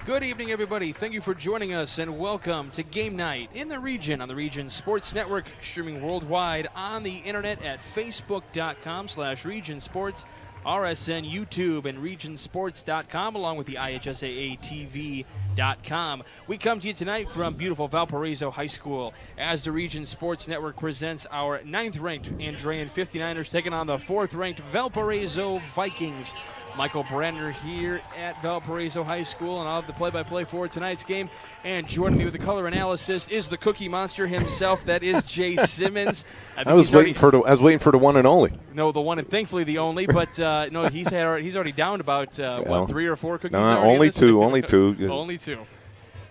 Good evening, everybody. Thank you for joining us, and welcome to Game Night in the Region on the Region Sports Network, streaming worldwide on the internet at facebook.com/Region Sports, RSN, YouTube, and regionsports.com, along with the IHSAA TV.com. We come to you tonight from beautiful Valparaiso High School as the Region Sports Network presents our 9th-ranked Andrean 59ers taking on the 4th-ranked Valparaiso Vikings. Michael Brandner here at Valparaiso High School, and I'll have the play-by-play for tonight's game. And joining me with the color analysis is the Cookie Monster himself. That is Jay Simmons. I was waiting for the one and only. No, the one and thankfully the only. But no, he's already downed about 3 or 4 cookies. No, only two. Only two. Only two.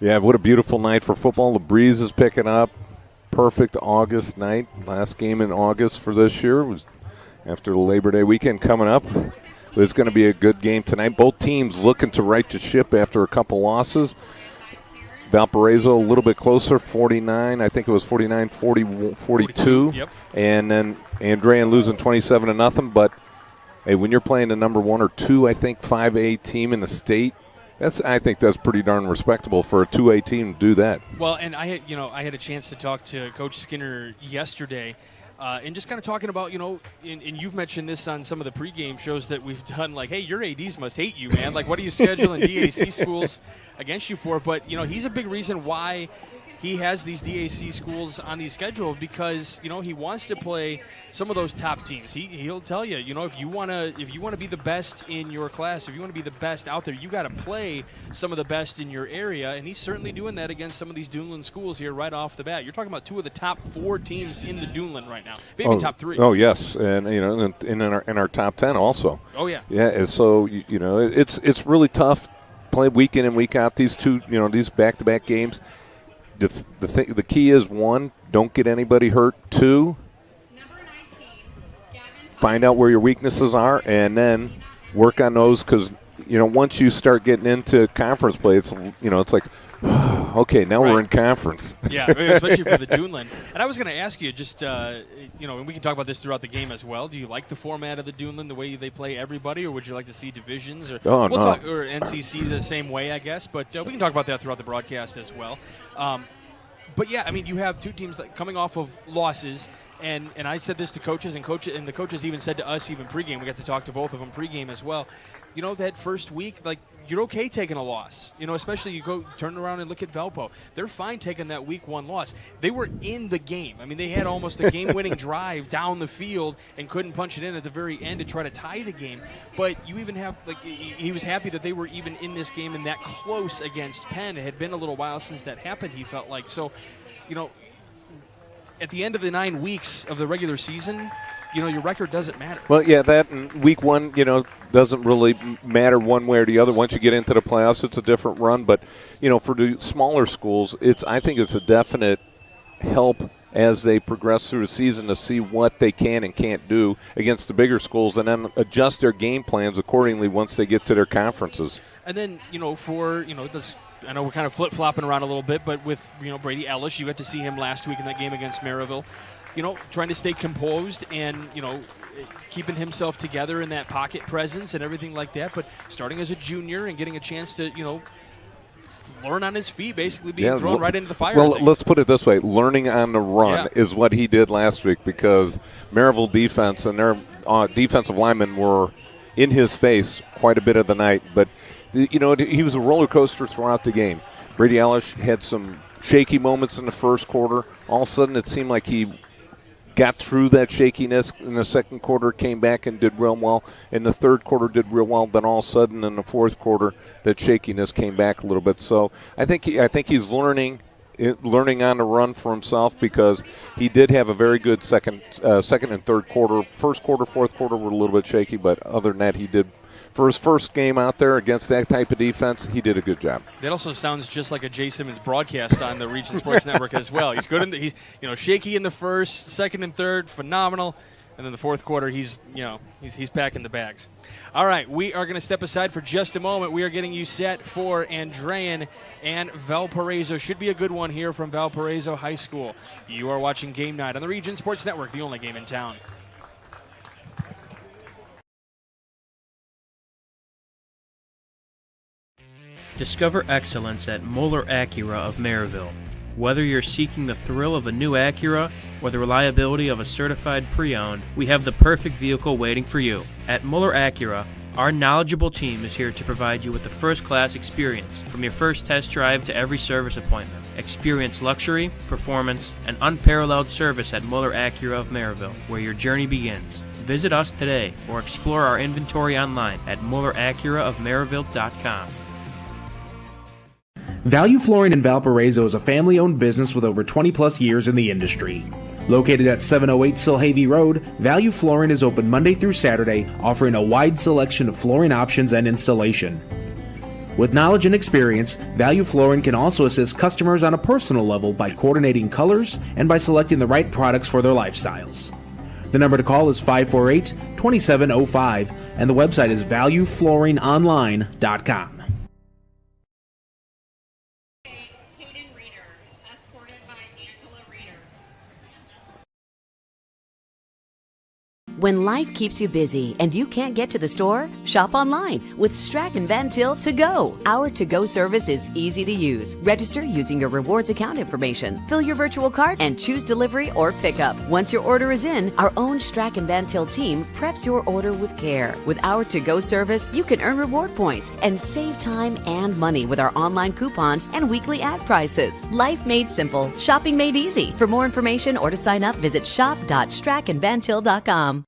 Yeah, what a beautiful night for football. The breeze is picking up. Perfect August night. Last game in August for this year was after the Labor Day weekend coming up. It's going to be a good game tonight. Both teams looking to right the ship after a couple losses. Valparaiso a little bit closer, 49. I think it was 49, 42. Yep. And then Andrean losing 27-0. But hey, when you're playing the number 1 or 2, I think 5A team in the state, I think that's pretty darn respectable for a 2A team to do that. Well, and I had a chance to talk to Coach Skinner yesterday. And just kind of talking about, and you've mentioned this on some of the pregame shows that we've done, like, hey, your ADs must hate you, man. Like, what are you scheduling DAC schools against you for? But, he's a big reason why he has these DAC schools on the schedule because, he wants to play some of those top teams. He'll tell you, if you want to be the best in your class, if you want to be the best out there, you got to play some of the best in your area, and he's certainly doing that against some of these Duneland schools here right off the bat. You're talking about 2 of the top 4 teams in the Duneland right now, maybe top 3. Oh yes, and in our top 10 also. Oh yeah. Yeah, and so it's really tough play week in and week out these these back-to-back games. The key is 1, don't get anybody hurt. 2, find out where your weaknesses are, and then work on those because once you start getting into conference play, it's like okay, now we're in conference. Yeah, especially for the Duneland. And I was going to ask you just and we can talk about this throughout the game as well. Do you like the format of the Duneland, the way they play everybody, or would you like to see divisions? Or no. Or NCC the same way, I guess. But we can talk about that throughout the broadcast as well. But yeah, you have 2 teams coming off of losses, and I said this to coaches, and the coaches even said to us even pregame. We got to talk to both of them pregame as well. That first week, you're okay taking a loss. Especially you go turn around and look at Valpo. They're fine taking that week 1 loss. They were in the game. They had almost a game-winning drive down the field and couldn't punch it in at the very end to try to tie the game. But you even have he was happy that they were even in this game and that close against Penn. It had been a little while since that happened, he felt like. So, at the end of the 9 weeks of the regular season, your record doesn't matter. Well, yeah, that and week 1, doesn't really matter one way or the other. Once you get into the playoffs, it's a different run. But, for the smaller schools, I think it's a definite help as they progress through the season to see what they can and can't do against the bigger schools and then adjust their game plans accordingly once they get to their conferences. And then, for, this – I know we're kind of flip-flopping around a little bit, but with, Brady Ellis, you got to see him last week in that game against Maryville. Trying to stay composed and, keeping himself together in that pocket presence and everything like that. But starting as a junior and getting a chance to, learn on his feet, basically being thrown right into the fire. Well, let's put it this way. Learning on the run is what he did last week because Maryville defense and their defensive linemen were in his face quite a bit of the night. But, he was a roller coaster throughout the game. Brady Ellis had some shaky moments in the first quarter. All of a sudden it seemed like he got through that shakiness in the second quarter, came back and did real well. In the third quarter did real well. Then all of a sudden in the fourth quarter that shakiness came back a little bit. So I think he's learning on the run for himself because he did have a very good second and third quarter. First quarter, fourth quarter were a little bit shaky, but other than that he did. For his first game out there against that type of defense, he did a good job. That also sounds just like a Jay Simmons broadcast on the Region Sports Network as well. He's good he's shaky in the first, second and third, phenomenal, and then the fourth quarter he's packing the bags. All right, we are going to step aside for just a moment. We are getting you set for Andrean and Valparaiso. Should be a good one here from Valparaiso High School. You are watching Game Night on the Region Sports Network, the only game in town. Discover excellence at Moeller Acura of Maryville. Whether you're seeking the thrill of a new Acura or the reliability of a certified pre-owned, we have the perfect vehicle waiting for you. At Moeller Acura, our knowledgeable team is here to provide you with the first-class experience, from your first test drive to every service appointment. Experience luxury, performance, and unparalleled service at Moeller Acura of Maryville, where your journey begins. Visit us today or explore our inventory online at MoellerAcuraofMaryville.com. Value Flooring in Valparaiso is a family-owned business with over 20-plus years in the industry. Located at 708 Silhavy Road, Value Flooring is open Monday through Saturday, offering a wide selection of flooring options and installation. With knowledge and experience, Value Flooring can also assist customers on a personal level by coordinating colors and by selecting the right products for their lifestyles. The number to call is 548-2705, and the website is valueflooringonline.com. When life keeps you busy and you can't get to the store, shop online with Strachan Van Til To Go. Our to-go service is easy to use. Register using your rewards account information, fill your virtual cart, and choose delivery or pickup. Once your order is in, our own Strachan Van Til team preps your order with care. With our to-go service, you can earn reward points and save time and money with our online coupons and weekly ad prices. Life made simple, shopping made easy. For more information or to sign up, visit shop.strachanvantil.com.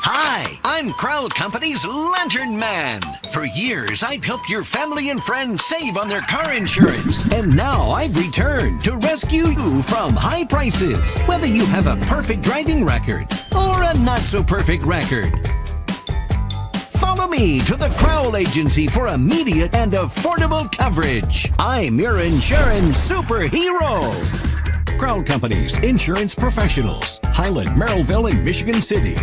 Hi, I'm Crowd Company's Lantern Man. For years, I've helped your family and friends save on their car insurance. And now I've returned to rescue you from high prices. Whether you have a perfect driving record or a not-so-perfect record. Follow me to the Crowell Agency for immediate and affordable coverage. I'm your insurance superhero. Crowd Company's insurance professionals. Highland, Merrillville, and Michigan City.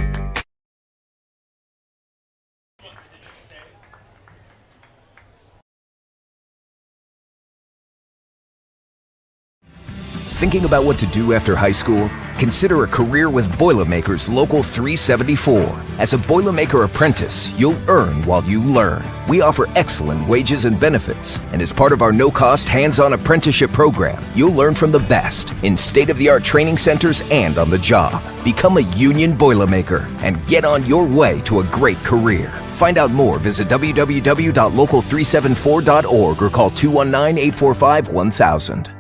Thinking about what to do after high school? Consider a career with Boilermakers Local 374. As a Boilermaker apprentice, you'll earn while you learn. We offer excellent wages and benefits, and as part of our no-cost hands-on apprenticeship program, you'll learn from the best in state-of-the-art training centers and on the job. Become a union Boilermaker and get on your way to a great career. Find out more, visit www.local374.org or call 219-845-1000.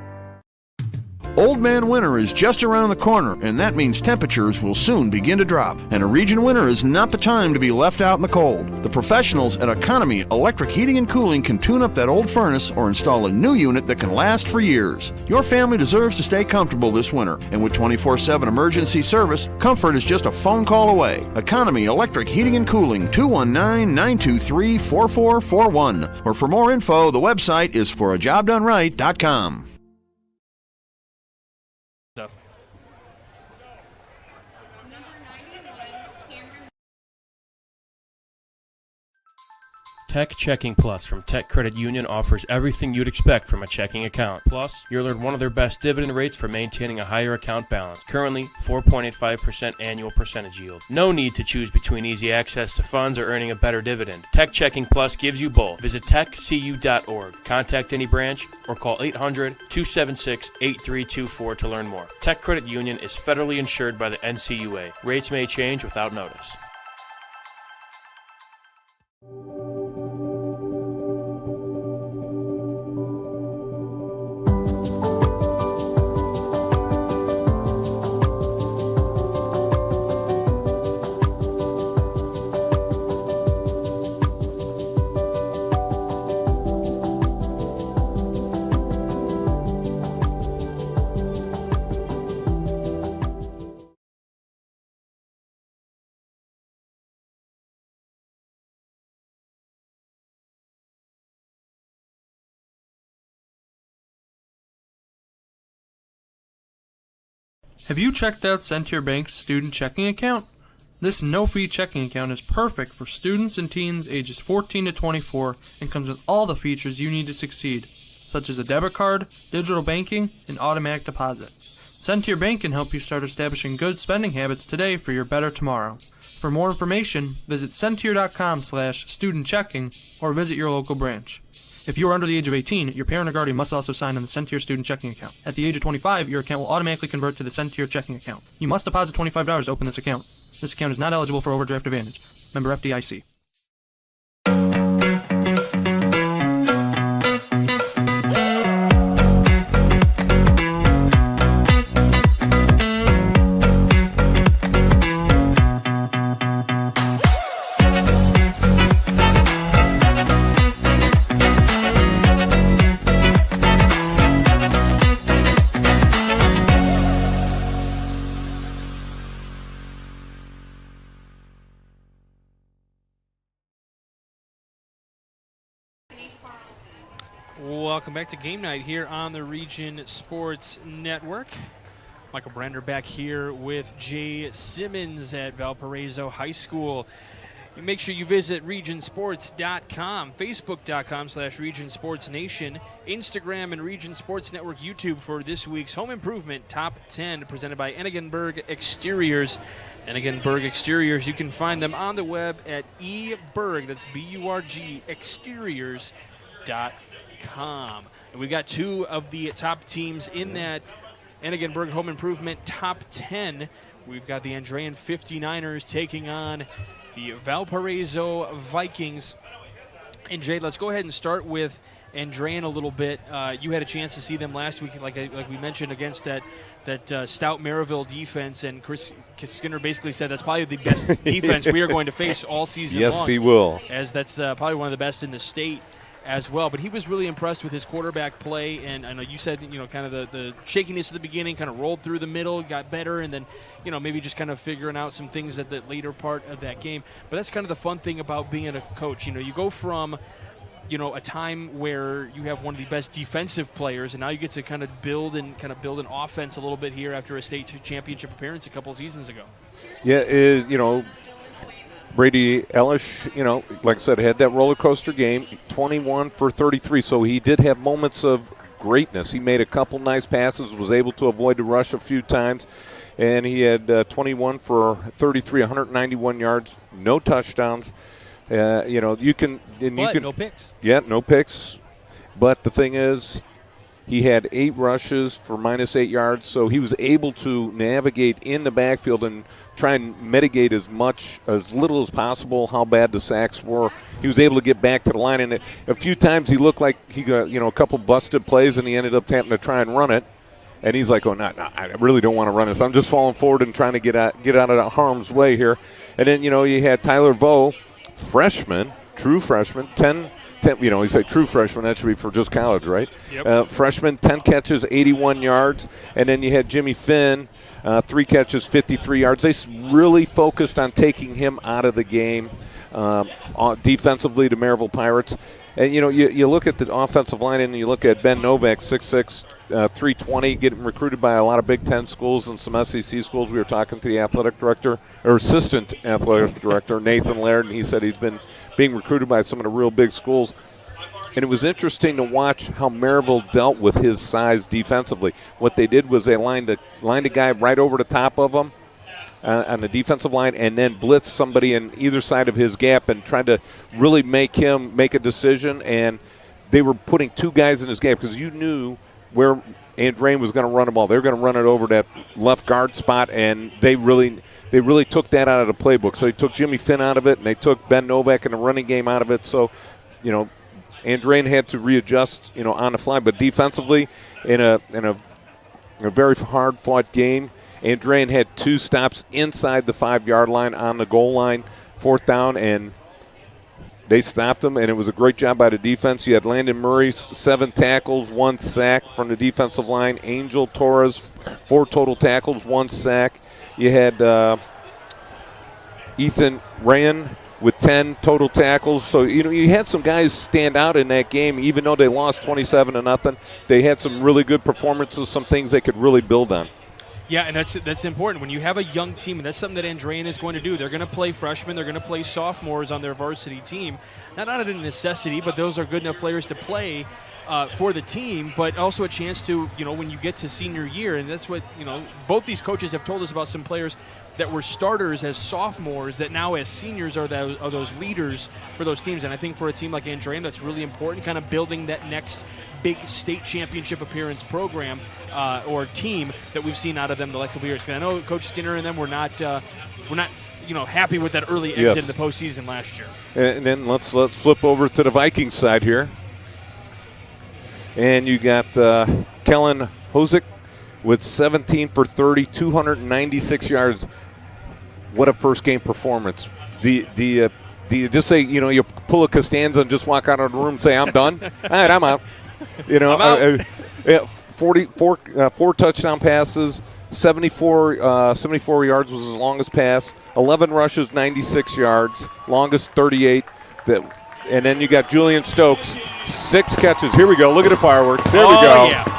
Old Man Winter is just around the corner, and that means temperatures will soon begin to drop. And a region winter is not the time to be left out in the cold. The professionals at Economy Electric Heating and Cooling can tune up that old furnace or install a new unit that can last for years. Your family deserves to stay comfortable this winter, and with 24/7 emergency service, comfort is just a phone call away. Economy Electric Heating and Cooling, 219-923-4441. Or for more info, the website is forajobdoneright.com. Tech Checking Plus from Tech Credit Union offers everything you'd expect from a checking account. Plus, you'll earn one of their best dividend rates for maintaining a higher account balance. Currently, 4.85% annual percentage yield. No need to choose between easy access to funds or earning a better dividend. Tech Checking Plus gives you both. Visit techcu.org, contact any branch, or call 800-276-8324 to learn more. Tech Credit Union is federally insured by the NCUA. Rates may change without notice. Have you checked out Centier Bank's student checking account? This no-fee checking account is perfect for students and teens ages 14 to 24 and comes with all the features you need to succeed, such as a debit card, digital banking, and automatic deposit. Centier Bank can help you start establishing good spending habits today for your better tomorrow. For more information, visit Centier.com/student checking or visit your local branch. If you are under the age of 18, your parent or guardian must also sign on the Sentier student checking account. At the age of 25, your account will automatically convert to the Sentier checking account. You must deposit $25 to open this account. This account is not eligible for overdraft advantage. Member FDIC. Welcome back to Game Night here on the Region Sports Network. Michael Brander back here with Jay Simmons at Valparaiso High School. Make sure you visit regionsports.com, facebook.com/regionsportsnation, Instagram and Region Sports Network YouTube for this week's Home Improvement Top 10 presented by Enigenberg Exteriors. Enigenberg Exteriors, you can find them on the web at eBurg, that's B-U-R-G, exteriors.com. And we got two of the top teams in that Enigenberg Home Improvement Top 10. We've got the Andrean 59ers taking on the Valparaiso Vikings. And Jay, let's go ahead and start with Andrean a little bit. You had a chance to see them last week, like we mentioned, against that stout Maryville defense, and Chris Skinner basically said that's probably the best defense we are going to face all season long. Yes, he will. As that's probably one of the best in the state as well. But he was really impressed with his quarterback play, and I know you said, kind of the shakiness at the beginning kind of rolled through the middle, got better, and then, maybe just kind of figuring out some things at the later part of that game. But that's kind of the fun thing about being a coach. You go from, a time where you have one of the best defensive players, and now you get to kind of build an offense a little bit here after a state championship appearance a couple seasons ago. Yeah, Brady Ellish, like I said, had that roller coaster game, 21 for 33. So he did have moments of greatness. He made a couple nice passes, was able to avoid the rush a few times, and he had 21 for 33, 191 yards, no touchdowns. No picks. Yeah, no picks. But the thing is, he had 8 rushes for -8 yards, so he was able to navigate in the backfield and try and mitigate as little as possible how bad the sacks were. He was able to get back to the line, and a few times he looked like he got a couple busted plays, and he ended up having to try and run it. And he's like, no, I really don't want to run this. I'm just falling forward and trying to get out of harm's way here. And then you had Tyler Vo, freshman, true freshman, 10. You say true freshman, that should be for just college, right? Yep. Freshman, 10 catches, 81 yards. And then you had Jimmy Finn, 3 catches, 53 yards. They really focused on taking him out of the game defensively, the Maryville Pirates. And, you look at the offensive line and you look at Ben Novak, 6'6", 320, getting recruited by a lot of Big Ten schools and some SEC schools. We were talking to the assistant athletic director, Nathan Laird, and he said he's been being recruited by some of the real big schools. And it was interesting to watch how Maryville dealt with his size defensively. What they did was they lined a guy right over the top of him on the defensive line and then blitzed somebody in either side of his gap and tried to really make him make a decision. And they were putting 2 guys in his gap because you knew where Andrean was going to run the ball. They were going to run it over that left guard spot, and they really took that out of the playbook. So they took Jimmy Finn out of it, and they took Ben Novak in the running game out of it. So, Andrean had to readjust, on the fly. But defensively, in a very hard-fought game, Andrean had 2 stops inside the 5-yard line on the goal line, 4th down, and they stopped him, and it was a great job by the defense. You had Landon Murray, 7 tackles, 1 sack from the defensive line. Angel Torres, 4 total tackles, 1 sack. You had Ethan Ryan with 10 total tackles. So, you had some guys stand out in that game, even though they lost 27-0. They had some really good performances, some things they could really build on. Yeah, and that's important. When you have a young team, and that's something that Andrean is going to do, they're going to play freshmen, they're going to play sophomores on their varsity team. Not out of necessity, but those are good enough players to play. for the team, but also a chance to, when you get to senior year, and that's what, both these coaches have told us about some players that were starters as sophomores that now as seniors are those leaders for those teams. And I think for a team like Andrean, that's really important, kind of building that next big state championship appearance program or team that we've seen out of them the last couple years. Because I know Coach Skinner and them were not happy with that early exit in the postseason last year. And then let's flip over to the Vikings side here. And you got Kellen Hosick with 17 for 30, 296 yards. What a first game performance. Do you just say, you pull a Costanza and just walk out of the room and say, I'm done? All right, I'm out. I'm out. 4 touchdown passes, 74 yards was his longest pass, 11 rushes, 96 yards, longest 38. And then you got Julian Stokes, 6 catches. Here we go. Look at the fireworks. There we go. Yeah.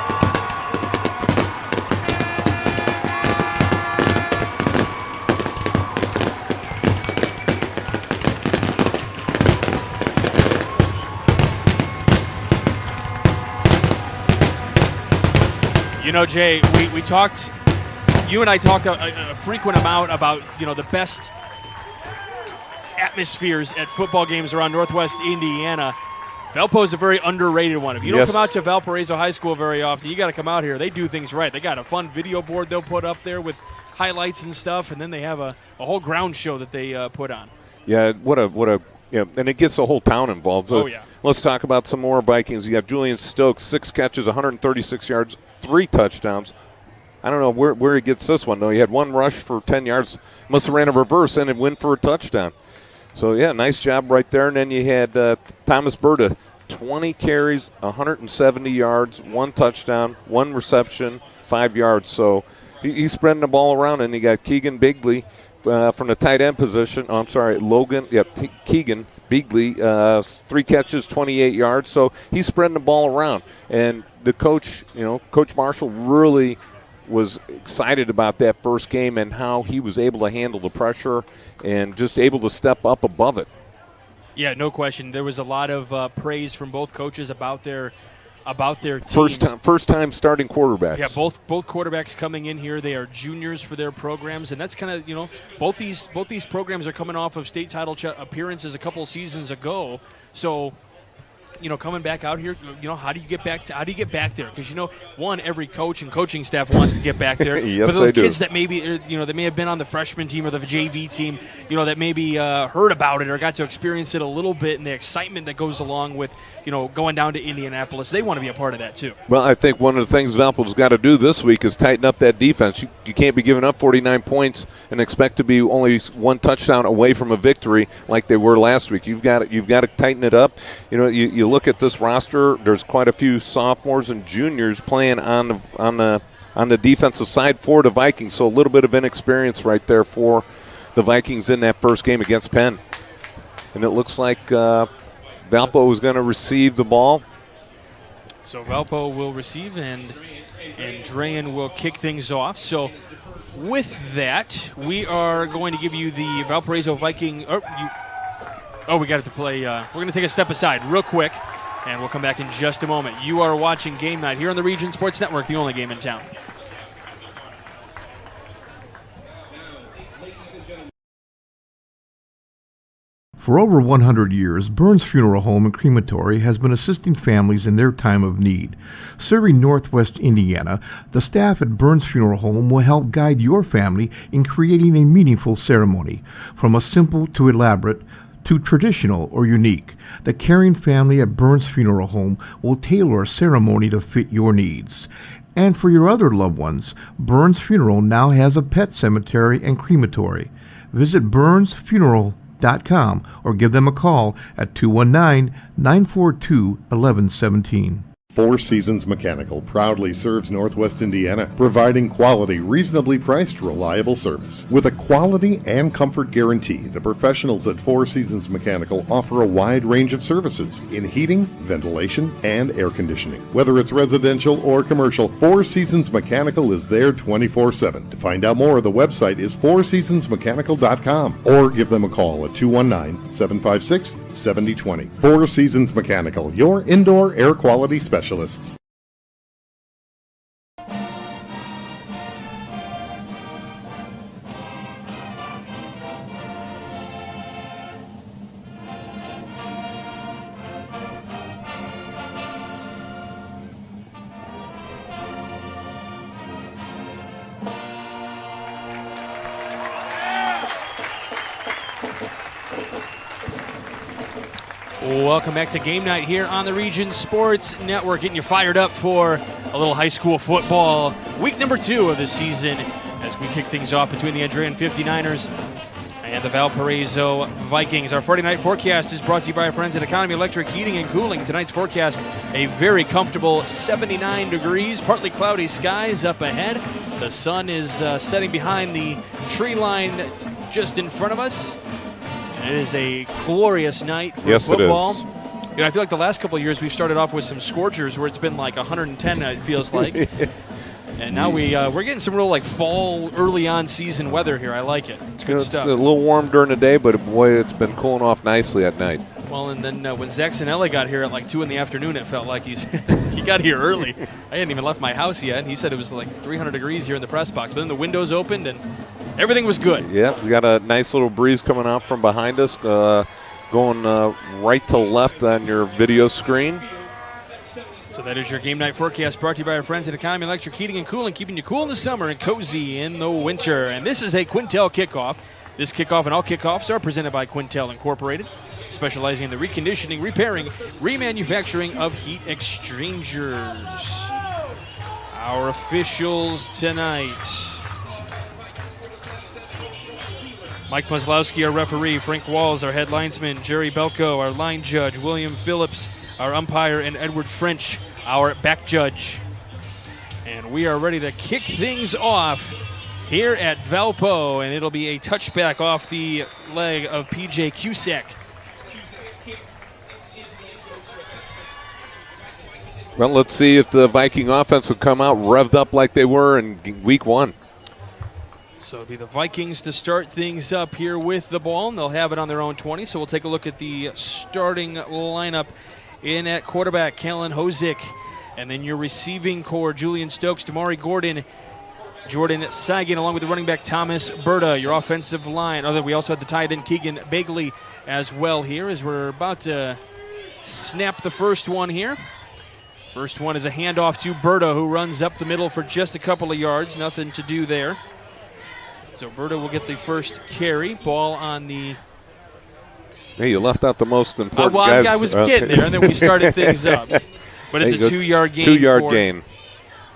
Jay, we talked, you and I talked a frequent amount about, the best atmospheres at football games around Northwest Indiana. Valpo is a very underrated one. If you don't come out to Valparaiso High School very often, you got to come out here. They do things right. They got a fun video board they'll put up there with highlights and stuff, and then they have a whole ground show that they put on. Yeah, and it gets the whole town involved. Oh, yeah. Let's talk about some more Vikings. You have Julian Stokes, 6 catches, 136 yards, 3 touchdowns. I don't know where he gets this one, though. He had 1 rush for 10 yards. Must have ran a reverse and it went for a touchdown. So, yeah, nice job right there. And then you had Thomas Berta, 20 carries, 170 yards, 1 touchdown, 1 reception, 5 yards. So he's spreading the ball around. And you got Keegan Bigley from the tight end position. Keegan Bigley, 3 catches, 28 yards. So he's spreading the ball around. And the coach, Coach Marshall really was excited about that first game and how he was able to handle the pressure and just able to step up above it. Yeah, no question. There was a lot of praise from both coaches about their teams. First time starting quarterbacks. Yeah, both quarterbacks coming in here. They are juniors for their programs, and that's kind of both these programs are coming off of state title appearances a couple seasons ago. So, coming back out here, how do you get back there? Because every coach and coaching staff wants to get back there. Yes, but those they do. kids that maybe that may have been on the freshman team or the JV team, that maybe heard about it or got to experience it a little bit, and the excitement that goes along with going down to Indianapolis, they want to be a part of that too. Well, I think one of the things Valpo's got to do this week is tighten up that defense. You can't be giving up 49 points and expect to be only 1 touchdown away from a victory like they were last week. You've got to tighten it up. You look at this roster. There's quite a few sophomores and juniors playing on the defensive side for the Vikings. So a little bit of inexperience right there for the Vikings in that first game against Penn. And it looks like Valpo is going to receive the ball. So Valpo will receive, and Andrean will kick things off. So with that, we are going to give you the Valparaiso Viking. We got to play. We're going to take a step aside real quick, and we'll come back in just a moment. You are watching Game Night here on the Region Sports Network, the only game in town. For over 100 years, Burns Funeral Home and Crematory has been assisting families in their time of need. Serving Northwest Indiana, the staff at Burns Funeral Home will help guide your family in creating a meaningful ceremony. From a simple to elaborate, to traditional or unique, the caring family at Burns Funeral Home will tailor a ceremony to fit your needs. And for your other loved ones, Burns Funeral now has a pet cemetery and crematory. Visit burnsfuneral.com or give them a call at 219-942-1117. Four Seasons Mechanical proudly serves Northwest Indiana, providing quality, reasonably priced, reliable service. With a quality and comfort guarantee, the professionals at Four Seasons Mechanical offer a wide range of services in heating, ventilation, and air conditioning. Whether it's residential or commercial, Four Seasons Mechanical is there 24/7. To find out more, the website is fourseasonsmechanical.com or give them a call at 219-756-3700. 7020. Four Seasons Mechanical, your indoor air quality specialists. Welcome back to Game Night here on the Region Sports Network, getting you fired up for a little high school football. Week number 2 of the season as we kick things off between the Andrean 59ers and the Valparaiso Vikings. Our Friday night forecast is brought to you by our friends at Economy Electric Heating and Cooling. Tonight's forecast, a very comfortable 79 degrees, partly cloudy skies up ahead. The sun is setting behind the tree line just in front of us. It is a glorious night for football. It is. You know, I feel like the last couple of years we've started off with some scorchers where it's been like 110, it feels like. And now we're getting some real like fall, early on season weather here. I like it. It's good stuff. It's a little warm during the day, but boy, it's been cooling off nicely at night. Well, and then when Zaxanelli got here at like 2 in the afternoon, it felt like he got here early. I hadn't even left my house yet, and he said it was like 300 degrees here in the press box. But then the windows opened, and everything was good. Yeah, we got a nice little breeze coming out from behind us, going right to left on your video screen. So that is your Game Night forecast brought to you by our friends at Economy Electric Heating and Cooling, keeping you cool in the summer and cozy in the winter. And this is a Quintel kickoff. This kickoff and all kickoffs are presented by Quintel Incorporated, specializing in the reconditioning, repairing, remanufacturing of heat exchangers. Our officials tonight: Mike Maslowski, our referee; Frank Walls, our head linesman; Jerry Belko, our line judge; William Phillips, our umpire; and Edward French, our back judge. And we are ready to kick things off here at Valpo, and it'll be a touchback off the leg of P.J. Cusack. Well, let's see if the Viking offense will come out revved up like they were in week 1. So it'll be the Vikings to start things up here with the ball, and they'll have it on their own 20. So we'll take a look at the starting lineup. In at quarterback, Kellen Hozick. And then your receiving core, Julian Stokes, Damari Gordon, Jordan Sagan, along with the running back, Thomas Berta. Your offensive line. We also have the tight end, Keegan Bagley, as well here, as we're about to snap the first one here. First one is a handoff to Berta, who runs up the middle for just a couple of yards. Nothing to do there. So Berta will get the first carry. Ball on the... Hey, you left out the most important guys. I was getting there, and then we started things up. But it's a 2-yard gain. 2-yard gain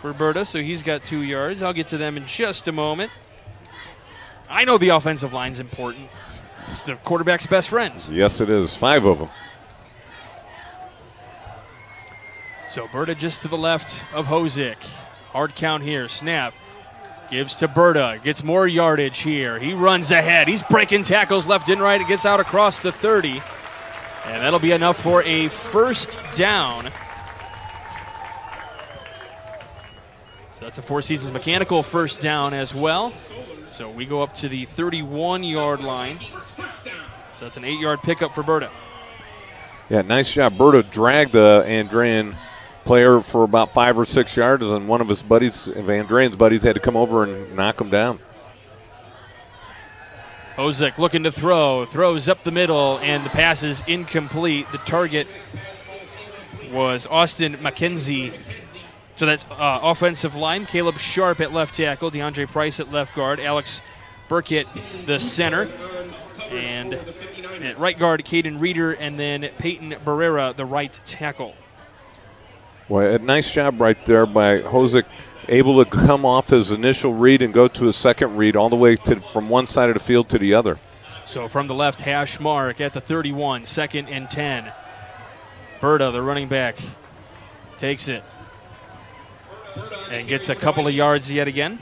for Berta, so he's got 2 yards. I'll get to them in just a moment. I know the offensive line's important. It's the quarterback's best friends. Yes, it is. 5 of them. So Berta just to the left of Hozick. Hard count here. Snap. Gives to Berta. Gets more yardage here. He runs ahead. He's breaking tackles left and right. It gets out across the 30. And that'll be enough for a first down. So that's a Four Seasons Mechanical first down as well. So we go up to the 31-yard line. So that's an 8-yard pickup for Berta. Yeah, nice job. Berta dragged the Andrean player for about 5 or 6 yards, and one of his buddies, of Andrean's buddies, had to come over and knock him down. Hozick looking to throws up the middle, and the pass is incomplete. The target was Austin McKenzie. So that's offensive line. Caleb Sharp at left tackle, DeAndre Price at left guard, Alex Burkett the center, and at right guard, Caden Reeder, and then Peyton Barrera, the right tackle. Well, a nice job right there by Hozick, able to come off his initial read and go to his second read all the way from one side of the field to the other. So from the left hash mark at the 31, 2nd and 10. Berta, the running back, takes it and gets a couple of yards yet again.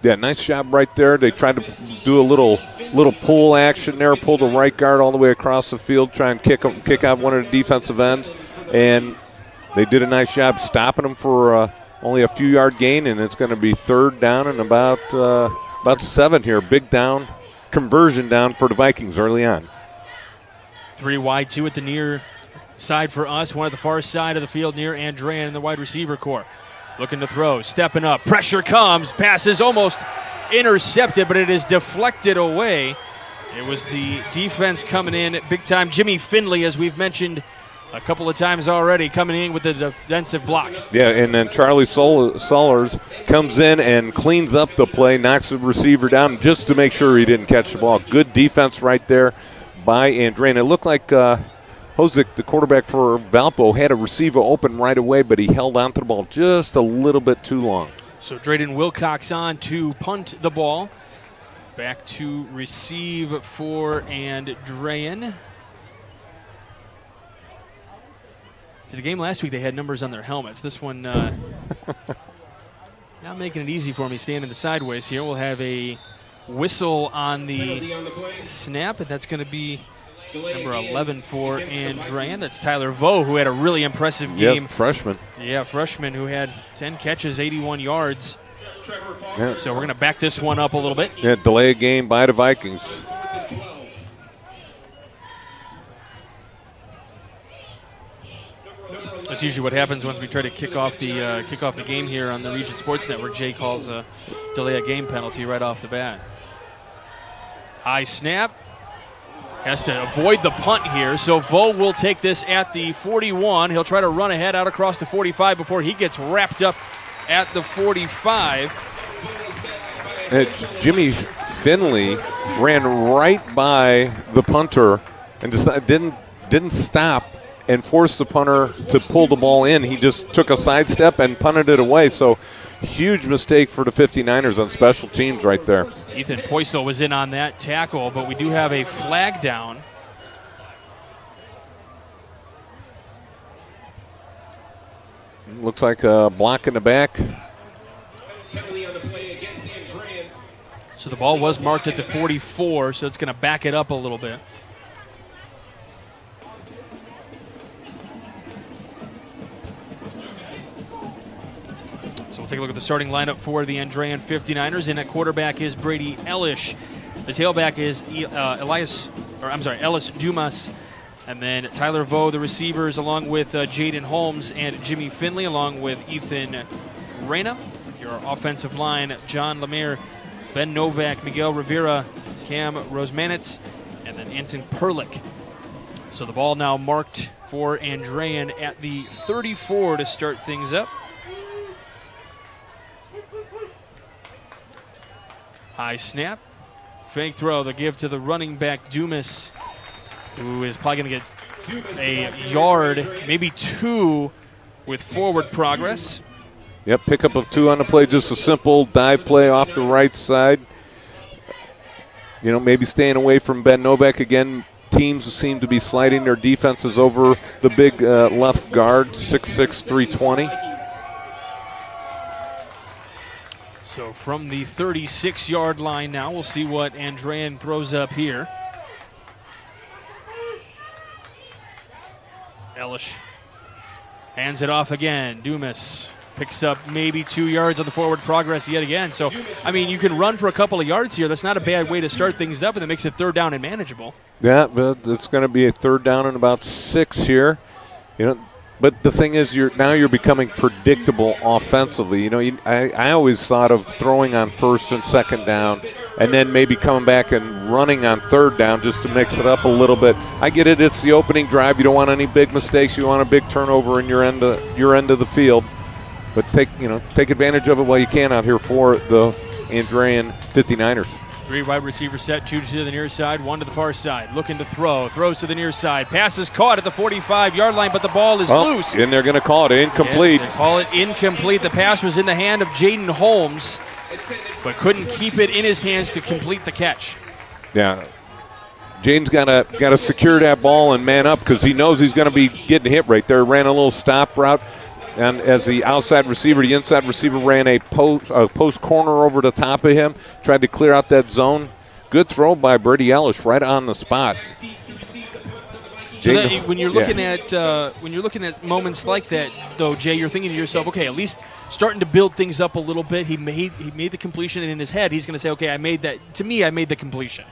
Yeah, nice job right there. They tried to do a little pull action there, pull the right guard all the way across the field, try and kick out one of the defensive ends, and they did a nice job stopping them for only a few-yard gain, and it's going to be 3rd down and about 7 here. Big down conversion down for the Vikings early on. 3 wide, 2 at the near side for us, 1 at the far side of the field near Andrean in the wide receiver core. Looking to throw, stepping up, pressure comes, pass is almost intercepted, but it is deflected away. It was the defense coming in big time. Jimmy Finley, as we've mentioned a couple of times already, coming in with the defensive block. Yeah, and then Charlie Sollers comes in and cleans up the play, knocks the receiver down just to make sure he didn't catch the ball. Good defense right there by Andrean. It looked like Hosick, the quarterback for Valpo, had a receiver open right away, but he held onto the ball just a little bit too long. So Drayden Wilcox on to punt the ball. Back to receive for Andrean. In the game last week, they had numbers on their helmets. This one not making it easy for me standing the sideways here. We'll have a whistle on the snap, and that's going to be number 11 for Andrean. That's Tyler Vo, who had a really impressive game. Yeah, freshman. Yeah, freshman who had 10 catches, 81 yards. Yeah. So we're going to back this one up a little bit. Yeah, delay a game by the Vikings. That's usually what happens once we try to kick off the game here on the Region Sports Network. Jay calls a delay a game penalty right off the bat. High snap. Has to avoid the punt here, so Vo will take this at the 41. He'll try to run ahead out across the 45 before he gets wrapped up at the 45. Jimmy Finley ran right by the punter and didn't stop and force the punter to pull the ball in. He just took a sidestep and punted it away. So huge mistake for the 59ers on special teams right there. Ethan Poisel was in on that tackle, but we do have a flag down. Looks like a block in the back. So the ball was marked at the 44, so it's going to back it up a little bit. So we'll take a look at the starting lineup for the Andrean 59ers. In at quarterback is Brady Elish. The tailback is Ellis Dumas. And then Tyler Vo, the receivers, along with Jaden Holmes and Jimmy Finley, along with Ethan Reyna. Your offensive line, John Lemire, Ben Novak, Miguel Rivera, Cam Rosemanitz, and then Anton Perlick. So the ball now marked for Andrean at the 34 to start things up. High snap. Fake throw, the give to the running back, Dumas, who is probably going to get a yard, maybe 2, with forward progress. Yep, pickup of 2 on the play, just a simple dive play off the right side. Maybe staying away from Ben Novak again. Teams seem to be sliding their defenses over the big left guard, 6'6", 320. So from the 36-yard line now, we'll see what Andrean throws up here. Elish hands it off again. Dumas picks up maybe 2 yards on the forward progress yet again. So, you can run for a couple of yards here. That's not a bad way to start things up, and it makes it third down and manageable. Yeah, but it's going to be a third down and about 6 here. But the thing is, you're becoming predictable offensively. I always thought of throwing on first and second down, and then maybe coming back and running on third down just to mix it up a little bit. I get it; it's the opening drive. You don't want any big mistakes. You want a big turnover in your end of the field. But take advantage of it while you can out here for the Andrean 59ers. 3 wide receiver set, 2 to the near side, 1 to the far side. Looking to throws to the near side. Pass is caught at the 45-yard line, but the ball is loose. And they're going to call it incomplete. Yeah, they call it incomplete. The pass was in the hand of Jaden Holmes, but couldn't keep it in his hands to complete the catch. Yeah. Jaden's got to secure that ball and man up because he knows he's going to be getting hit right there. Ran a little stop route. And as the outside receiver, the inside receiver ran a post corner over the top of him, tried to clear out that zone. Good throw by Brady Ellis right on the spot. So when you're looking at moments like that, though, Jay, you're thinking to yourself, okay, at least starting to build things up a little bit. He made the completion, and in his head, he's going to say, okay, I made the completion.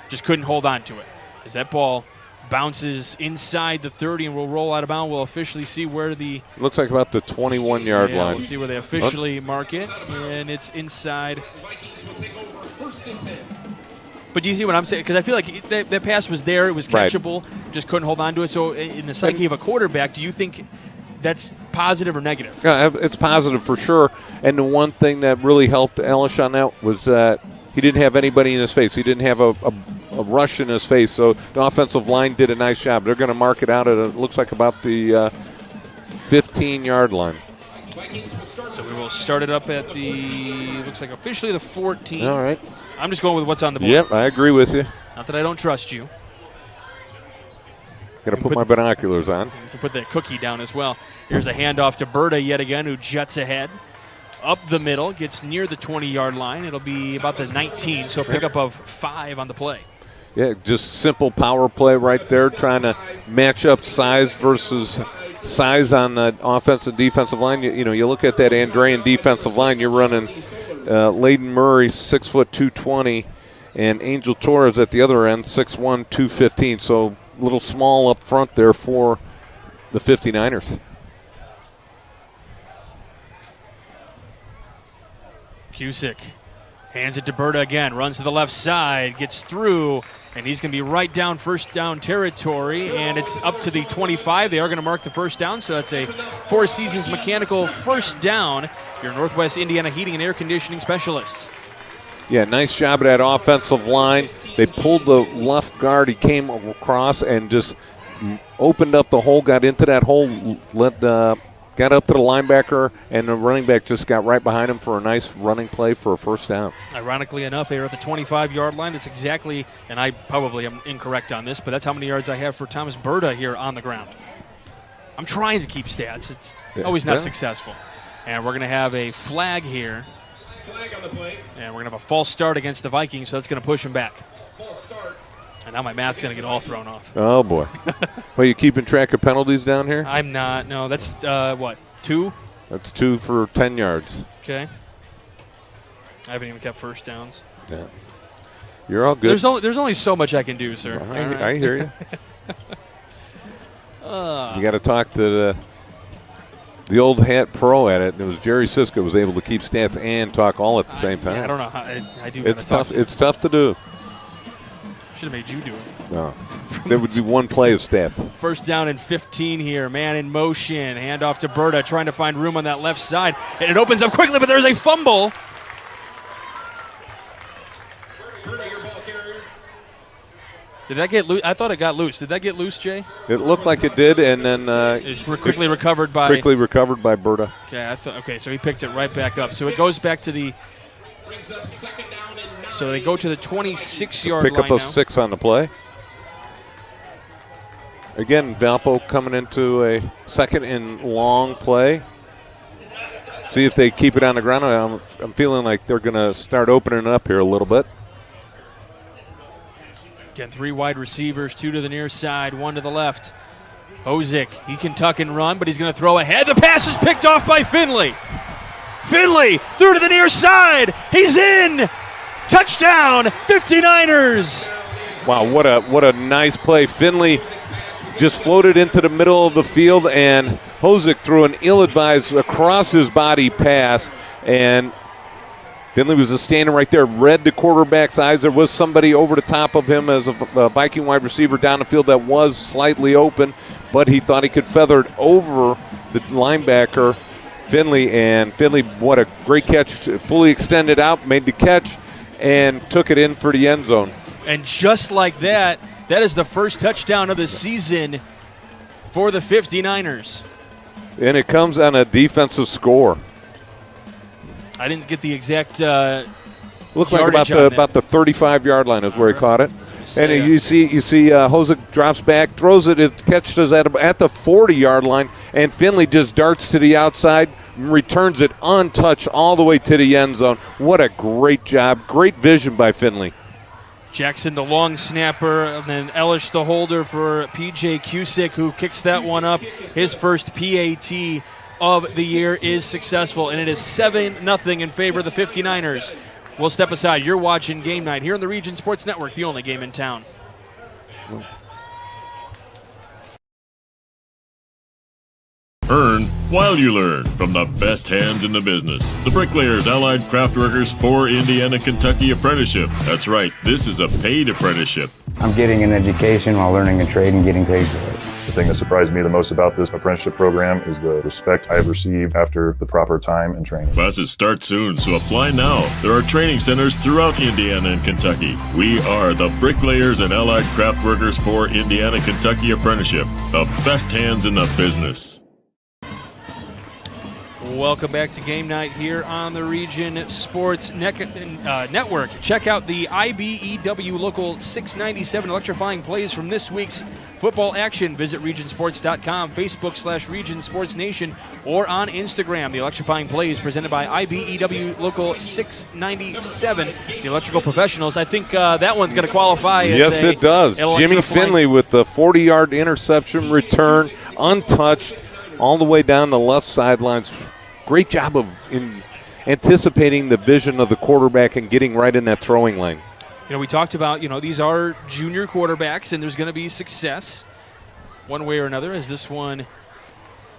just couldn't hold on to it. As that ball bounces inside the 30 and will roll out of bounds, we'll officially see where the... Looks like about the 21-yard line. We'll see where they officially mark it, and it's inside. But do you see what I'm saying? Because I feel like that pass was there. It was catchable. Right. Just couldn't hold on to it. So in the psyche of a quarterback, do you think that's positive or negative? Yeah, it's positive for sure. And the one thing that really helped Elish on that was that he didn't have anybody in his face. He didn't have a rush in his face. So the offensive line did a nice job. They're going to mark it out at, it looks like, about the 15-yard line. So we will start it up at looks like officially the 14. All right. I'm just going with what's on the board. Yep, I agree with you. Not that I don't trust you. Got to put my binoculars on. You can put that cookie down as well. Here's a handoff to Berta yet again, who jets ahead. Up the middle, gets near the 20-yard line. It'll be about the 19, so pickup of 5 on the play. Yeah, just simple power play right there, trying to match up size versus size on the offensive defensive line. You look at that Andrean defensive line, you're running Layden Murray, 6 foot 220, and Angel Torres at the other end, 6'1", 215. So a little small up front there for the 59ers. Cusick hands it to Berta again, runs to the left side, gets through, and he's going to be right down first down territory, and it's up to the 25. They are going to mark the first down, so that's a Four Seasons Mechanical first down. Your Northwest Indiana heating and air conditioning specialists. Yeah, nice job of that offensive line. They pulled the left guard. He came across and just opened up the hole, got into that hole, got up to the linebacker, and the running back just got right behind him for a nice running play for a first down. Ironically enough, they are at the 25-yard line. That's exactly, and I probably am incorrect on this, but that's how many yards I have for Thomas Berta here on the ground. I'm trying to keep stats. It's always not successful. And we're going to have a flag here. Flag on the play. And we're going to have a false start against the Vikings, so that's going to push him back. False start. And now my math's going to get all thrown off. Oh, boy. Well, you keeping track of penalties down here? I'm not. No, that's, 2? That's 2 for 10 yards. Okay. I haven't even kept first downs. Yeah. You're all good. There's only so much I can do, sir. Well, I hear you. You got to talk to the old hat pro at it. It was Jerry Siska was able to keep stats and talk all at the same time. Yeah, I don't know how I do. It's tough. It's tough to do. Should have made you do it. No. There would be one play of stats. First down and 15 here. Man in motion. Handoff to Berta, trying to find room on that left side. And it opens up quickly, but there's a fumble. Did that get loose? I thought it got loose. Did that get loose, Jay? It looked like it did, and then it's quickly recovered by Berta. Okay, so he picked it right back up. So it goes back to the. So they go to the 26-yard line now. Pick up a 6 on the play. Again, Valpo coming into a second and long play. See if they keep it on the ground. I'm feeling like they're going to start opening it up here a little bit. Again, 3 wide receivers, 2 to the near side, 1 to the left. Ozick, he can tuck and run, but he's going to throw ahead. The pass is picked off by Finley. Finley through to the near side. He's in. Touchdown, 59ers. Wow, what a nice play. Finley just floated into the middle of the field, and Ozick threw an ill-advised across his body pass, and Finley was just standing right there, read the quarterback's eyes. There was somebody over the top of him as a Viking wide receiver down the field that was slightly open, but he thought he could feather it over the linebacker, Finley. And Finley, what a great catch, fully extended out, made the catch, and took it in for the end zone. And just like that, that is the first touchdown of the season for the 59ers. And it comes on a defensive score. I didn't get the exact looked like about the 35-yard line is where he caught it. And you see Hozick drops back, throws it, it catches at the 40-yard line, and Finley just darts to the outside, returns it untouched all the way to the end zone. What a great job. Great vision by Finley. Jackson, the long snapper, and then Elish, the holder for P.J. Cusick, who kicks that one up. His first PAT of the year is successful, and it is 7-0 in favor of the 59ers. We'll step aside. You're watching Game Night here on the Region Sports Network, the only game in town. Earn while you learn from the best hands in the business. The Bricklayers Allied Craft Workers for Indiana, Kentucky Apprenticeship. That's right, this is a paid apprenticeship. I'm getting an education while learning a trade and getting paid for it. The thing that surprised me the most about this apprenticeship program is the respect I have received after the proper time and training. Classes start soon, so apply now. There are training centers throughout Indiana and Kentucky. We are the Bricklayers and Allied Craft Workers for Indiana, Kentucky Apprenticeship. The best hands in the business. Welcome back to Game Night here on the Region Sports Network. Check out the IBEW Local 697 electrifying plays from this week's football action. Visit regionsports.com, Facebook/Region Sports Nation, or on Instagram. The electrifying plays presented by IBEW Local 697, the electrical professionals. I think that one's going to qualify as yes, it does. Jimmy Finley with the 40-yard interception return, untouched, all the way down the left sidelines. Great job of anticipating the vision of the quarterback and getting right in that throwing lane. We talked about, these are junior quarterbacks, and there's going to be success one way or another as this one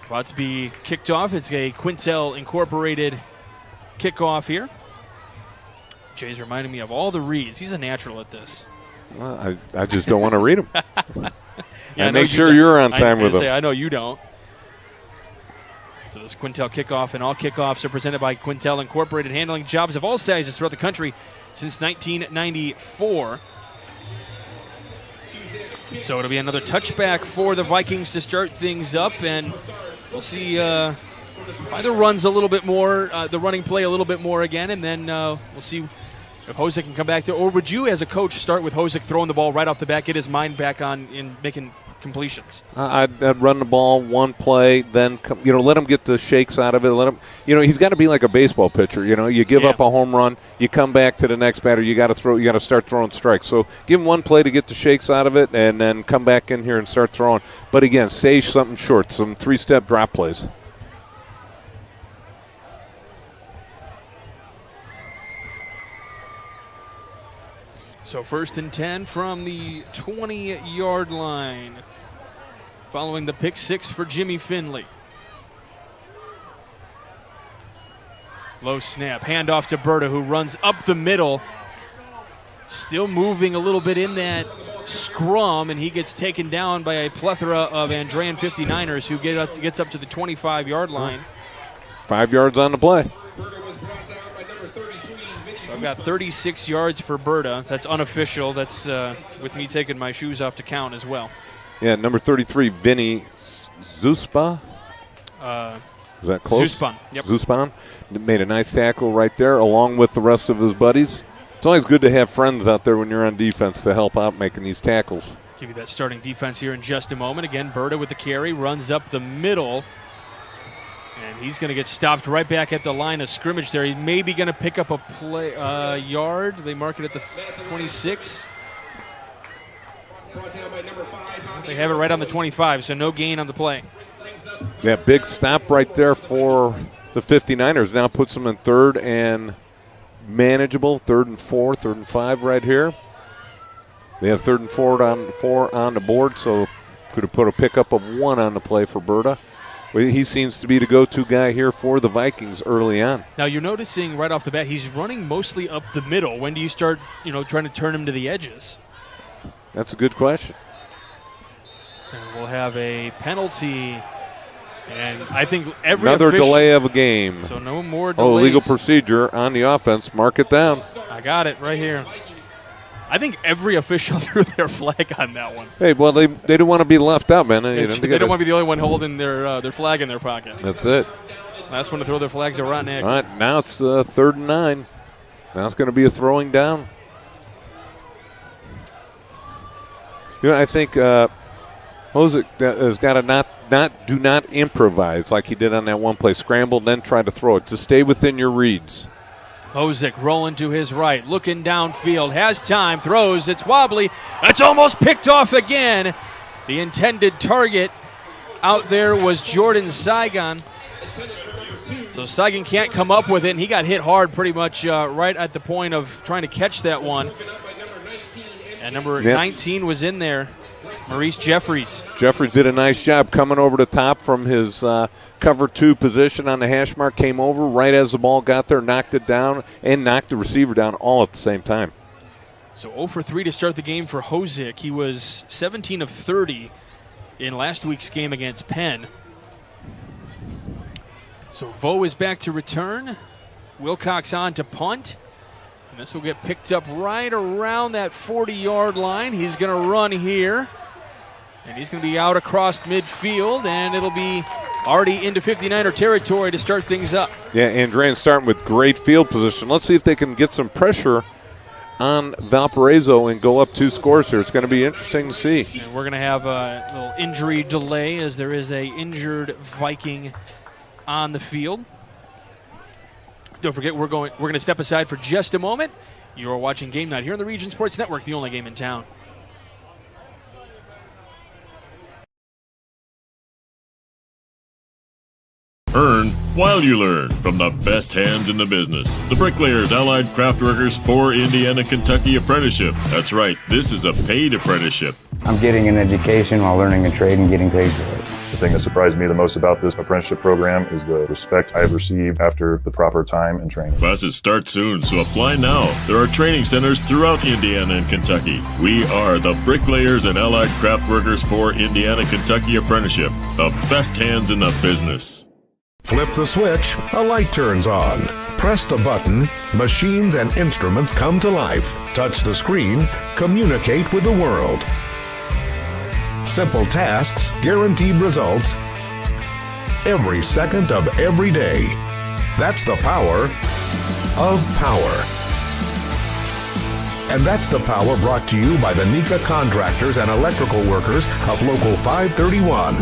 about to be kicked off. It's a Quintel Incorporated kickoff here. Jay's reminding me of all the reads. He's a natural at this. Well, I just don't want to read them. Yeah, and make sure you're on time with them. I know you don't. So this Quintel kickoff, and all kickoffs are presented by Quintel Incorporated, handling jobs of all sizes throughout the country since 1994. So it'll be another touchback for the Vikings to start things up, and we'll see either runs a little bit more, the running play a little bit more again, and then we'll see if Hosick can come back to, or would you as a coach start with Hosick throwing the ball right off the bat, get his mind back on in making completions? I'd run the ball one play, then let him get the shakes out of it. Let him, he's got to be like a baseball pitcher. You give up a home run, you come back to the next batter, you got to start throwing strikes. So give him one play to get the shakes out of it, and then come back in here and start throwing. But again, say something short, some 3-step drop plays. So 1st and 10 from the 20-yard line, following the pick six for Jimmy Finley. Low snap, handoff to Berta, who runs up the middle, still moving a little bit in that scrum, and he gets taken down by a plethora of Andrean 59ers who gets up to the 25-yard line. 5 yards on the play. I've got 36 yards for Berta. That's unofficial. That's with me taking my shoes off to count as well. Yeah, number 33, Vinny Zuspa. Is that close? Zuspan. Yep. Zuspan made a nice tackle right there along with the rest of his buddies. It's always good to have friends out there when you're on defense to help out making these tackles. Give you that starting defense here in just a moment. Again, Berta with the carry, runs up the middle. And he's going to get stopped right back at the line of scrimmage there. He may be going to pick up a yard. They mark it at the 26. They have it right on the 25, so no gain on the play. Yeah, big stop right there for the 59ers. Now puts them in 3rd and manageable, 3rd and 4, 3rd and 5 right here. They have 3rd and 4 on the board, so could have put a pickup of 1 on the play for Berta. He seems to be the go-to guy here for the Vikings early on. Now you're noticing right off the bat he's running mostly up the middle. When do you start, trying to turn him to the edges? That's a good question. And we'll have a penalty, and I think another delay of a game. So no more delays. Legal procedure on the offense. Mark it down. I got it right here. I think every official threw their flag on that one. Hey, well, they don't want to be left out, man. They don't want to be the only one holding their flag in their pocket. That's it. Last one to throw their flags are Rotten Egg. All right, now it's 3rd and 9. Now it's going to be a throwing down. I think Hosick has got to do not improvise like he did on that one play. Scramble, then try to throw it. Just stay within your reads. Hosick rolling to his right, looking downfield, has time, throws, it's wobbly, it's almost picked off again. The intended target out there was Jordan Saigon. So Saigon can't come up with it, and he got hit hard pretty much right at the point of trying to catch that one. And number 19 was in there, Maurice Jeffries. Jeffries did a nice job coming over the top from his cover 2 position on the hash mark, came over right as the ball got there, knocked it down, and knocked the receiver down all at the same time. So 0 for 3 to start the game for Hozick. He was 17 of 30 in last week's game against Penn. So Vo is back to return. Wilcox on to punt. And this will get picked up right around that 40-yard line. He's going to run here. And he's going to be out across midfield, and it'll be already into 59er territory to start things up. Yeah, Andrean starting with great field position. Let's see if they can get some pressure on Valparaiso and go up 2 scores here. It's going to be interesting to see. And we're going to have a little injury delay as there is a injured Viking on the field. Don't forget, we're going to step aside for just a moment. You are watching Game Night here on the Region Sports Network, the only game in town. Earn while you learn from the best hands in the business. The Bricklayers Allied Craft Workers for Indiana, Kentucky Apprenticeship. That's right, this is a paid apprenticeship. I'm getting an education while learning a trade and getting paid for it. The thing that surprised me the most about this apprenticeship program is the respect I've received after the proper time and training. Classes start soon, so apply now. There are training centers throughout Indiana and Kentucky. We are the Bricklayers and Allied Craft Workers for Indiana, Kentucky Apprenticeship. The best hands in the business. Flip the switch, a light turns on. Press the button, machines and instruments come to life. Touch the screen, communicate with the world. Simple tasks, guaranteed results, every second of every day. That's the power of power. And that's the power brought to you by the NECA contractors and electrical workers of Local 531.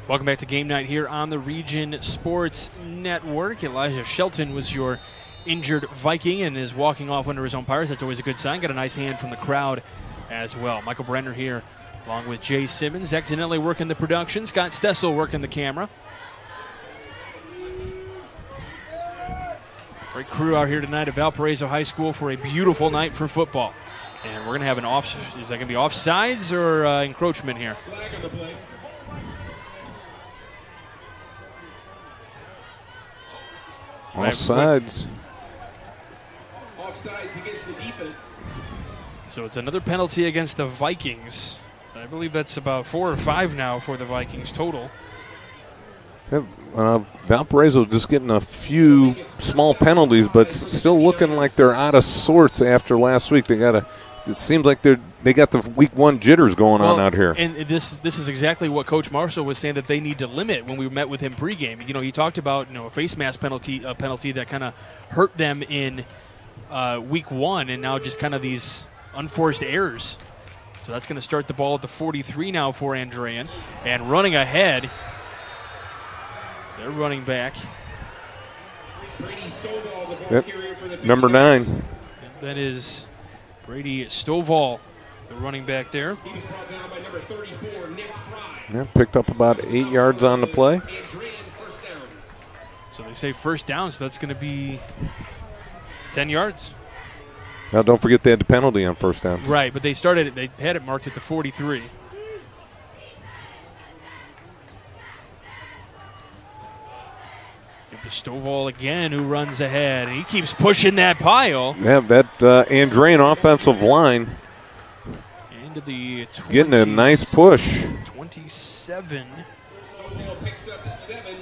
Welcome back to Game Night here on the Region Sports Network. Elijah Shelton was your injured Viking and is walking off under his own Pirates. That's always a good sign. Got a nice hand from the crowd as well. Michael Brenner here along with Jay Simmons. Zach Zanelli working the production. Scott Stessel working the camera. Great crew out here tonight at Valparaiso High School for a beautiful night for football. And we're going to have an off. Is that going to be offsides or encroachment here? Flag on the play. Offsides. Offsides against the defense. So it's another penalty against the Vikings. I believe that's about 4 or 5 now for the Vikings total. Valparaiso just getting a few small penalties, but still looking like they're out of sorts after last week. It seems like they got the week 1 jitters going on out here. And this is exactly what Coach Marshall was saying that they need to limit when we met with him pregame. You know, he talked about a face mask penalty that kind of hurt them in week 1, and now just kind of these unforced errors. So that's going to start the ball at the 43 now for Andrean, and running ahead. They're running back. Number 9. That is Brady Stovall, the running back there. He was brought down by number 34, Nick Fry. Yeah, picked up about 8 yards on the play. Andrean, first down. So they say first down, so that's going to be 10 yards. Now, don't forget they had the penalty on first down. Right, but they had it marked at the 43. Stovall again, who runs ahead, and he keeps pushing that pile. Yeah, that Andrean offensive line into the 20, getting a nice push. 27. Stovall picks up 7.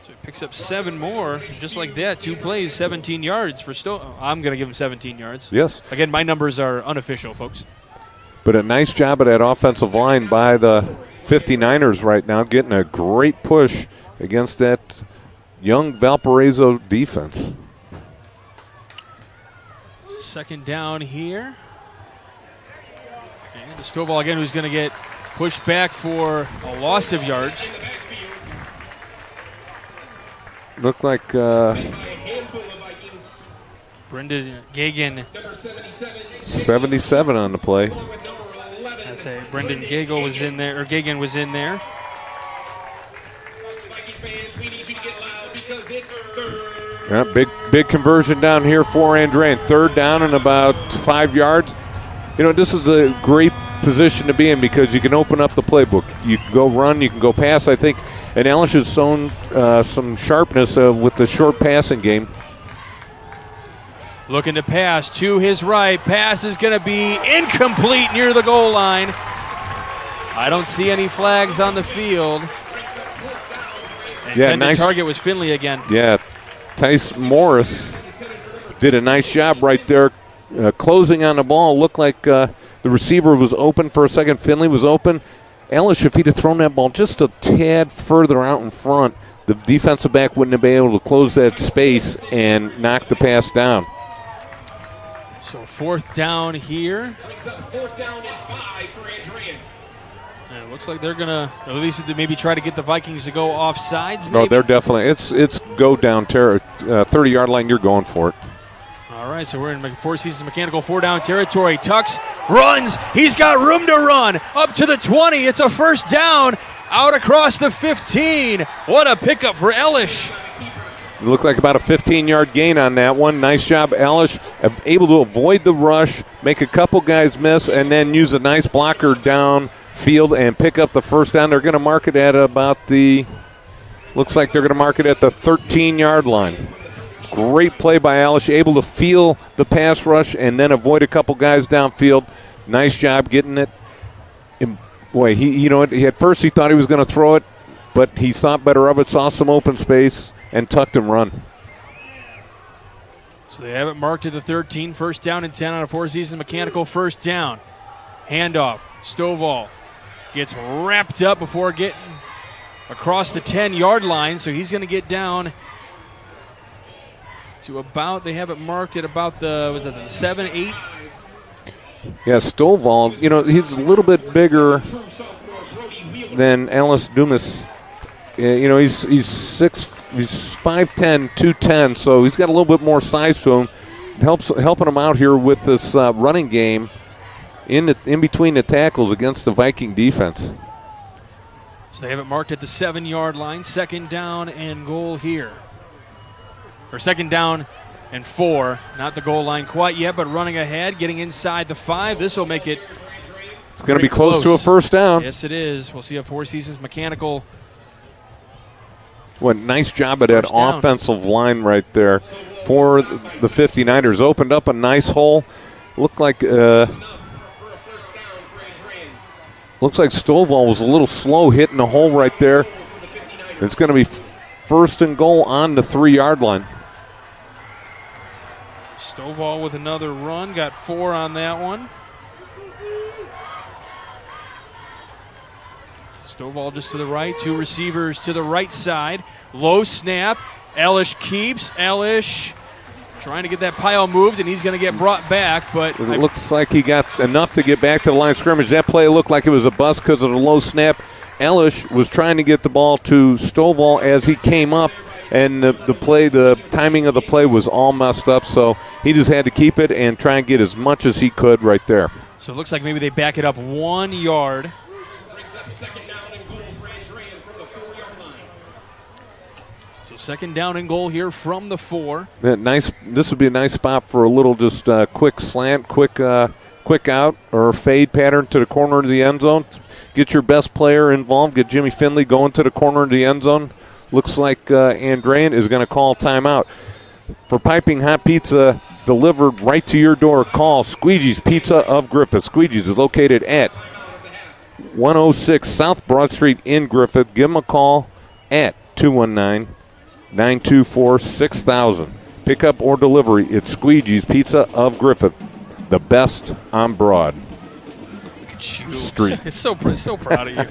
So he picks up 7 more, just like that. 2 plays, 17 yards for Stovall. I'm going to give him 17 yards. Yes. Again, my numbers are unofficial, folks. But a nice job of that offensive line by the 59ers right now, getting a great push against that young Valparaiso defense. Second down here. And Stovall again, who's going to get pushed back for a loss of yards. Looked like Brendan Gagan. 77 on the play. I say Brendan Gagan was in there, or Gagan was in there. Yeah, big conversion down here for Andrean. 3rd down and about 5 yards. You know, this is a great position to be in because you can open up the playbook. You can go run, you can go pass. I think, and Ellis has shown some sharpness with the short passing game. Looking to pass to his right. Pass is going to be incomplete near the goal line. I don't see any flags on the field. And nice. The target was Finley again. Yeah, Tice Morris did a nice job right there, closing on the ball. Looked like the receiver was open for a second. Finley was open. Ellis, if he'd have thrown that ball just a tad further out in front, the defensive back wouldn't have been able to close that space and knock the pass down. So 4th down here. 4th down and 5 for Andrean. And it looks like they're going to at least maybe try to get the Vikings to go off sides. Maybe. No, they're definitely. It's go down 30-yard line. You're going for it. All right, so we're in Four Seasons Mechanical 4-down territory. Tucks runs. He's got room to run. Up to the 20. It's a 1st down. Out across the 15. What a pickup for Elish. It looked like about a 15-yard gain on that one. Nice job, Elish. Able to avoid the rush, make a couple guys miss, and then use a nice blocker downfield and pick up the 1st down. They're going to mark it at about looks like they're going to mark it at the 13-yard line. Great play by Elish, able to feel the pass rush and then avoid a couple guys downfield. Nice job getting it. And boy, at first he thought he was going to throw it, but he thought better of it, saw some open space, and tucked him run. So they have it marked at the 13, 1st down and 10 on a Four Seasons Mechanical 1st down. Handoff, Stovall gets wrapped up before getting across the 10-yard line, so he's going to get down to about, they have it marked at about the 7, 8? Yeah, Stovall, he's a little bit bigger than Ellis Dumas. He's 5'10", 210, so he's got a little bit more size to him. Helping him out here with this running game in between the tackles against the Viking defense. So they have it marked at the 7-yard line. 2nd down and goal here. Or 2nd down and 4. Not the goal line quite yet, but running ahead, getting inside the 5. This will make it. It's going to be close to a 1st down. Yes, it is. We'll see a Four Seasons Mechanical. What nice job of that offensive line right there for the 59ers. Opened up a nice hole. Looked like Stovall was a little slow hitting the hole right there. It's going to be 1st and goal on the 3-yard line. Stovall with another run. Got 4 on that one. Stovall just to the right. 2 receivers to the right side. Low snap. Elish keeps. Elish trying to get that pile moved, and he's going to get brought back. But it looks like he got enough to get back to the line of scrimmage. That play looked like it was a bust because of the low snap. Elish was trying to get the ball to Stovall as he came up, and the timing of the play was all messed up, so he just had to keep it and try and get as much as he could right there. So it looks like maybe they back it up 1 yard. Brings up 2nd down and goal for Andrean from the 4-yard line. So 2nd down and goal here from the 4. Nice. This would be a nice spot for a little just quick slant, quick out or fade pattern to the corner of the end zone. Get your best player involved. Get Jimmy Finley going to the corner of the end zone. Looks like Andrean is going to call timeout. For piping hot pizza delivered right to your door, call Squeegee's Pizza of Griffith. Squeegee's is located at 106 South Broad Street in Griffith. Give them a call at 219-924-6000. Pickup or delivery, it's Squeegee's Pizza of Griffith, the best on Broad Street. so proud of you.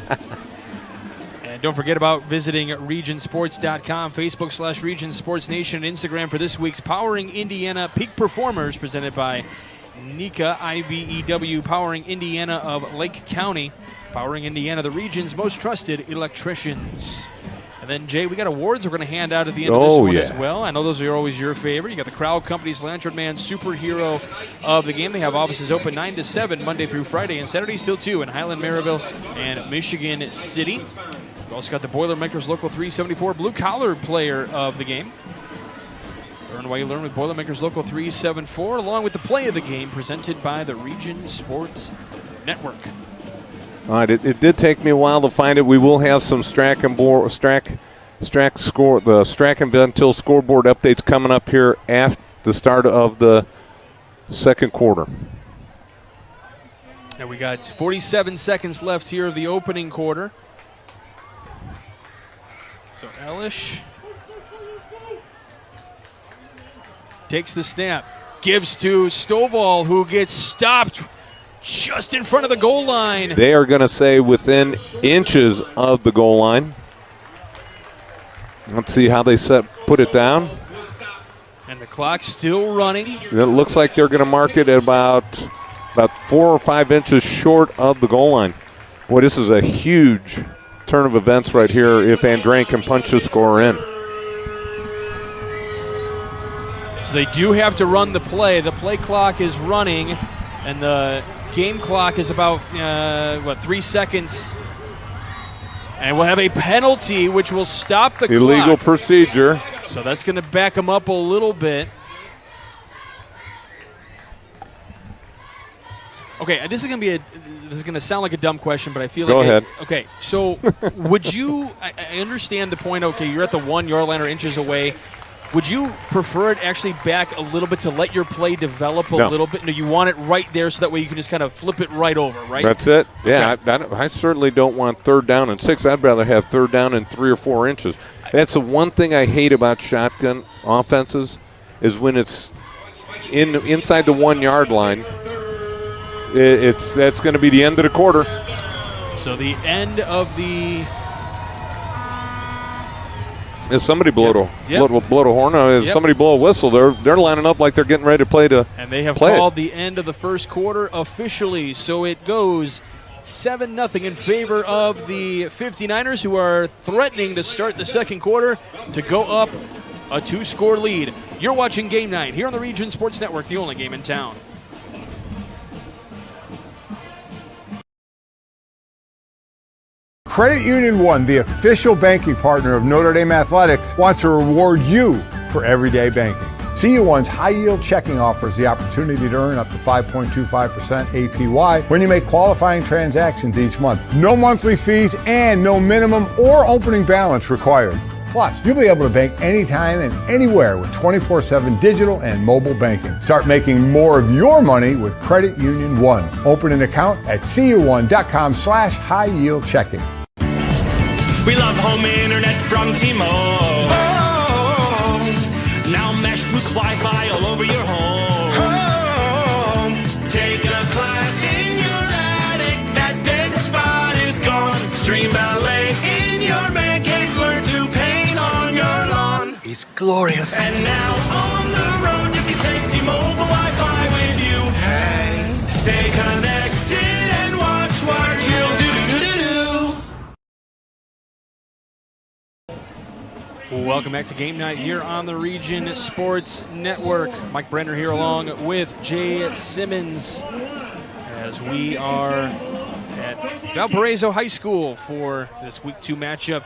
And don't forget about visiting regionsports.com, Facebook/Region Sports Nation, and Instagram for this week's Powering Indiana Peak Performers, presented by NECA IBEW, Powering Indiana of Lake County. Powering Indiana, the region's most trusted electricians. And And then, Jay, we got awards we're going to hand out at the end of this one as well. I know those are always your favorite. You got the Crowd Company's Lantern Man Superhero of the Game. They have offices open 9 to 7 Monday through Friday and Saturdays till 2 in Highland, Maryville, and Michigan City. We've also got the Boilermakers Local 374 Blue Collar Player of the Game. Learn why you learn with Boilermakers Local 374, along with the Play of the Game presented by the Region Sports Network. All right, it did take me a while to find it. We will have some Strack and Ventil scoreboard updates coming up here after the start of the second quarter. And we got 47 seconds left here of the opening quarter. So Elish takes the snap, gives to Stovall, who gets stopped just in front of the goal line. They are going to say within inches of the goal line. Let's see how they put it down. And the clock's still running. It looks like they're going to mark it at about 4 or 5 inches short of the goal line. Boy, this is a huge turn of events right here if Andrean can punch the score in. So they do have to run the play. The play clock is running, and the game clock is about, 3 seconds. And we'll have a penalty, which will stop the Illegal clock. procedure. So that's going to back them up a little bit. Okay, this is going to sound like a dumb question, but I feel like Go ahead. Okay, so would you? I understand the point. Okay, you're at the 1 yard line or inches away. Would you prefer it actually back a little bit to let your play develop a little bit? No, you want it right there so that way you can just kind of flip it right over, right? That's it. Yeah, Okay. I certainly don't want 3rd down and 6. I'd rather have 3rd down and 3 or 4 inches. That's the one thing I hate about shotgun offenses is when it's inside the 1 yard line. That's going to be the end of the quarter. So the end of the. If somebody blow a horn, if Yep. somebody blow a whistle, they're lining up like they're getting ready to play And they have called the end of the first quarter officially. So it goes 7-0 in favor of the 59ers, who are threatening to start the second quarter to go up a 2-score lead. You're watching Game Night here on the Region Sports Network, the only game in town. Credit Union One, the official banking partner of Notre Dame Athletics, wants to reward you for everyday banking. CU1's high-yield checking offers the opportunity to earn up to 5.25% APY when you make qualifying transactions each month. No monthly fees and no minimum or opening balance required. Plus, you'll be able to bank anytime and anywhere with 24/7 digital and mobile banking. Start making more of your money with Credit Union One. Open an account at cu1.com/high-yield checking. We love home internet from T-Mobile. Now Mesh boosts Wi-Fi all over your home. Take a class in your attic. That dead spot is gone. Stream ballet in your man cave. Learn to paint on your lawn. It's glorious. And now on the road you can take T-Mobile Wi-Fi with you. Hey, stay connected and watch what you'll do. Welcome back to Game Night here on the Region Sports Network. Mike Brenner here along with Jay Simmons as we are at Valparaiso High School for this Week 2 matchup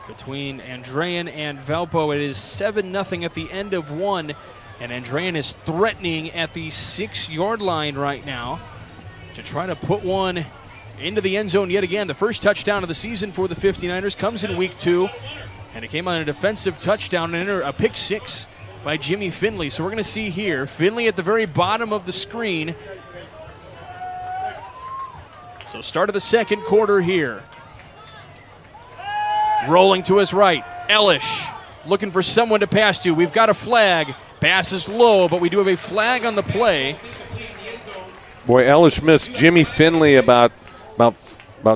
between Andrean and Valpo. It is 7-0 at the end of one, and Andrean is threatening at the 6-yard line right now to try to put one into the end zone yet again. The first touchdown of the season for the 59ers comes in Week 2. And it came on a defensive touchdown and a pick six by Jimmy Finley. So we're going to see here, Finley at the very bottom of the screen. So start of the second quarter here. Rolling to his right, Elish looking for someone to pass to. We've got a flag. Pass is low, but we do have a flag on the play. Boy, Elish missed Jimmy Finley about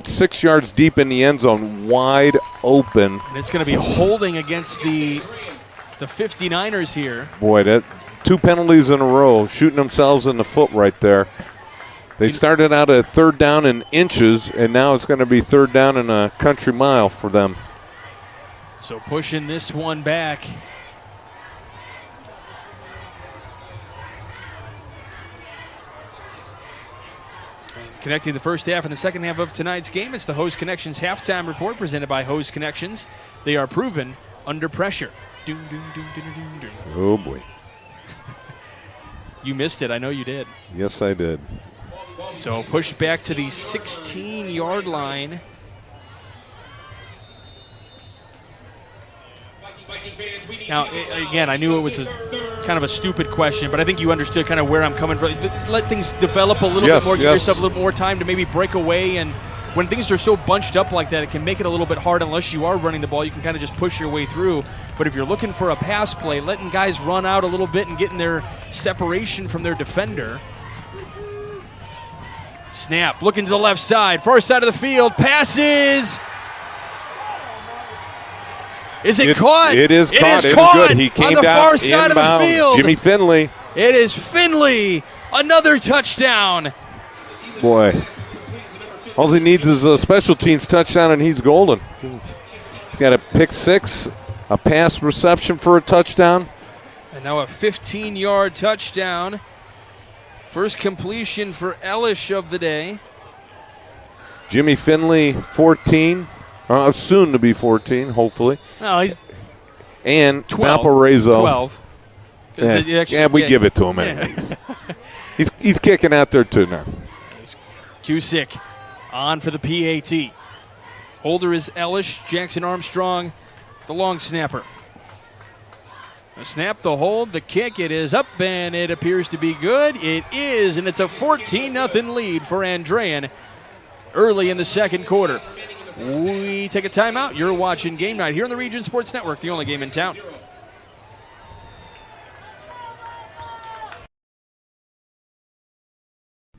6 yards deep in the end zone, wide open. And it's going to be holding against the 59ers here. Boy, that 2 penalties in a row, shooting themselves in the foot right there. They started out at 3rd down in inches, and now it's going to be 3rd down in a country mile for them. So pushing this one back. Connecting the first half and the second half of tonight's game, it's the Hose Connections halftime report presented by Hose Connections. They are proven under pressure. Oh, boy. You missed it. I know you did. Yes, I did. So pushed back to the 16-yard line. Now, again, I knew it was kind of a stupid question, but I think you understood kind of where I'm coming from. Let things develop a little bit more, give yourself a little more time to maybe break away. And when things are so bunched up like that, it can make it a little bit hard unless you are running the ball. You can kind of just push your way through. But if you're looking for a pass play, letting guys run out a little bit and getting their separation from their defender. Snap, looking to the left side, far side of the field, passes. Is it caught? It is caught. It is caught. Good. He came on the down far side inbounds. of the field. Jimmy Finley. It is Finley. Another touchdown. Boy. All he needs is a special teams touchdown, and he's golden. Got a pick six, a pass reception for a touchdown. And now a 15-yard touchdown. First completion for Elish of the day. Jimmy Finley, 14. Soon to be 14, hopefully. No, he's and 12. Valparaiso. 12. We give it to him anyways. He's kicking out there too now. Cusick on for the PAT. Holder is Elish. Jackson Armstrong, the long snapper. The snap, the hold, the kick. It is up, and it appears to be good. It is, and it's a 14-0 lead for Andrean early in the second quarter. We take a timeout. You're watching Game Night here on the Region Sports Network, the only game in town.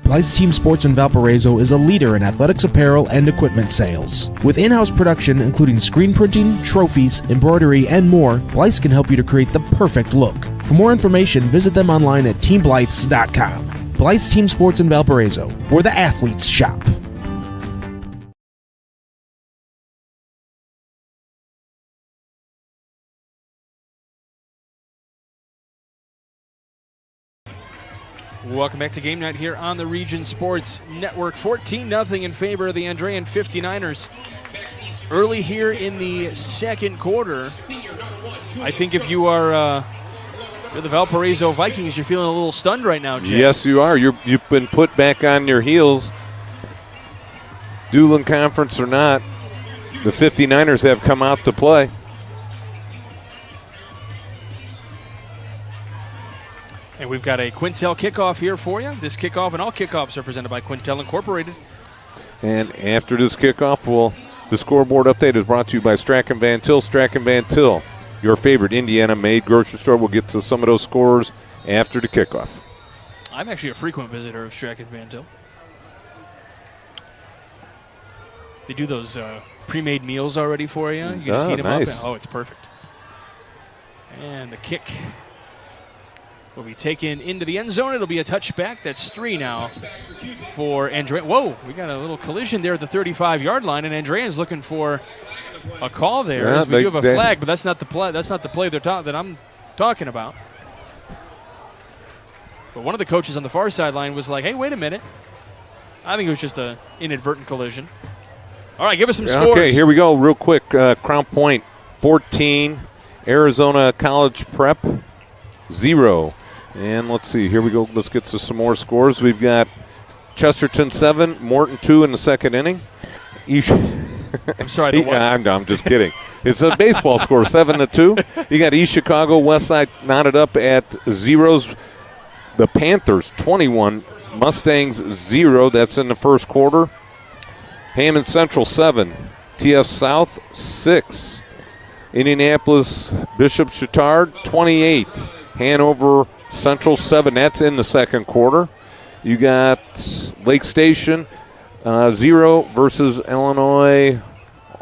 Blythe's Team Sports in Valparaiso is a leader in athletics apparel and equipment sales. With in-house production including screen printing, trophies, embroidery, and more, Blythe's can help you to create the perfect look. For more information, visit them online at teamblythes.com. Blythe's Team Sports in Valparaiso, where the athletes shop. Welcome back to Game Night here on the Region Sports Network. 14-0 in favor of the Andrean 59ers. Early here in the second quarter, I think if you are you're the Valparaiso Vikings, you're feeling a little stunned right now, Jay. Yes, you are. You've been put back on your heels. Doolin Conference or not, the 59ers have come out to play. And we've got a Quintel kickoff here for you. This kickoff and all kickoffs are presented by Quintel Incorporated. And after this kickoff, the scoreboard update is brought to you by Strachan Van Til. Strachan Van Til, your favorite Indiana-made grocery store. We'll get to some of those scores after the kickoff. I'm actually a frequent visitor of Strachan Van Til. They do those pre-made meals already for you. You can just heat them up. Oh, it's perfect. And the kick will be taken into the end zone. It'll be a touchback. That's 3 now for Andrean. Whoa, we got a little collision there at the 35-yard line, and Andrean's looking for a call there. Yeah, we do have a flag, but that's not the play. That's not the play that I'm talking about. But one of the coaches on the far sideline was like, "Hey, wait a minute." I think it was just an inadvertent collision. All right, give us some scores. Okay, here we go real quick. Crown Point, 14. Arizona College Prep, 0. And let's see, here we go. Let's get to some more scores. We've got Chesterton 7, Morton 2 in the second inning. I'm sorry. I'm just kidding. It's a baseball score, 7-2. You got East Chicago, West Side knotted up at 0s. The Panthers 21, Mustangs 0. That's in the first quarter. Hammond Central 7, TF South 6. Indianapolis Bishop Chatard 28. Hanover Central 7. That's in the second quarter. You got Lake Station 0 versus Illinois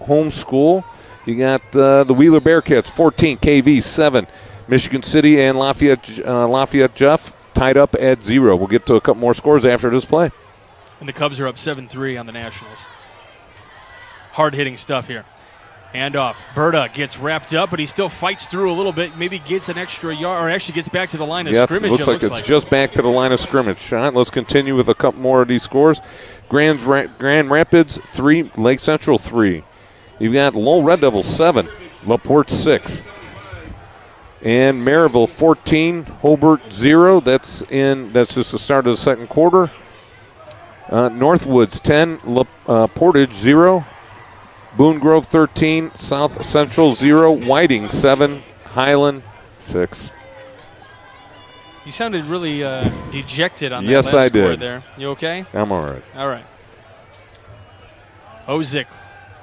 Homeschool. You got the Wheeler Bearcats 14, KV 7. Michigan City and Lafayette Jeff tied up at 0. We'll get to a couple more scores after this play. And the Cubs are up 7-3 on the Nationals. Hard-hitting stuff here. Handoff. Berta gets wrapped up, but he still fights through a little bit. Maybe gets an extra yard, or actually gets back to the line of scrimmage. Looks like it's just back to the line of scrimmage. Sean, let's continue with a couple more of these scores. Grand Rapids 3, Lake Central 3. You've got Lowell Red Devils 7, LaPorte 6. And Maryville 14, Hobart 0. That's just the start of the second quarter. Northwoods 10, Portage 0. Boone Grove 13, South Central 0, Whiting 7, Highland 6. You sounded really dejected on that yes, last I score did. there. You okay? I'm all right. All right. Ozick,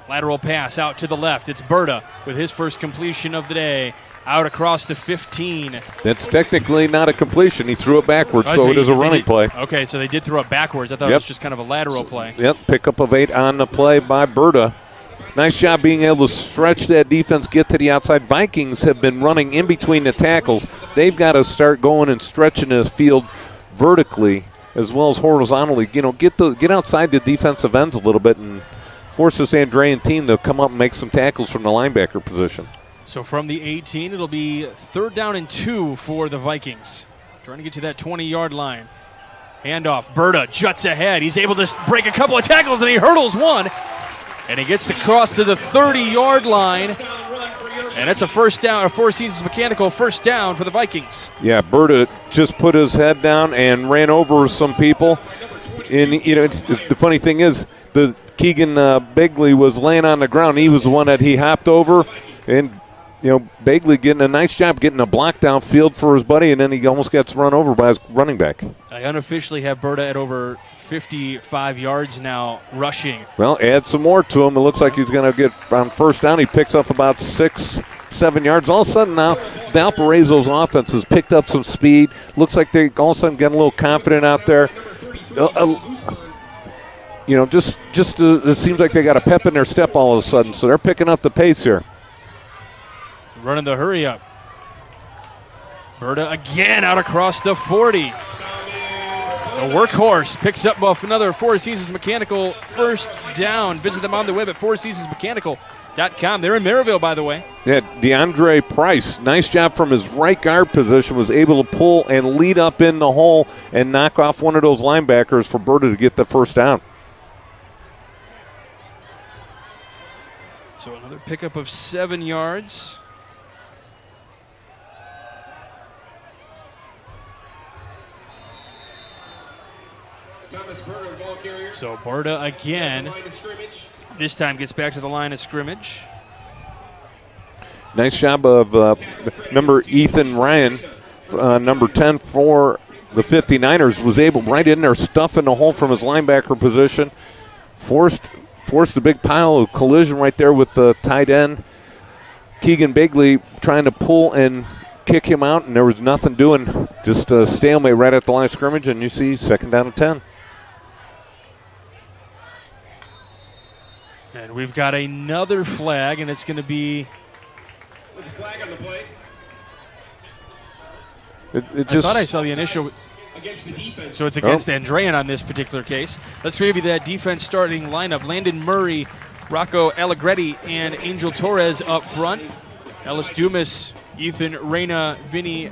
lateral pass out to the left. It's Berta with his first completion of the day. Out across the 15. That's technically not a completion. He threw it backwards, so it is a running play. Okay, so they did throw it backwards. I thought it was just kind of a lateral play. Yep, pickup of 8 on the play by Berta. Nice job being able to stretch that defense, get to the outside. Vikings have been running in between the tackles. They've got to start going and stretching the field vertically as well as horizontally. Get outside the defensive ends a little bit and force this Andrean team to come up and make some tackles from the linebacker position. So from the 18, it'll be 3rd down and 2 for the Vikings. Trying to get to that 20-yard line. Handoff. Berta juts ahead. He's able to break a couple of tackles, and he hurdles one. And he gets across to the 30-yard line. And that's a first down, a Four Seasons Mechanical first down for the Vikings. Yeah, Berta just put his head down and ran over some people. And, the funny thing is, the Keegan Begley was laying on the ground. He was the one that he hopped over. And, Begley getting a nice job getting a block downfield for his buddy, and then he almost gets run over by his running back. I unofficially have Berta at over 55 yards now rushing. Well, add some more to him. It looks like he's going to get on first down. He picks up about 6-7 yards. All of a sudden now, Valparaiso's offense has picked up some speed. Looks like they all of a sudden getting a little confident out there. It seems like they got a pep in their step all of a sudden, so they're picking up the pace here. Running the hurry up. Berta again out across the 40. The workhorse picks up another Four Seasons Mechanical first down. Visit them on the web at fourseasonsmechanical.com. They're in Maryville, by the way. Yeah, DeAndre Price, nice job from his right guard position, was able to pull and lead up in the hole and knock off one of those linebackers for Berta to get the first down. So another pickup of 7 yards. So Berta again, this time gets back to the line of scrimmage. Nice job of number Ethan Ryan, number 10 for the 59ers, was able right in there stuffing the hole from his linebacker position. Forced a big pile of collision right there with the tight end. Keegan Begley trying to pull and kick him out, and there was nothing doing. Just a stalemate right at the line of scrimmage, and you see 2nd down and 10. And we've got another flag, and it's going to be. With the flag on the play. I thought I saw the initial. So it's against Andrean on this particular case. Let's review that defense starting lineup. Landon Murray, Rocco Allegretti, and Angel Torres up front. Ellis Dumas, Ethan Reyna, Vinny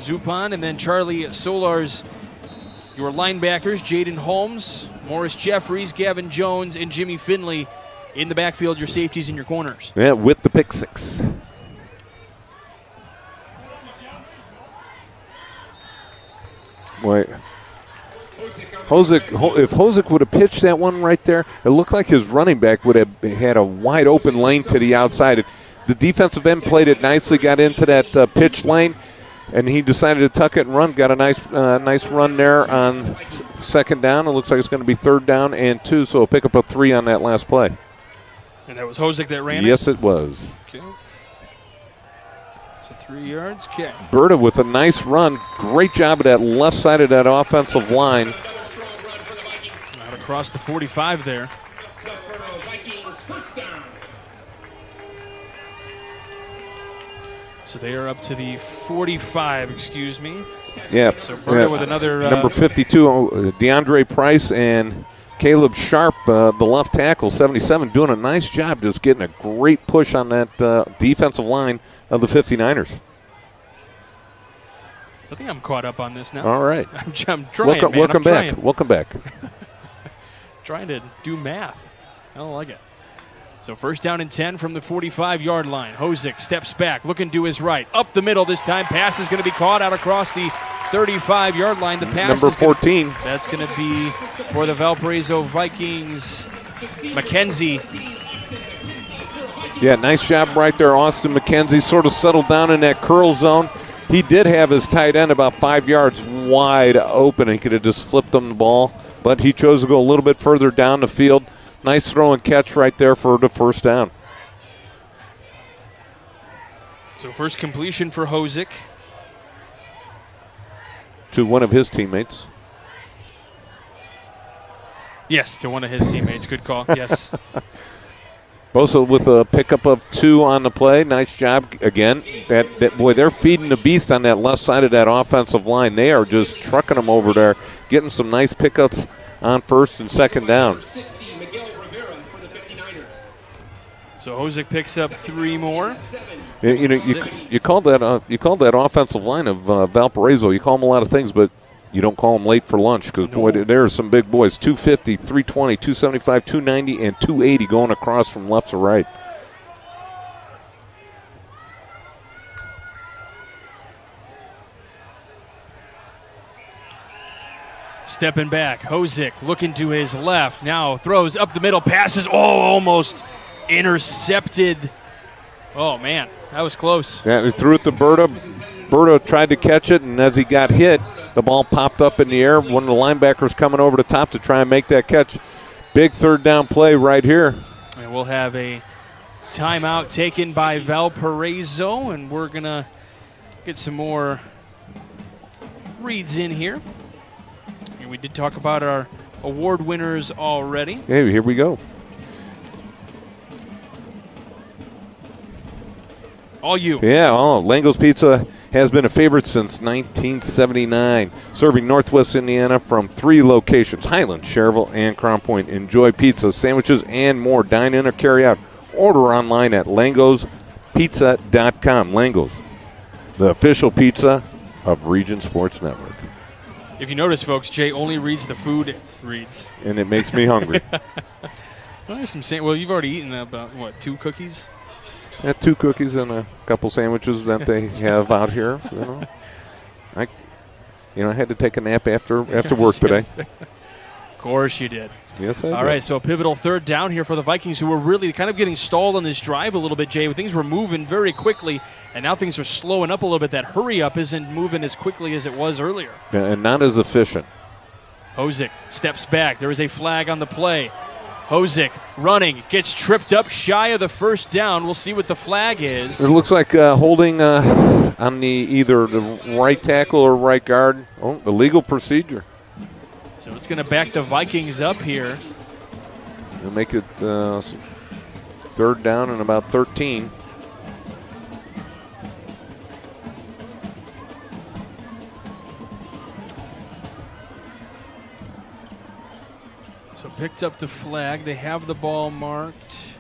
Zupan, and then Charlie Solars. Your linebackers, Jaden Holmes, Morris Jeffries, Gavin Jones, and Jimmy Finley. In the backfield, your safeties and your corners. Yeah, with the pick six. Wait. If Hosick would have pitched that one right there, it looked like his running back would have had a wide open lane to the outside. The defensive end played it nicely, got into that pitch lane, and he decided to tuck it and run. Got a nice run there on 2nd down. It looks like it's going to be 3rd down and 2, so he'll pick up a 3 on that last play. And that was Hosick that ran it? Yes, it was. Okay. So 3 yards. Okay. Berta with a nice run. Great job of that left side of that offensive line. Out across the 45 there. So they are up to the 45, excuse me. Yeah. So Berta with another. Number 52, DeAndre Price, and Caleb Sharp, the left tackle, 77, doing a nice job just getting a great push on that defensive line of the 59ers. I think I'm caught up on this now. All right. I'm trying, man. Welcome back. Trying. Welcome back. Trying to do math. I don't like it. So first down and 10 from the 45-yard line. Hosick steps back, looking to his right. Up the middle this time. Pass is going to be caught out across the 35-yard line. The pass number 14. That's going to be for the Valparaiso Vikings. McKenzie. Yeah, nice job right there. Austin McKenzie sort of settled down in that curl zone. He did have his tight end about 5 yards wide open. He could have just flipped him the ball, but he chose to go a little bit further down the field. Nice throw and catch right there for the first down. So first completion for Hosick. To one of his teammates. Yes, to one of his teammates. Good call, yes. Bosa with a pickup of 2 on the play. Nice job again. Boy, they're feeding the beast on that left side of that offensive line. They are just trucking them over there, getting some nice pickups on first and second down. So Hosick picks up 3 more. You call that offensive line of Valparaiso. You call them a lot of things, but you don't call them late for lunch because, boy, there are some big boys. 250, 320, 275, 290, and 280 going across from left to right. Stepping back, Hosick looking to his left. Now throws up the middle, passes. Almost intercepted. Oh, man, that was close. Yeah, he threw it to Berta. Berta tried to catch it, and as he got hit, the ball popped up in the air. One of the linebackers coming over the top to try and make that catch. Big third down play right here. And we'll have a timeout taken by Valparaiso, and we're going to get some more reads in here. And we did talk about our award winners already. Hey, here we go. All you. Yeah, Lango's Pizza has been a favorite since 1979, serving Northwest Indiana from 3 locations, Highland, Cherville, and Crown Point. Enjoy pizza, sandwiches, and more. Dine in or carry out. Order online at langospizza.com. Lango's, the official pizza of Region Sports Network. If you notice, folks, Jay only reads the food reads. And it makes me hungry. Well, you've already eaten about, 2 cookies? 2 cookies and a couple sandwiches that they have out here. I had to take a nap after work today. Of course you did. Yes, I did. All right, so a pivotal third down here for the Vikings, who were really kind of getting stalled on this drive a little bit, Jay. Things were moving very quickly, and now things are slowing up a little bit. That hurry-up isn't moving as quickly as it was earlier. And not as efficient. Hosick steps back. There is a flag on the play. Hosick running, gets tripped up shy of the first down. We'll see what the flag is. It looks like holding on either the right tackle or right guard. Illegal procedure. So it's going to back the Vikings up here. They'll make it third down and about 13. So picked up the flag. They have the ball marked.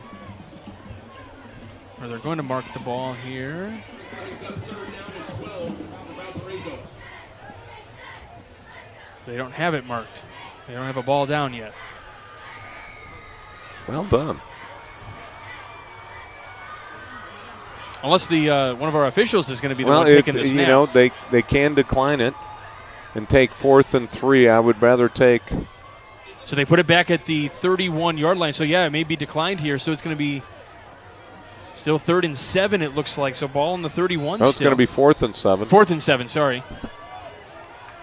Or they're going to mark the ball here. They don't have it marked. They don't have a ball down yet. Well done. Unless the one of our officials is going to be the one taking the snap. They can decline it and take 4th and 3. I would rather take. So they put it back at the 31-yard line. So, yeah, it may be declined here. So it's going to be still 3rd and 7, it looks like. So ball in the 31 No, it's going to be 4th and 7. 4th and 7, sorry.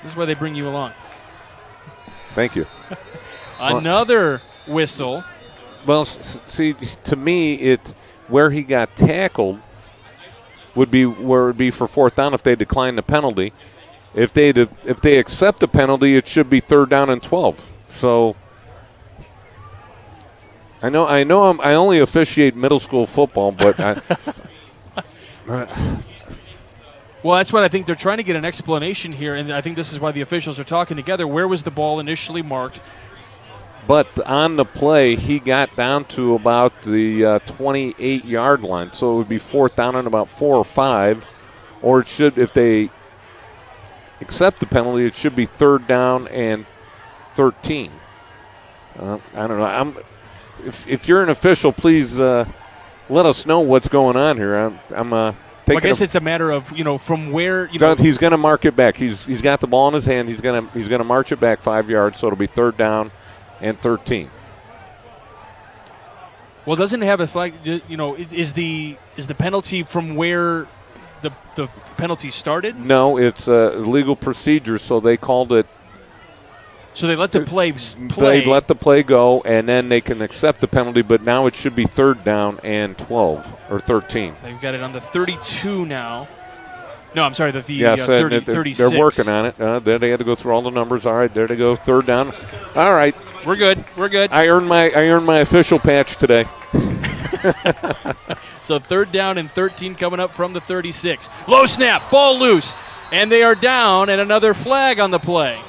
This is why they bring you along. Thank you. Another whistle. Well, see, to me, where he got tackled would be where it would be for 4th down if they decline the penalty. If they accept the penalty, it should be 3rd down and 12. So I only officiate middle school football, but well, that's what I think they're trying to get an explanation here, and I think this is why the officials are talking together. Where was the ball initially marked? But on the play, he got down to about the 28-yard line. So it would be 4th down and about 4 or 5. Or it should, if they accept the penalty, it should be 3rd down and 13. I don't know. If you're an official, please let us know what's going on here. I guess it's a matter of, from where, he's going to mark it back. He's got the ball in his hand. He's going to march it back 5 yards, so it'll be 3rd down and 13. Well, doesn't it have a flag? Is the penalty from where the penalty started? No, it's legal procedure, so they called it. So they let the play. They let the play go, and then they can accept the penalty, but now it should be 3rd down and 12 or 13. They've got it on the 32 now. No, I'm sorry, the 36. They're working on it. There they had to go through all the numbers. All right, there they go, 3rd down. All right, we're good. I earned my official patch today. So 3rd down and 13 coming up from the 36. Low snap, ball loose, and they are down, and another flag on the play.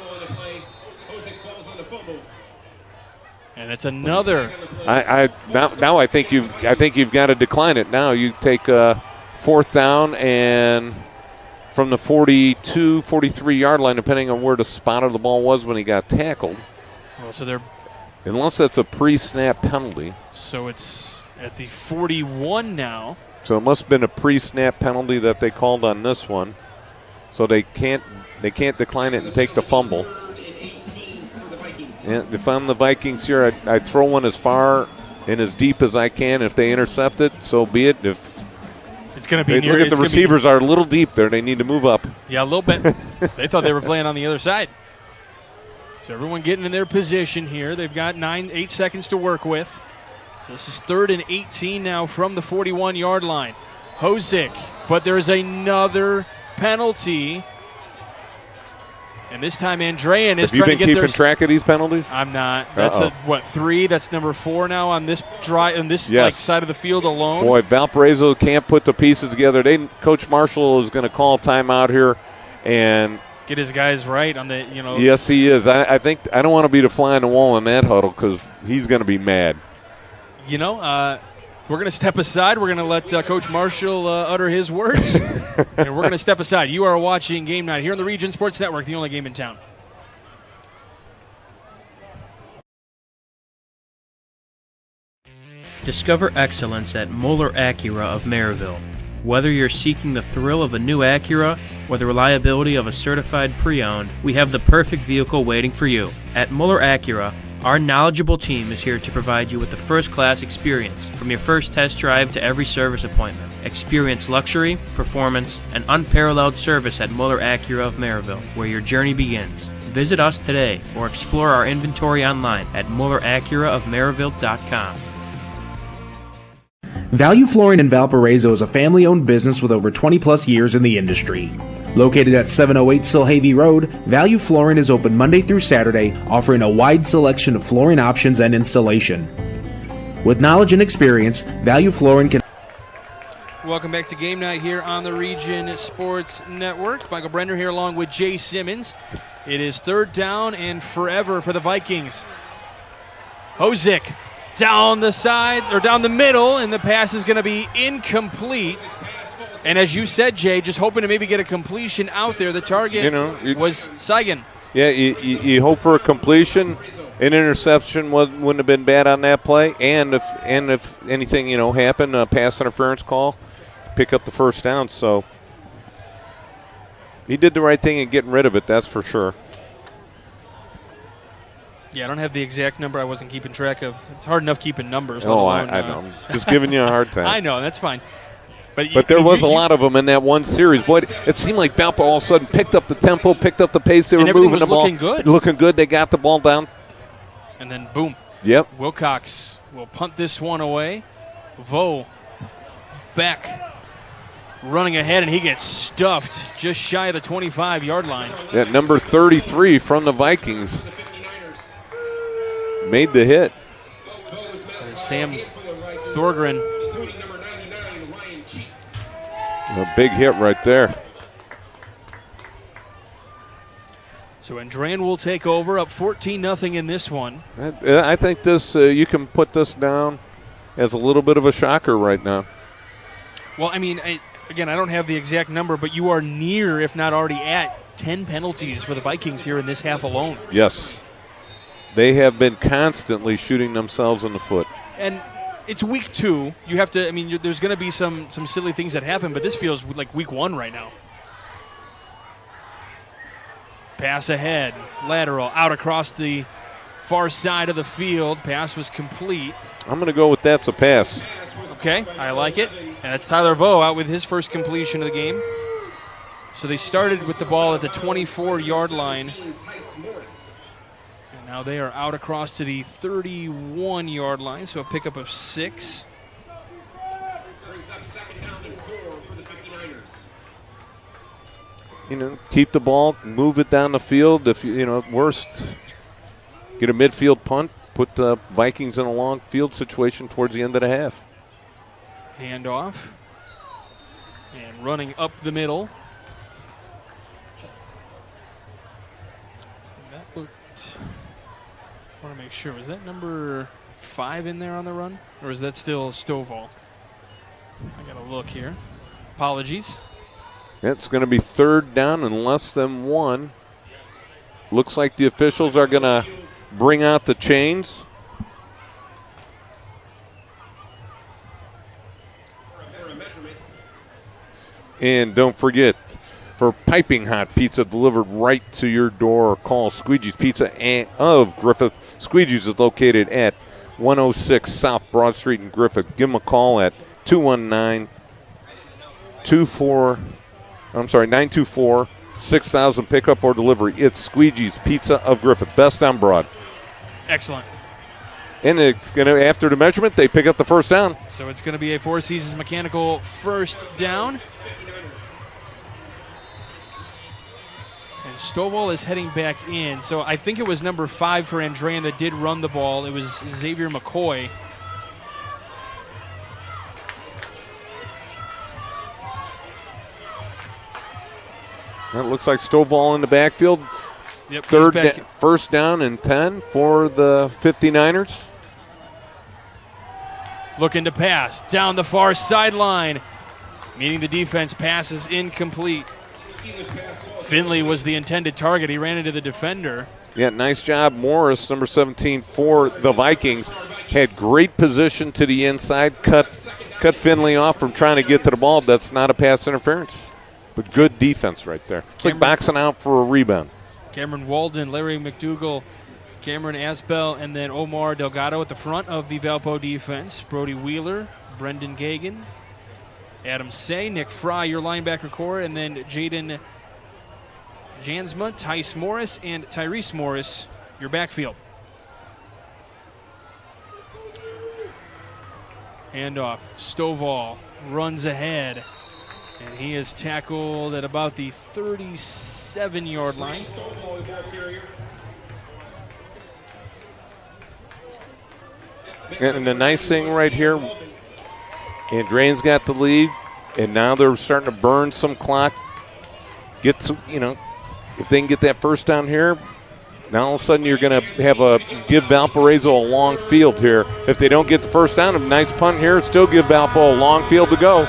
And it's another. Now I think you've got to decline it. Now you take 4th down and from the 42, 43-yard line, depending on where the spot of the ball was when he got tackled. Oh, so they're unless that's a pre-snap penalty. So it's at the 41 now. So it must have been a pre-snap penalty that they called on this one. So they can't decline it and take the fumble. And if I'm the Vikings here, I'd throw one as far and as deep as I can. If they intercept it, so be it. If it's going to be look at the receivers are a little deep there. They need to move up. Yeah, a little bit. They thought they were playing on the other side. So everyone getting in their position here. They've got 8 seconds to work with. So this is 3rd and 18 now from the 41-yard line. Hosick, but there's another penalty. And this time Andrean is trying to get Have you been keeping track of these penalties? I'm not. That's 3? That's number 4 now on this drive, on this side of the field alone. Boy, Valparaiso can't put the pieces together. Coach Marshall is going to call timeout here and get his guys right on the, Yes, he is. I think I don't want to be the fly on the wall in that huddle because he's going to be mad. We're going to step aside. We're going to let Coach Marshall utter his words. And we're going to step aside. You are watching Game Night here on the Region Sports Network, the only game in town. Discover excellence at Moeller Acura of Maryville. Whether you're seeking the thrill of a new Acura or the reliability of a certified pre-owned, we have the perfect vehicle waiting for you. At Moeller Acura, our knowledgeable team is here to provide you with the first-class experience, from your first test drive to every service appointment. Experience luxury, performance, and unparalleled service at Moeller Acura of Maryville, where your journey begins. Visit us today or explore our inventory online at MoellerAcuraofMaryville.com. Value Flooring in Valparaiso is a family-owned business with over 20-plus years in the industry. Located at 708 Silhavy Road, Value Flooring is open Monday through Saturday, offering a wide selection of flooring options and installation. With knowledge and experience, Value Flooring can... Welcome back to Game Night here on the Region Sports Network. Michael Brenner here along with Jay Simmons. It is 3rd down and forever for the Vikings. Hosick down the side, or down the middle, and the pass is going to be incomplete. And as you said, Jay, just hoping to maybe get a completion out there. The target was Seigan. Yeah, you hope for a completion. An interception wouldn't have been bad on that play. And if anything, happened, a pass interference call, pick up the 1st down. So he did the right thing in getting rid of it, that's for sure. Yeah, I don't have the exact number. I wasn't keeping track of. It's hard enough keeping numbers. I know. I'm just giving you a hard time. I know, that's fine. But there was a lot of them in that one series. Boy, it seemed like Valpo all of a sudden picked up the tempo, picked up the pace. They were moving the ball. Looking good. Looking good. They got the ball down. And then, boom. Yep. Wilcox will punt this one away. Vo back running ahead, and he gets stuffed just shy of the 25-yard line. Yeah, number 33 from the Vikings made the hit. Sam Thorgren. A big hit right there. So Andrean will take over, up 14-0 in this one. I think this you can put this down as a little bit of a shocker right now. Well, I mean, again, I don't have the exact number, but you are near, if not already at, 10 penalties for the Vikings here in this half alone. Yes. They have been constantly shooting themselves in the foot. And it's week 2. You have to, I mean, there's going to be some silly things that happen, but this feels like week 1 right now. Pass ahead, lateral, out across the far side of the field. Pass was complete. I'm going to go with that's a pass. Okay, I like it. And that's Tyler Vo out with his first completion of the game. So they started with the ball at the 24-yard line. And now they are out across to the 31-yard line, so a pickup of 6. Brings up 2nd down and 4 for the 59ers. You know, keep the ball, move it down the field. If worst, get a midfield punt, put the Vikings in a long field situation towards the end of the half. Handoff. And running up the middle. That looked, I want to make sure, was that number 5 in there on the run? Or is that still Stovall? I got to look here. Apologies. It's going to be 3rd down and less than 1. Looks like the officials are going to bring out the chains. And don't forget, for piping hot pizza delivered right to your door, call Squeegee's Pizza of Griffith. Squeegee's is located at 106 South Broad Street in Griffith. Give them a call at 924-6000, pickup or delivery. It's Squeegee's Pizza of Griffith. Best on Broad. Excellent. And it's going to, after the measurement, they pick up the first down. So it's going to be a Four Seasons Mechanical first down. And Stovall is heading back in. So I think it was number 5 for Andrean that did run the ball. It was Xavier McCoy. That looks like Stovall in the backfield. Yep, First down and 10 for the 59ers. Looking to pass down the far sideline. Meeting the defense, pass is incomplete. Finley was the intended target. He ran into the defender. Yeah, nice job, Morris, number 17 for the Vikings. Had great position to the inside, cut Finley off from trying to get to the ball. That's not a pass interference, but good defense right there. It's like boxing out for a rebound. Cameron Walden, Larry McDougall, Cameron Asbell, and then Omar Delgado at the front of the Valpo defense. Brody Wheeler, Brendan Gagan, Adam Say, Nick Fry, your linebacker core, and then Jaden Jansma, Tice Morris, and Tyrese Morris, your backfield. Handoff. Stovall runs ahead, and he is tackled at about the 37-yard line. And the nice thing right here, Andrean's got the lead, and now they're starting to burn some clock. Get some, if they can get that first down here, now all of a sudden you're going to give Valparaiso a long field here. If they don't get the first down, a nice punt here, still give Valpo a long field to go.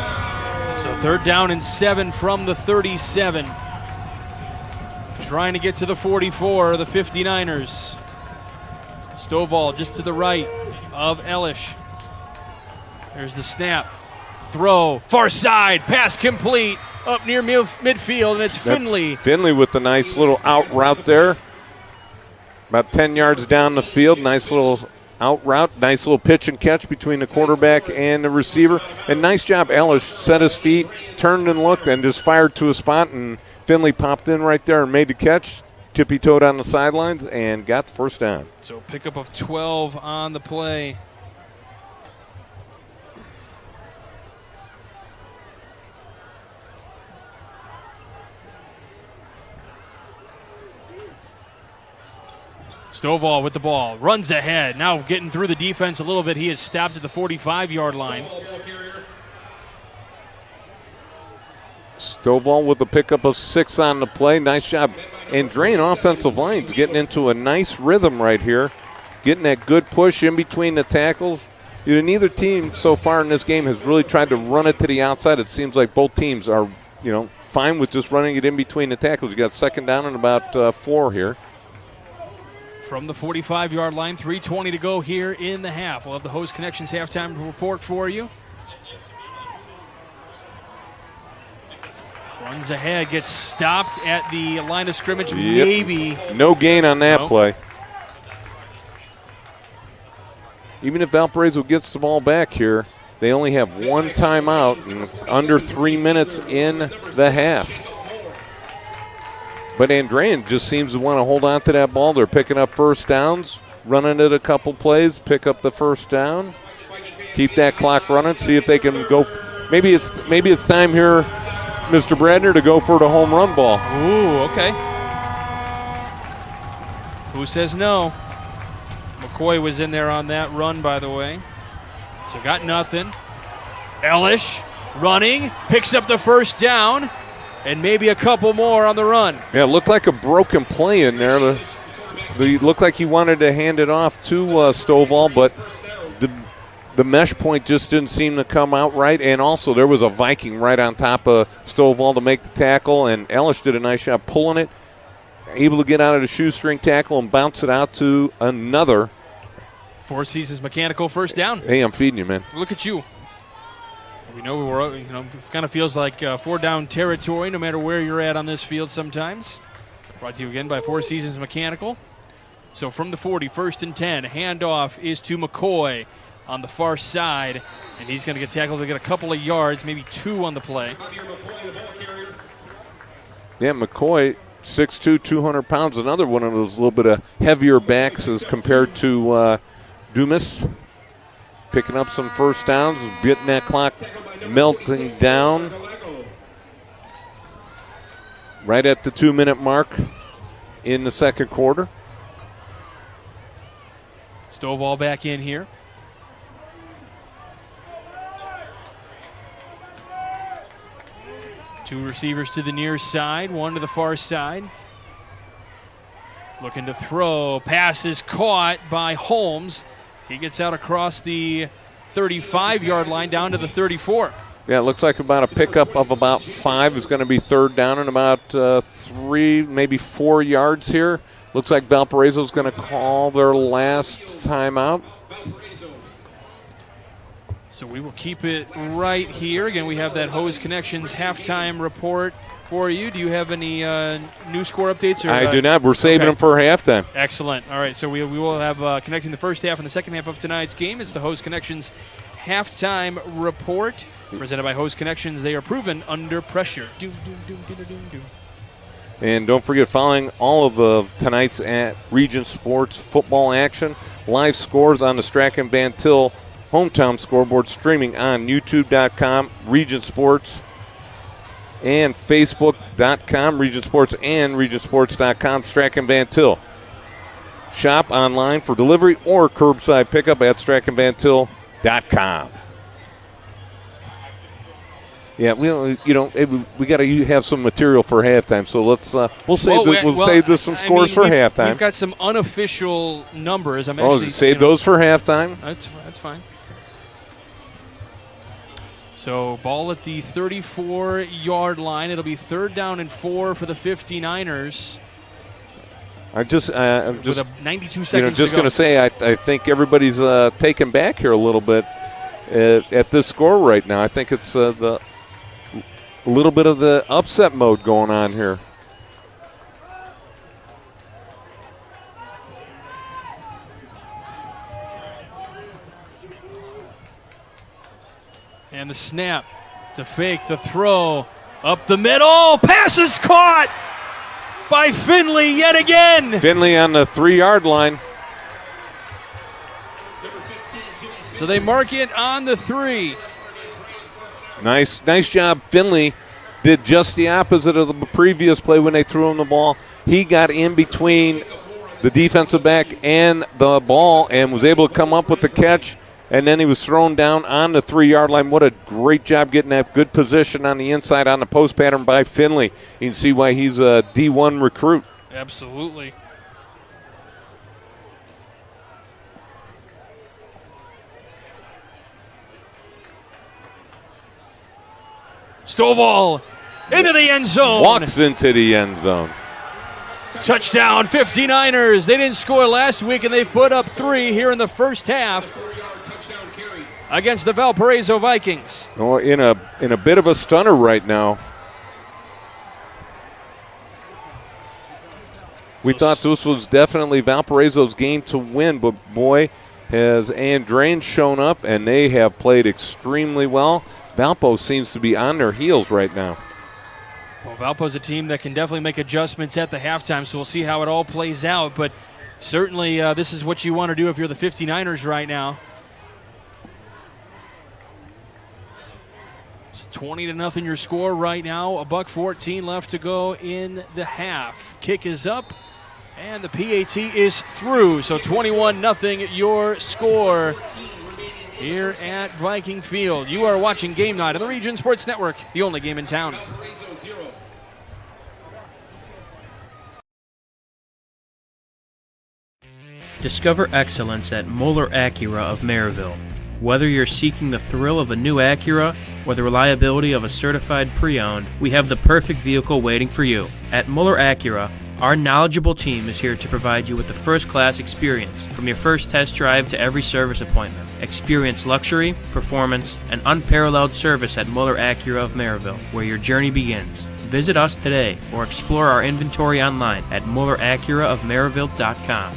So 3rd down and 7 from the 37. Trying to get to the 44, the 59ers. Stovall just to the right of Elish. There's the snap. Throw. Far side. Pass complete. Up near midfield, and it's Finley. Finley with the nice little out route there. About 10 yards down the field. Nice little out route. Nice little pitch and catch between the quarterback and the receiver. And nice job. Elish set his feet, turned and looked, and just fired to a spot. And Finley popped in right there and made the catch. Tippy-toed on the sidelines and got the first down. So pickup of 12 on the play. Stovall with the ball, runs ahead. Now getting through the defense a little bit. He is stopped at the 45-yard line. Stovall with a pickup of 6 on the play. Nice job. Andrean offensive line's getting into a nice rhythm right here. Getting that good push in between the tackles. Neither team so far in this game has really tried to run it to the outside. It seems like both teams are, fine with just running it in between the tackles. You got second down and about 4 here. From the 45-yard line, 3:20 to go here in the half. We'll have the Host Connections halftime report for you. Runs ahead, gets stopped at the line of scrimmage. Yep. Maybe. No gain on that play. Even if Valparaiso gets the ball back here, they only have 1 timeout and under 3 minutes in the half. But Andrean just seems to want to hold on to that ball. They're picking up first downs, running it a couple plays, pick up the first down, keep that clock running, see if they can go. Maybe it's time here, Mr. Bradner, to go for the home run ball. Ooh, okay. Who says no? McCoy was in there on that run, by the way. So got nothing. Elish running, picks up the first down, and maybe a couple more on the run. Yeah, it looked like a broken play in there. It looked like he wanted to hand it off to Stovall, but the mesh point just didn't seem to come out right. And also there was a Viking right on top of Stovall to make the tackle, and Elish did a nice job pulling it, able to get out of the shoestring tackle and bounce it out to another. Four Seasons Mechanical first down. Hey, I'm feeding you, man. Look at you. We know it kind of feels like 4-down territory no matter where you're at on this field sometimes. Brought to you again by Four Seasons Mechanical. So from the 40, 1st and 10, handoff is to McCoy on the far side, and he's going to get tackled to get a couple of yards, maybe 2 on the play. Yeah, McCoy, 6'2", 200 pounds, another one of those little bit of heavier backs as compared to Dumas. Picking up some first downs, getting that clock melting down. Right at the 2-minute mark in the second quarter. Stovall back in here. Two receivers to the near side, one to the far side. Looking to throw. Pass is caught by Holmes. He gets out across the 35-yard line down to the 34. Yeah, it looks like about a pickup of about 5 is going to be third down and about 3, maybe 4 yards here. Looks like Valparaiso is going to call their last timeout. So we will keep it right here. Again, we have that Hose Connections halftime report for you. Do you have any new score updates? I do not. We're saving them for halftime. Excellent. All right, so we will have connecting the first half and the second half of tonight's game. It's the Hose Connections halftime report presented by Hose Connections. They are proven under pressure. And don't forget, following all of tonight's at Region Sports football action, live scores on the Strachan Van Til hometown scoreboard, streaming on youtube.com, Region Sports, and facebook.com, Region Sports, and regionsports.com, Strachan Van Til. Shop online for delivery or curbside pickup at strachanvantil.com. Yeah, we got to have some material for halftime, so let's save some scores for halftime. We've got some unofficial numbers. Save those for halftime. That's fine. So ball at the 34-yard line. It'll be 3rd down and 4 for the 59ers. I'm just with 92 seconds. Just going to say, I think everybody's taken back here a little bit at this score right now. I think it's a little bit of the upset mode going on here. And the snap to fake the throw up the middle. Pass is caught by Finley yet again. Finley on the 3-yard line. So they mark it on the 3. Nice job. Finley did just the opposite of the previous play when they threw him the ball. He got in between the defensive back and the ball and was able to come up with the catch and then he was thrown down on the 3-yard line. What a great job getting that good position on the inside on the post pattern by Finley. You can see why he's a D1 recruit. Absolutely. Stovall into the end zone. Walks into the end zone. Touchdown, 59ers. They didn't score last week, and they've put up 3 here in the first half against the Valparaiso Vikings. Oh, in a bit of a stunner right now. We thought this was definitely Valparaiso's game to win, but boy, has Andrean shown up, and they have played extremely well. Valpo seems to be on their heels right now. Well, Valpo's a team that can definitely make adjustments at the halftime, so we'll see how it all plays out. But certainly this is what you want to do if you're the 59ers right now. It's 20-0 your score right now. $1:14 left to go in the half. Kick is up, and the PAT is through. So 21-0 your score here at Viking Field. You are watching Game Night on the Region Sports Network, the only game in town. Discover excellence at Moeller Acura of Maryville. Whether you're seeking the thrill of a new Acura or the reliability of a certified pre-owned, we have the perfect vehicle waiting for you. At Moeller Acura, our knowledgeable team is here to provide you with the first-class experience, from your first test drive to every service appointment. Experience luxury, performance, and unparalleled service at Moeller Acura of Maryville, where your journey begins. Visit us today or explore our inventory online at MoellerAcuraofMaryville.com.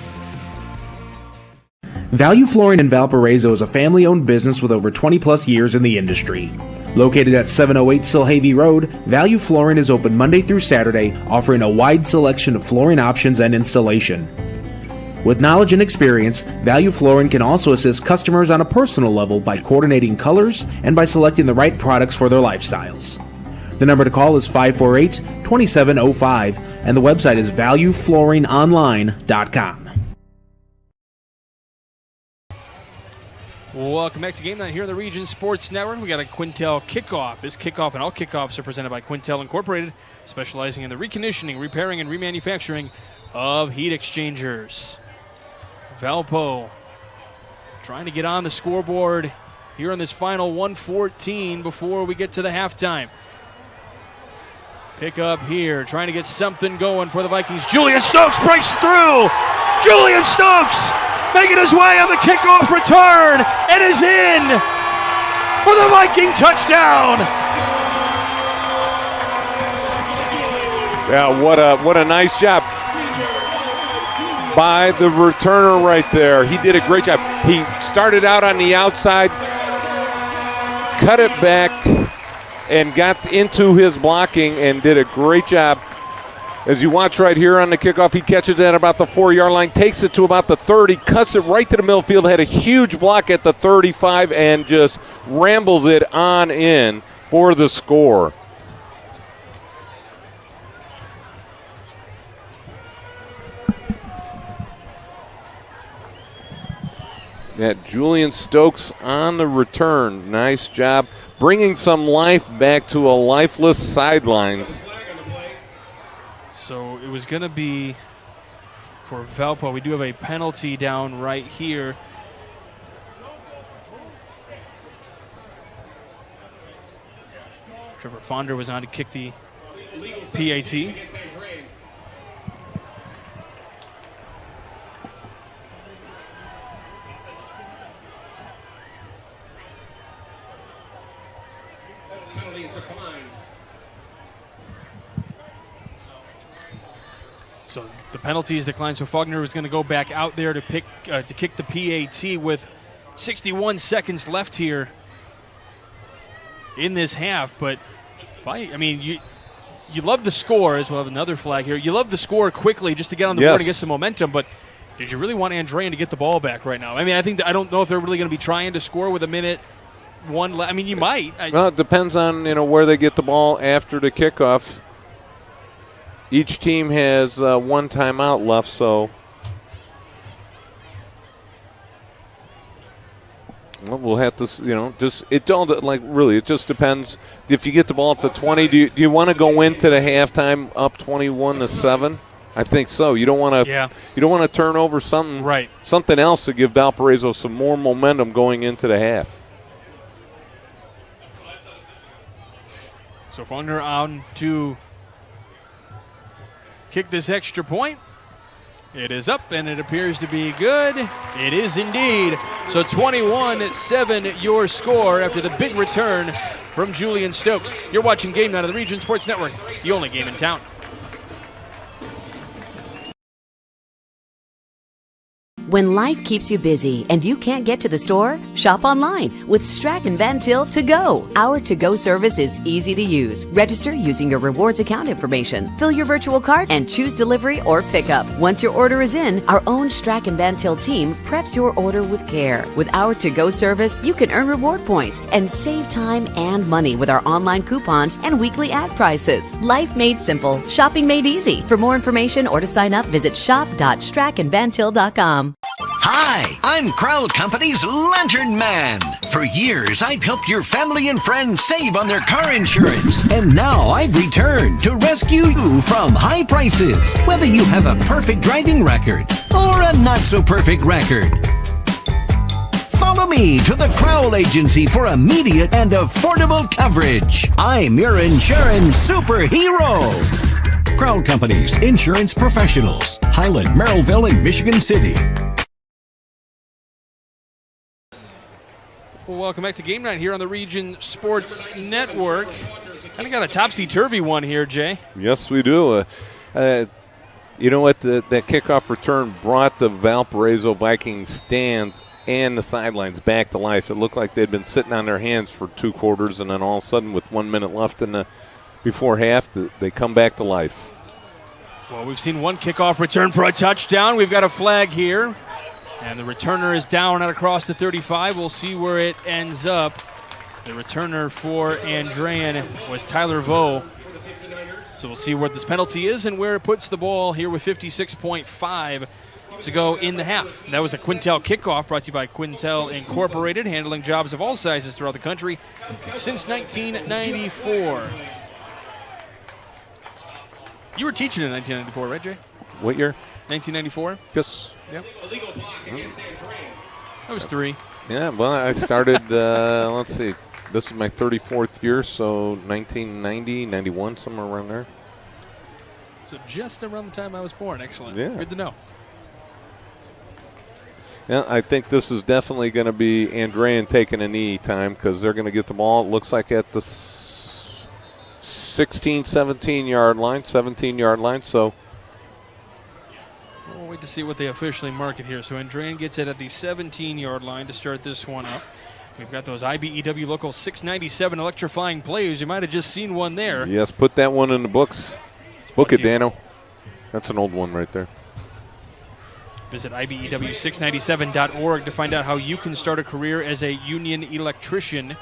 Value Flooring in Valparaiso is a family-owned business with over 20-plus years in the industry. Located at 708 Silhavy Road, Value Flooring is open Monday through Saturday, offering a wide selection of flooring options and installation. With knowledge and experience, Value Flooring can also assist customers on a personal level by coordinating colors and by selecting the right products for their lifestyles. The number to call is 548-2705, and the website is valueflooringonline.com. Welcome back to Game Night here on the Region Sports Network. We got a Quintel kickoff. This kickoff and all kickoffs are presented by Quintel Incorporated, specializing in the reconditioning, repairing, and remanufacturing of heat exchangers. Valpo trying to get on the scoreboard here on this final 1:14 before we get to the halftime. Pick up here, trying to get something going for the Vikings. Julian Stokes breaks through. Julian Stokes making his way on the kickoff return and is in for the Viking touchdown. Yeah, what a nice job by the returner right there. He did a great job. He started out on the outside, cut it back, and got into his blocking and did a great job. As you watch right here on the kickoff, he catches it at about the 4-yard line, takes it to about the 30, cuts it right to the middle field, had a huge block at the 35, and just rambles it on in for the score. That Julian Stokes on the return. Nice job bringing some life back to a lifeless sidelines. So it was going to be for Valpo. We do have a penalty down right here. Trevor Fonder was on to kick the PAT. So the penalty is declined. So Faulkner is going to go back out there to kick the PAT with 61 seconds left here in this half. But you love the score as well. Another flag here. You love the score quickly just to get on the board and get some momentum. But did you really want Andrean to get the ball back right now? I mean, I don't know if they're really going to be trying to score with a minute one left. I mean, you might. Well, it depends on where they get the ball after the kickoff. Each team has one timeout left, so Well, we'll have to, it just depends. If you get the ball up to 20, do you want to go into the halftime up 21-7? I think so. You don't want to turn over something else to give Valparaiso some more momentum going into the half. So Faulkner on to kick this extra point. It is up, and it appears to be good. It is indeed. So 21-7 your score after the big return from Julian Stokes. You're watching Game Night on the Region Sports Network, the only game in town. When life keeps you busy and you can't get to the store, shop online with Strachan Van Til To Go. Our to-go service is easy to use. Register using your rewards account information, fill your virtual card, and choose delivery or pickup. Once your order is in, our own Strachan Van Til team preps your order with care. With our to-go service, you can earn reward points and save time and money with our online coupons and weekly ad prices. Life made simple, shopping made easy. For more information or to sign up, visit shop.strachanvantil.com. Hi, I'm Crowd Company's Lantern Man. For years, I've helped your family and friends save on their car insurance. And now I've returned to rescue you from high prices. Whether you have a perfect driving record or a not-so-perfect record. Follow me to the Crowd Agency for immediate and affordable coverage. I'm your insurance superhero. Crowd Company's insurance professionals. Highland, Merrillville, and Michigan City. Well, welcome back to Game Night here on the Region Sports Network. Kind of got a topsy-turvy one here, Jay. Yes, we do. You know what? That kickoff return brought the Valparaiso Vikings stands and the sidelines back to life. It looked like they'd been sitting on their hands for 2 quarters, and then all of a sudden, with 1 minute left before half, they come back to life. Well, we've seen one kickoff return for a touchdown. We've got a flag here. And the returner is down out across the 35. We'll see where it ends up. The returner for Andrean was Tyler Vo. So we'll see what this penalty is and where it puts the ball here with 56.5 to go in the half. That was a Quintel kickoff brought to you by Quintel Incorporated, handling jobs of all sizes throughout the country since 1994. You were teaching in 1994, right, Jay? What year? 1994? Yes. Yep. I was 3. Yeah, well, I started, let's see, this is my 34th year, so 1990, 91, somewhere around there. So just around the time I was born. Excellent. Yeah. Good to know. Yeah, I think this is definitely going to be Andrean taking a knee time because they're going to get the ball, it looks like, at the 16, 17-yard line, so. We'll wait to see what they officially mark it here. So Andrean gets it at the 17-yard line to start this one up. We've got those IBEW Local 697 electrifying plays. You might have just seen one there. Yes, put that one in the books. Book it, Dano. That's an old one right there. Visit IBEW697.org to find out how you can start a career as a union electrician.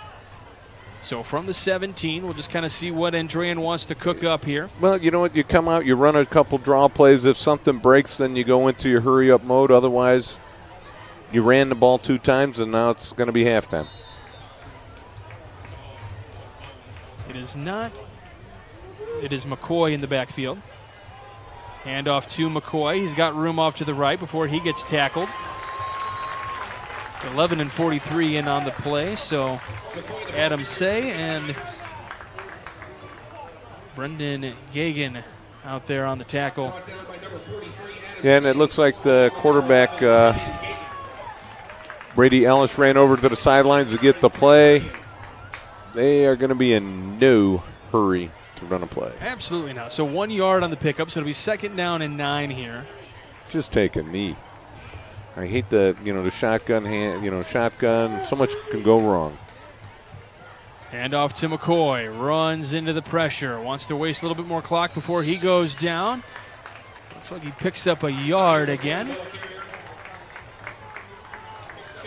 So from the 17, we'll just kind of see what Andrean wants to cook up here. Well, you know what? You come out, you run a couple draw plays. If something breaks, then you go into your hurry-up mode. Otherwise, you ran the ball 2 times, and now it's going to be halftime. It is not. It is McCoy in the backfield. Handoff to McCoy. He's got room off to the right before he gets tackled. 11-43 in on the play, so Adam Say and Brendan Gagan out there on the tackle. Yeah, and it looks like the quarterback, Brady Ellis, ran over to the sidelines to get the play. They are going to be in no hurry to run a play. Absolutely not. So 1 yard on the pickup, so it'll be 2nd down and 9 here. Just take a knee. I hate the shotgun shotgun. So much can go wrong. Hand off to McCoy. Runs into the pressure. Wants to waste a little bit more clock before he goes down. Looks like he picks up a yard again.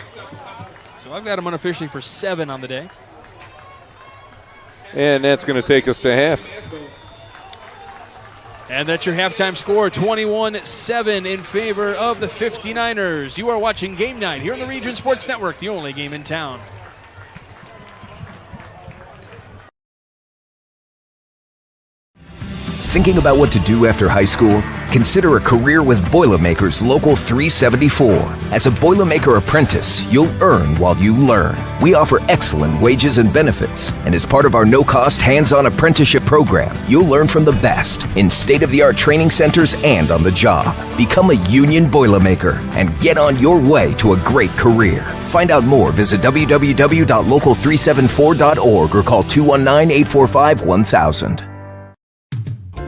So I've got him unofficially for 7 on the day. And that's going to take us to half. And that's your halftime score, 21-7 in favor of the 59ers. You are watching Game Night here on the Region Sports Network, the only game in town. Thinking about what to do after high school? Consider a career with Boilermakers Local 374. As a Boilermaker apprentice, you'll earn while you learn. We offer excellent wages and benefits, and as part of our no-cost hands-on apprenticeship program, you'll learn from the best in state-of-the-art training centers and on the job. Become a union Boilermaker and get on your way to a great career. Find out more, visit www.local374.org or call 219-845-1000.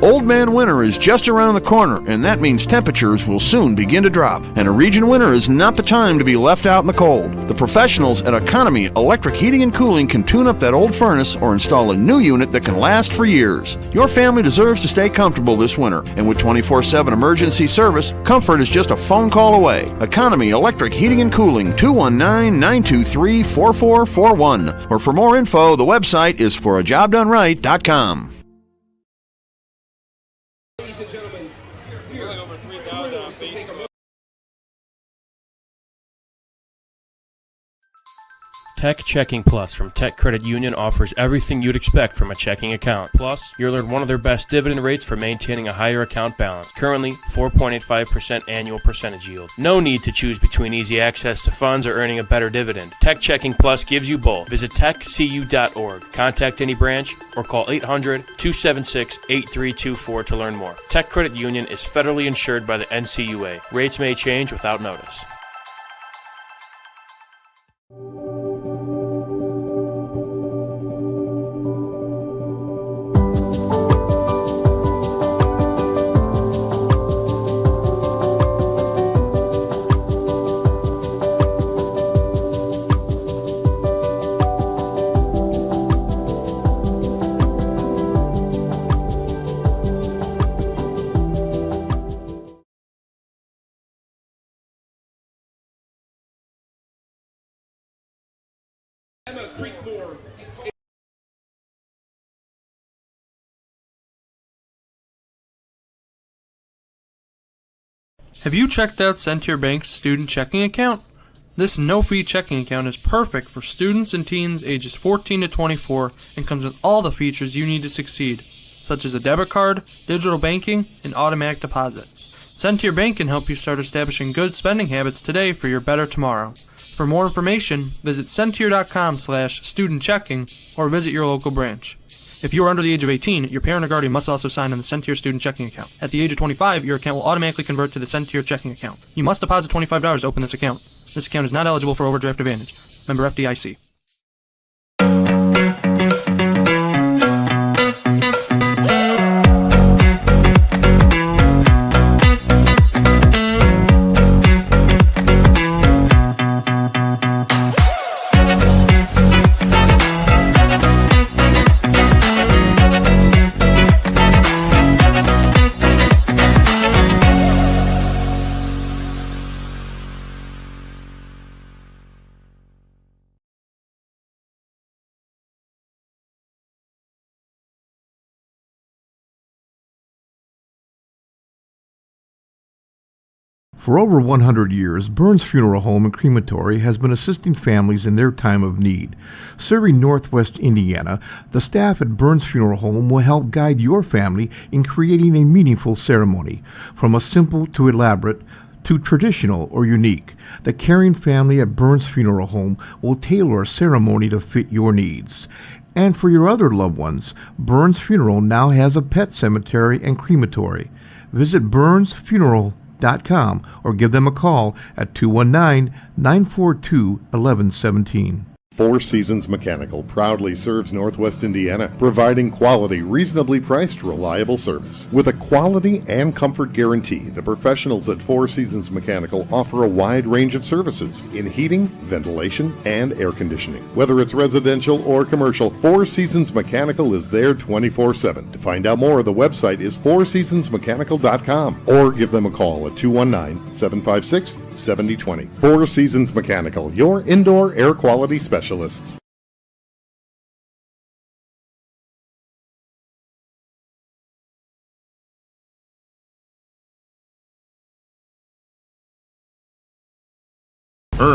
Old Man Winter is just around the corner, and that means temperatures will soon begin to drop. And a region winter is not the time to be left out in the cold. The professionals at Economy Electric Heating and Cooling can tune up that old furnace or install a new unit that can last for years. Your family deserves to stay comfortable this winter, and with 24/7 emergency service, comfort is just a phone call away. Economy Electric Heating and Cooling, 219-923-4441. Or for more info, the website is forajobdoneright.com. Tech Checking Plus from Tech Credit Union offers everything you'd expect from a checking account. Plus, you'll earn one of their best dividend rates for maintaining a higher account balance. Currently, 4.85% annual percentage yield. No need to choose between easy access to funds or earning a better dividend. Tech Checking Plus gives you both. Visit techcu.org, contact any branch, or call 800-276-8324 to learn more. Tech Credit Union is federally insured by the NCUA. Rates may change without notice. Have you checked out Send to Your Bank's student checking account? This no-fee checking account is perfect for students and teens ages 14 to 24 and comes with all the features you need to succeed, such as a debit card, digital banking, and automatic deposit. Send to Your Bank can help you start establishing good spending habits today for your better tomorrow. For more information, visit sendtoyour.com/student-checking or visit your local branch. If you are under the age of 18, your parent or guardian must also sign on the Send to Your student checking account. At the age of 25, your account will automatically convert to the Send to Your checking account. You must deposit $25 to open this account. This account is not eligible for overdraft advantage. Member FDIC. For over 100 years, Burns Funeral Home and Crematory has been assisting families in their time of need. Serving Northwest Indiana, the staff at Burns Funeral Home will help guide your family in creating a meaningful ceremony. From a simple to elaborate to traditional or unique, the caring family at Burns Funeral Home will tailor a ceremony to fit your needs. And for your other loved ones, Burns Funeral now has a pet cemetery and crematory. Visit burnsfuneral.com or give them a call at 219-942-1117. Four Seasons Mechanical proudly serves Northwest Indiana, providing quality, reasonably priced, reliable service. With a quality and comfort guarantee, the professionals at Four Seasons Mechanical offer a wide range of services in heating, ventilation, and air conditioning. Whether it's residential or commercial, Four Seasons Mechanical is there 24/7. To find out more, the website is fourseasonsmechanical.com or give them a call at 219-756-7020. Four Seasons Mechanical, your indoor air quality specialist.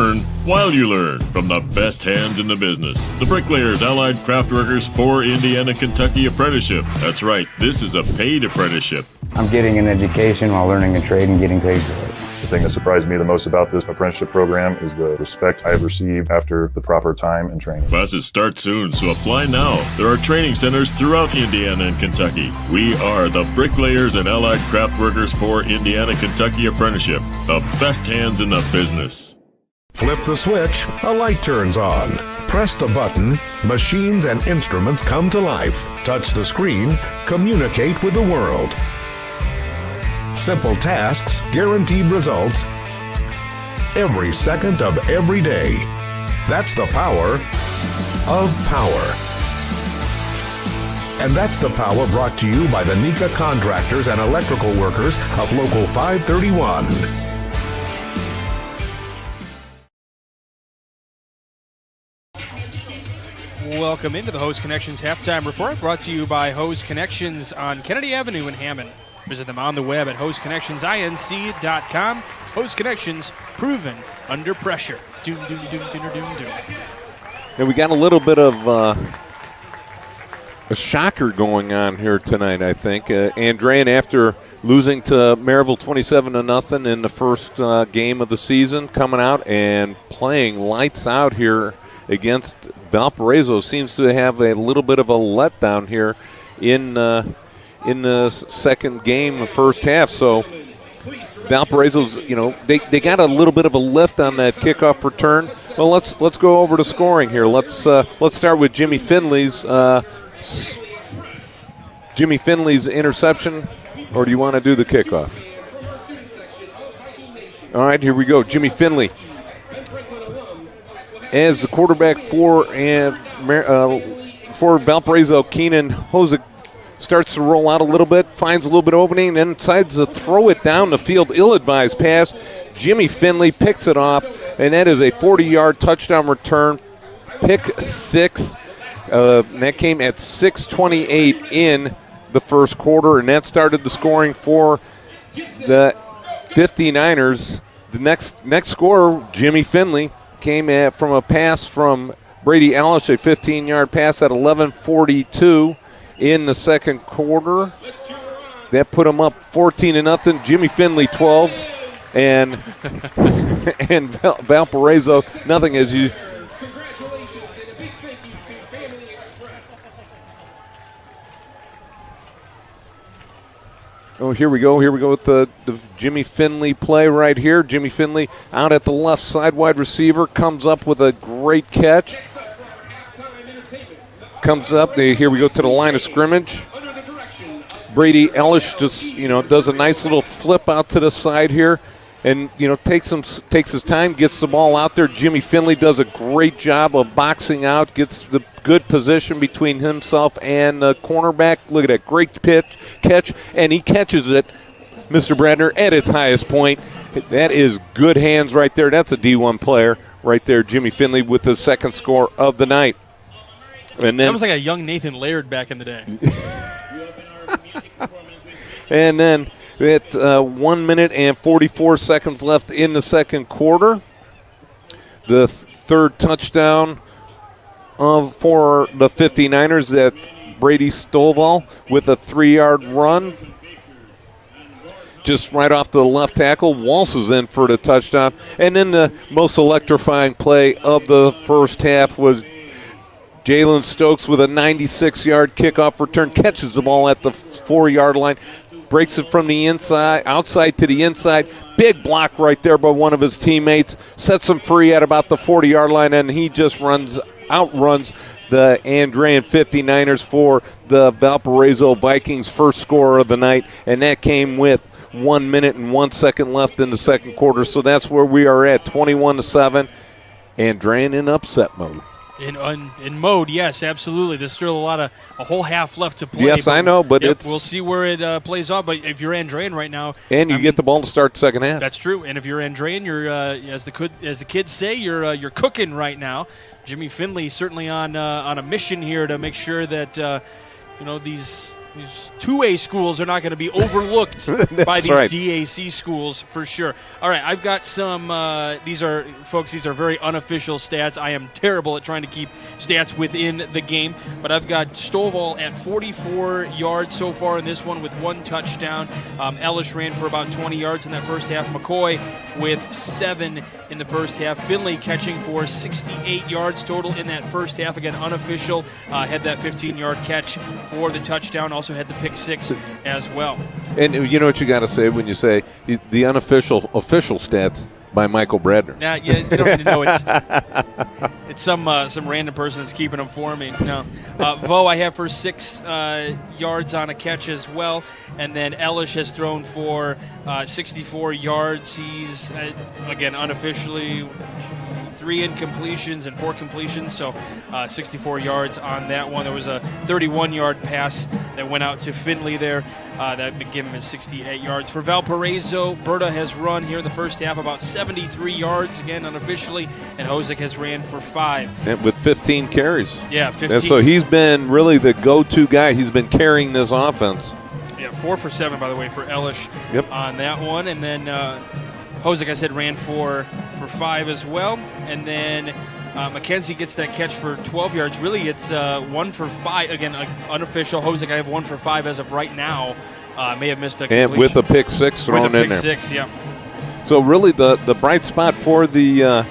earn while you learn from the best hands in the business. The Bricklayers Allied Craft Workers for Indiana, Kentucky Apprenticeship. That's right, this is a paid apprenticeship. I'm getting an education while learning a trade and getting paid for it. The thing that surprised me the most about this apprenticeship program is the respect I've received after the proper time and training. Classes start soon, so apply now. There are training centers throughout Indiana and Kentucky. We are the Bricklayers and Allied Craft Workers for Indiana, Kentucky Apprenticeship. The best hands in the business. Flip the switch, a light turns on. Press the button, machines and instruments come to life. Touch the screen, communicate with the world. Simple tasks, guaranteed results, every second of every day. That's the power of power. And that's the power brought to you by the NECA contractors and electrical workers of Local 531. Welcome into the Hose Connections Halftime Report, brought to you by Hose Connections on Kennedy Avenue in Hammond. Visit them on the web at hoseconnectionsinc.com. Hose Connections, proven under pressure. Doom. And we got a little bit of a shocker going on here tonight, I think. Andrean, after losing to Maryville 27-0 in the first game of the season, coming out and playing lights out here against Valparaiso, seems to have a little bit of a letdown here in the second game, the first half. So Valparaiso's, they got a little bit of a lift on that kickoff return. Well, let's go over to scoring here. Let's start with Jimmy Finley's interception, or do you want to do the kickoff? All right, here we go. Jimmy Finley as the quarterback for Valparaiso. Keenan Hosick starts to roll out a little bit, finds a little bit of opening, then decides to throw it down the field. Ill-advised pass. Jimmy Finley picks it off, and that is a 40-yard touchdown return. Pick six. And that came at 6:28 in the first quarter, and that started the scoring for the 59ers. The next scorer, Jimmy Finley, came from a pass from Brady Ellish, a 15-yard pass at 11:42 in the second quarter. That put him up 14-0. Jimmy Finley 12, and Valparaiso nothing. As you. Oh, here we go with the Jimmy Finley play right here. Jimmy Finley out at the left side, wide receiver, comes up with a great catch. Comes up, here we go to the line of scrimmage. Brady Ellish just, does a nice little flip out to the side here and, takes his time, gets the ball out there. Jimmy Finley does a great job of boxing out, gets the good position between himself and the cornerback. Look at that great catch, and he catches it, Mr. Bradner, at its highest point. That is good hands right there. That's a D1 player right there, Jimmy Finley, with the second score of the night. And then, that was like a young Nathan Laird back in the day. And then at 1 minute and 44 seconds left in the second quarter, the third touchdown for the 59ers at Brady Stovall with a 3-yard run. Just right off the left tackle, waltzes in for the touchdown. And then the most electrifying play of the first half was Jalen Stokes with a 96-yard kickoff return, catches the ball at the 4-yard line, breaks it from the outside to the inside. Big block right there by one of his teammates, sets him free at about the 40-yard line, and he just outruns the Andrean 59ers for the Valparaiso Vikings' first score of the night, and that came with 1 minute and 1 second left in the second quarter. So that's where we are at, 21-7. Andrean in upset mode. In mode, yes, absolutely. There's still a whole half left to play. Yes, I know, but we'll see where it plays out. But if you're Andrean right now, and you get the ball to start the second half, that's true. And if you're Andrean, you're as the kids say, you're cooking right now. Jimmy Finley certainly on a mission here to make sure that these these 2A schools are not going to be overlooked by these right. DAC schools for sure. All right, I've got some. These are very unofficial stats. I am terrible at trying to keep stats within the game, but I've got Stovall at 44 yards so far in this one with 1 touchdown. Ellis ran for about 20 yards in that first half. McCoy with 7 in the first half. Finley catching for 68 yards total in that first half. Again, unofficial. Had that 15-yard catch for the touchdown. Also had the pick 6 as well. And you know what you got to say when you say the unofficial official stats by Michael Bradner. Yeah, you don't need to know it's some random person that's keeping them for me. No, Vo I have for 6 yards on a catch as well, and then Ellis has thrown for 64 yards. He's again unofficially 3 incompletions and 4 completions, so 64 yards on that one. There was a 31-yard pass that went out to Finley there. That would give him his 68 yards. For Valparaiso, Berta has run here in the first half about 73 yards, again unofficially, and Hosick has ran for 5. And with 15 carries. Yeah, 15. And so he's been really the go-to guy. He's been carrying this offense. Yeah, 4 for 7, by the way, for Ellis on that one. And then Hosick, I said, ran for 5 as well. And then McKenzie gets that catch for 12 yards. Really, it's 1 for 5. Again, unofficial. Hosick, I have 1 for 5 as of right now. May have missed a completion. And with a pick 6 thrown in there. With a pick 6, yeah. So really the bright spot for the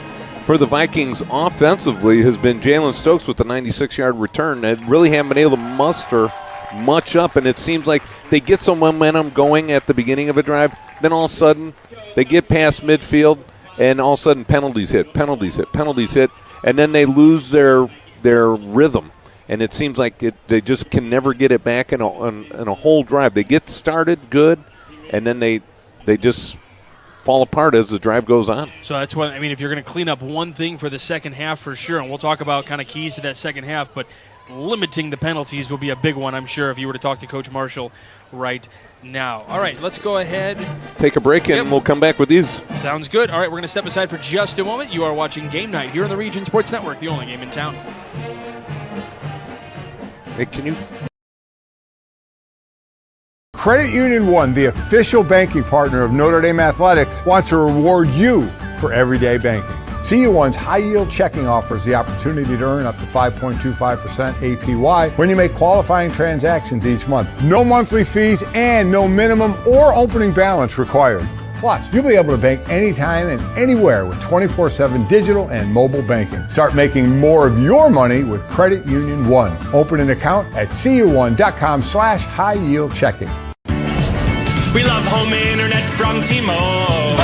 Vikings offensively has been Jalen Stokes with the 96-yard return. They really haven't been able to muster much up, and it seems like they get some momentum going at the beginning of a drive. Then all of a sudden they get past midfield, and all of a sudden penalties hit, and then they lose their rhythm. And it seems like they just can never get it back in a whole drive. They get started good, and then they just fall apart as the drive goes on. So that's what I mean. If you're going to clean up one thing for the second half, for sure, and we'll talk about kind of keys to that second half, but limiting the penalties will be a big one, I'm sure, if you were to talk to Coach Marshall right now. All right, let's go ahead. Take a break, and we'll come back with these. Sounds good. All right, we're going to step aside for just a moment. You are watching Game Night here on the Region Sports Network, the only game in town. Hey, can you... Credit Union One, the official banking partner of Notre Dame Athletics, wants to reward you for everyday banking. CU1's high-yield checking offers the opportunity to earn up to 5.25% APY when you make qualifying transactions each month. No monthly fees and no minimum or opening balance required. Plus, you'll be able to bank anytime and anywhere with 24/7 digital and mobile banking. Start making more of your money with Credit Union One. Open an account at cu1.com/high-yield checking. We love home internet from T-Mobile.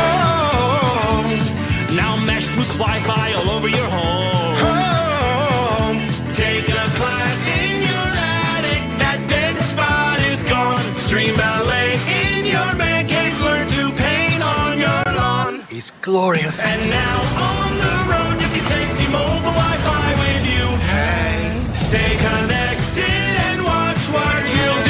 Now Mesh boosts Wi-Fi all over your home. Taking a class in your attic, that dead spot is gone. Stream ballet in your man cave, learn to paint on your lawn. It's glorious. And now on the road, you can take T-Mobile Wi-Fi with you. Hey, stay connected and watch what you'll do.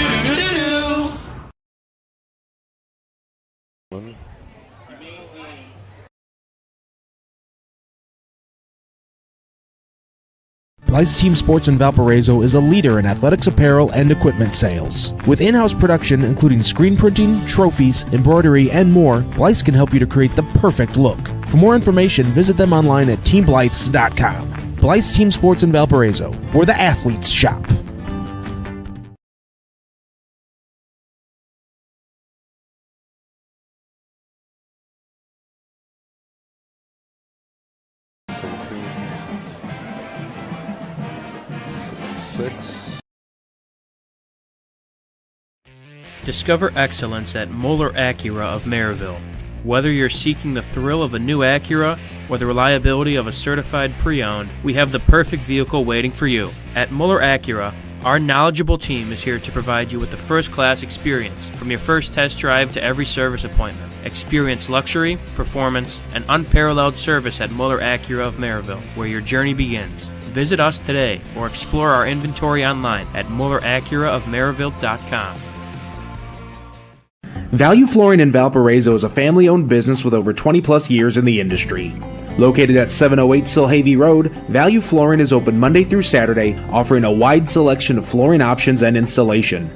Blythe's Team Sports in Valparaiso is a leader in athletics apparel and equipment sales. With in-house production including screen printing, trophies, embroidery, and more, Blythe's can help you to create the perfect look. For more information, visit them online at teamblythes.com. Blythe's Team Sports in Valparaiso, where the athletes shop. Discover excellence at Moeller Acura of Maryville. Whether you're seeking the thrill of a new Acura or the reliability of a certified pre-owned, we have the perfect vehicle waiting for you. At Moeller Acura, our knowledgeable team is here to provide you with the first-class experience from your first test drive to every service appointment. Experience luxury, performance, and unparalleled service at Moeller Acura of Maryville, where your journey begins. Visit us today or explore our inventory online at MoellerAcuraofMaryville.com. Value Flooring in Valparaiso is a family-owned business with over 20-plus years in the industry. Located at 708 Silhavy Road, Value Flooring is open Monday through Saturday, offering a wide selection of flooring options and installation.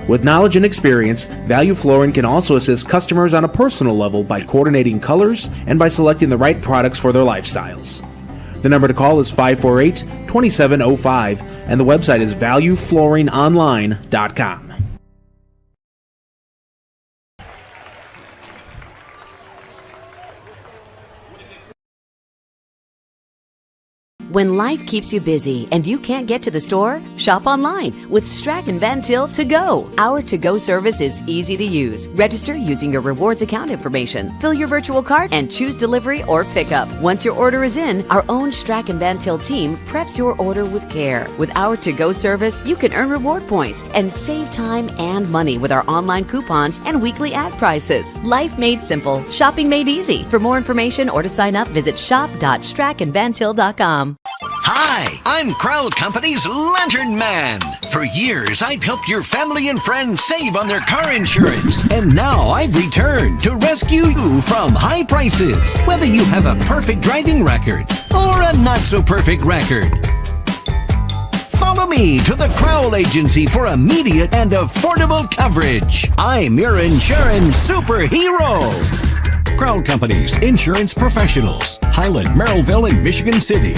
With knowledge and experience, Value Flooring can also assist customers on a personal level by coordinating colors and by selecting the right products for their lifestyles. The number to call is 548-2705, and the website is valueflooringonline.com. When life keeps you busy and you can't get to the store, shop online with Strachan Van Til To Go. Our to-go service is easy to use. Register using your rewards account information, fill your virtual cart, and choose delivery or pickup. Once your order is in, our own Strachan Van Til team preps your order with care. With our to-go service, you can earn reward points and save time and money with our online coupons and weekly ad prices. Life made simple, shopping made easy. For more information or to sign up, visit shop.strachanvantil.com. Hi, I'm Crowd Company's Lantern Man. For years, I've helped your family and friends save on their car insurance. And now I've returned to rescue you from high prices. Whether you have a perfect driving record or a not-so-perfect record. Follow me to the Crowd Agency for immediate and affordable coverage. I'm your insurance superhero. Crowd Company's insurance professionals. Highland, Merrillville, and Michigan City.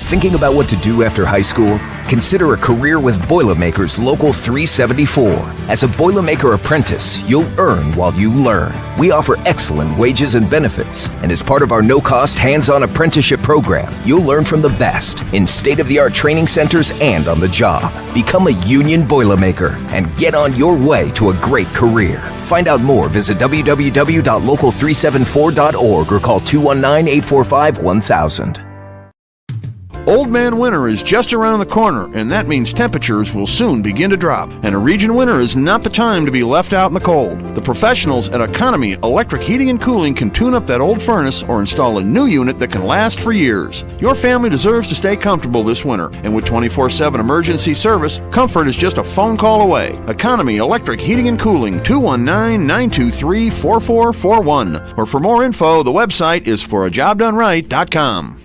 Thinking about what to do after high school? Consider a career with Boilermakers Local 374. As a Boilermaker apprentice, you'll earn while you learn. We offer excellent wages and benefits, and as part of our no-cost hands-on apprenticeship program, you'll learn from the best in state-of-the-art training centers and on the job. Become a union Boilermaker and get on your way to a great career. Find out more, visit www.local374.org or call 219-845-1000. Old Man Winter is just around the corner, and that means temperatures will soon begin to drop. And a region winter is not the time to be left out in the cold. The professionals at Economy Electric Heating and Cooling can tune up that old furnace or install a new unit that can last for years. Your family deserves to stay comfortable this winter, and with 24/7 emergency service, comfort is just a phone call away. Economy Electric Heating and Cooling, 219-923-4441. Or for more info, the website is forajobdoneright.com.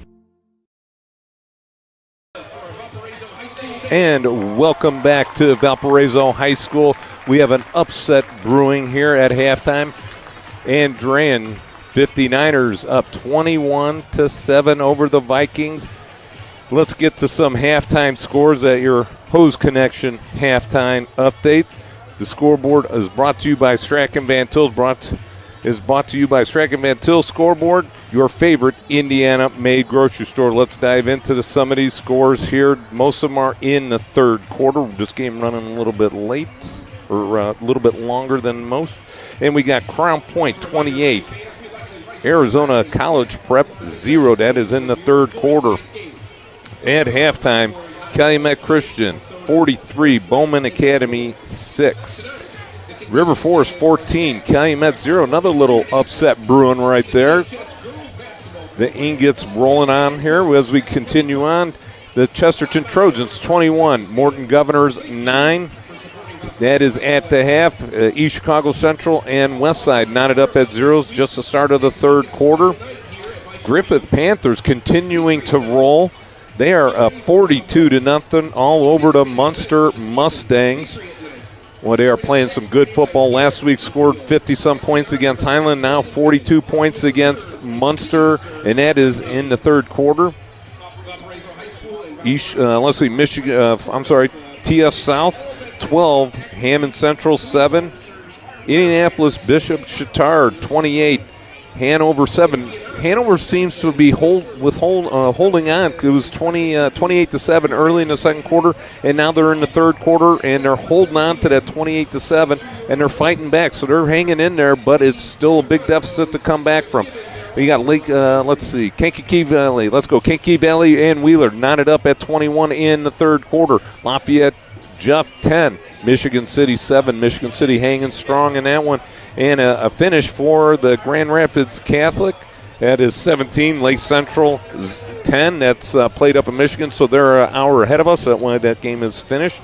And welcome back to Valparaiso High School. We have an upset brewing here at halftime. Andrean 59ers up 21-7 over the Vikings. Let's get to some halftime scores at your Hose Connection halftime update. The scoreboard is brought to you by Strachan Van Til. Is brought to you by Strachan Van Til Scoreboard, your favorite Indiana-made grocery store. Let's dive into some of these scores here. Most of them are in the third quarter. This game running a little bit late, or a little bit longer than most. And we got Crown Point 28, Arizona College Prep 0. That is in the third quarter. At halftime, Calumet Christian 43, Bowman Academy 6. River Forest 14, Calumet 0. Another little upset brewing right there. The ingots rolling on here as we continue on. The Chesterton Trojans 21, Morton Governors 9. That is at the half. East Chicago Central and Westside knotted up at zeros, just the start of the third quarter. Griffith Panthers continuing to roll. They are up 42-0 all over the Munster Mustangs. Well, they are playing some good football. Last week scored 50-some points against Highland, now 42 points against Munster, and that is in the third quarter. TF South 12, Hammond Central 7, Indianapolis Bishop Chatard 28, Hanover 7. Hanover seems to be holding on. It was 28-7 early in the second quarter, and now they're in the third quarter, and they're holding on to that 28-7, and they're fighting back. So they're hanging in there, but it's still a big deficit to come back from. We got Kankakee Valley. Let's go. Kankakee Valley and Wheeler knotted up at 21 in the third quarter. Lafayette Jeff 10, Michigan City 7. Michigan City hanging strong in that one. And a finish for the Grand Rapids Catholic. That is 17. Lake Central is 10. That's played up in Michigan, so they're an hour ahead of us. That way that game is finished.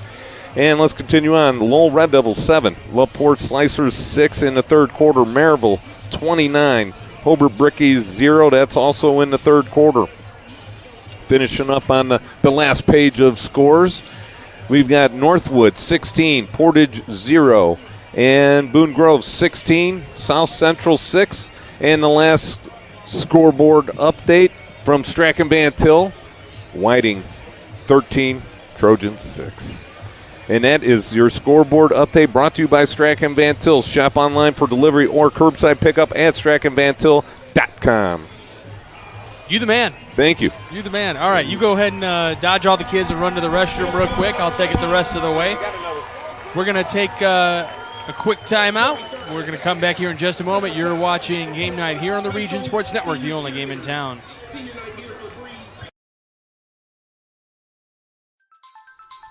And let's continue on. Lowell Red Devils 7. LaPorte Slicers 6 in the third quarter. Maryville 29. Hobart Brickies 0. That's also in the third quarter. Finishing up on the last page of scores, we've got Northwood 16, Portage 0, and Boone Grove 16, South Central 6, and the last scoreboard update from Strachan Van Til, Whiting 13, Trojans 6. And that is your scoreboard update brought to you by Strachan Van Til. Shop online for delivery or curbside pickup at strachanvantil.com. You the man. Thank you. You the man. All right, you go ahead and dodge all the kids and run to the restroom real quick. I'll take it the rest of the way. We're going to take a quick timeout. We're going to come back here in just a moment. You're watching Game Night here on the Region Sports Network, the only game in town.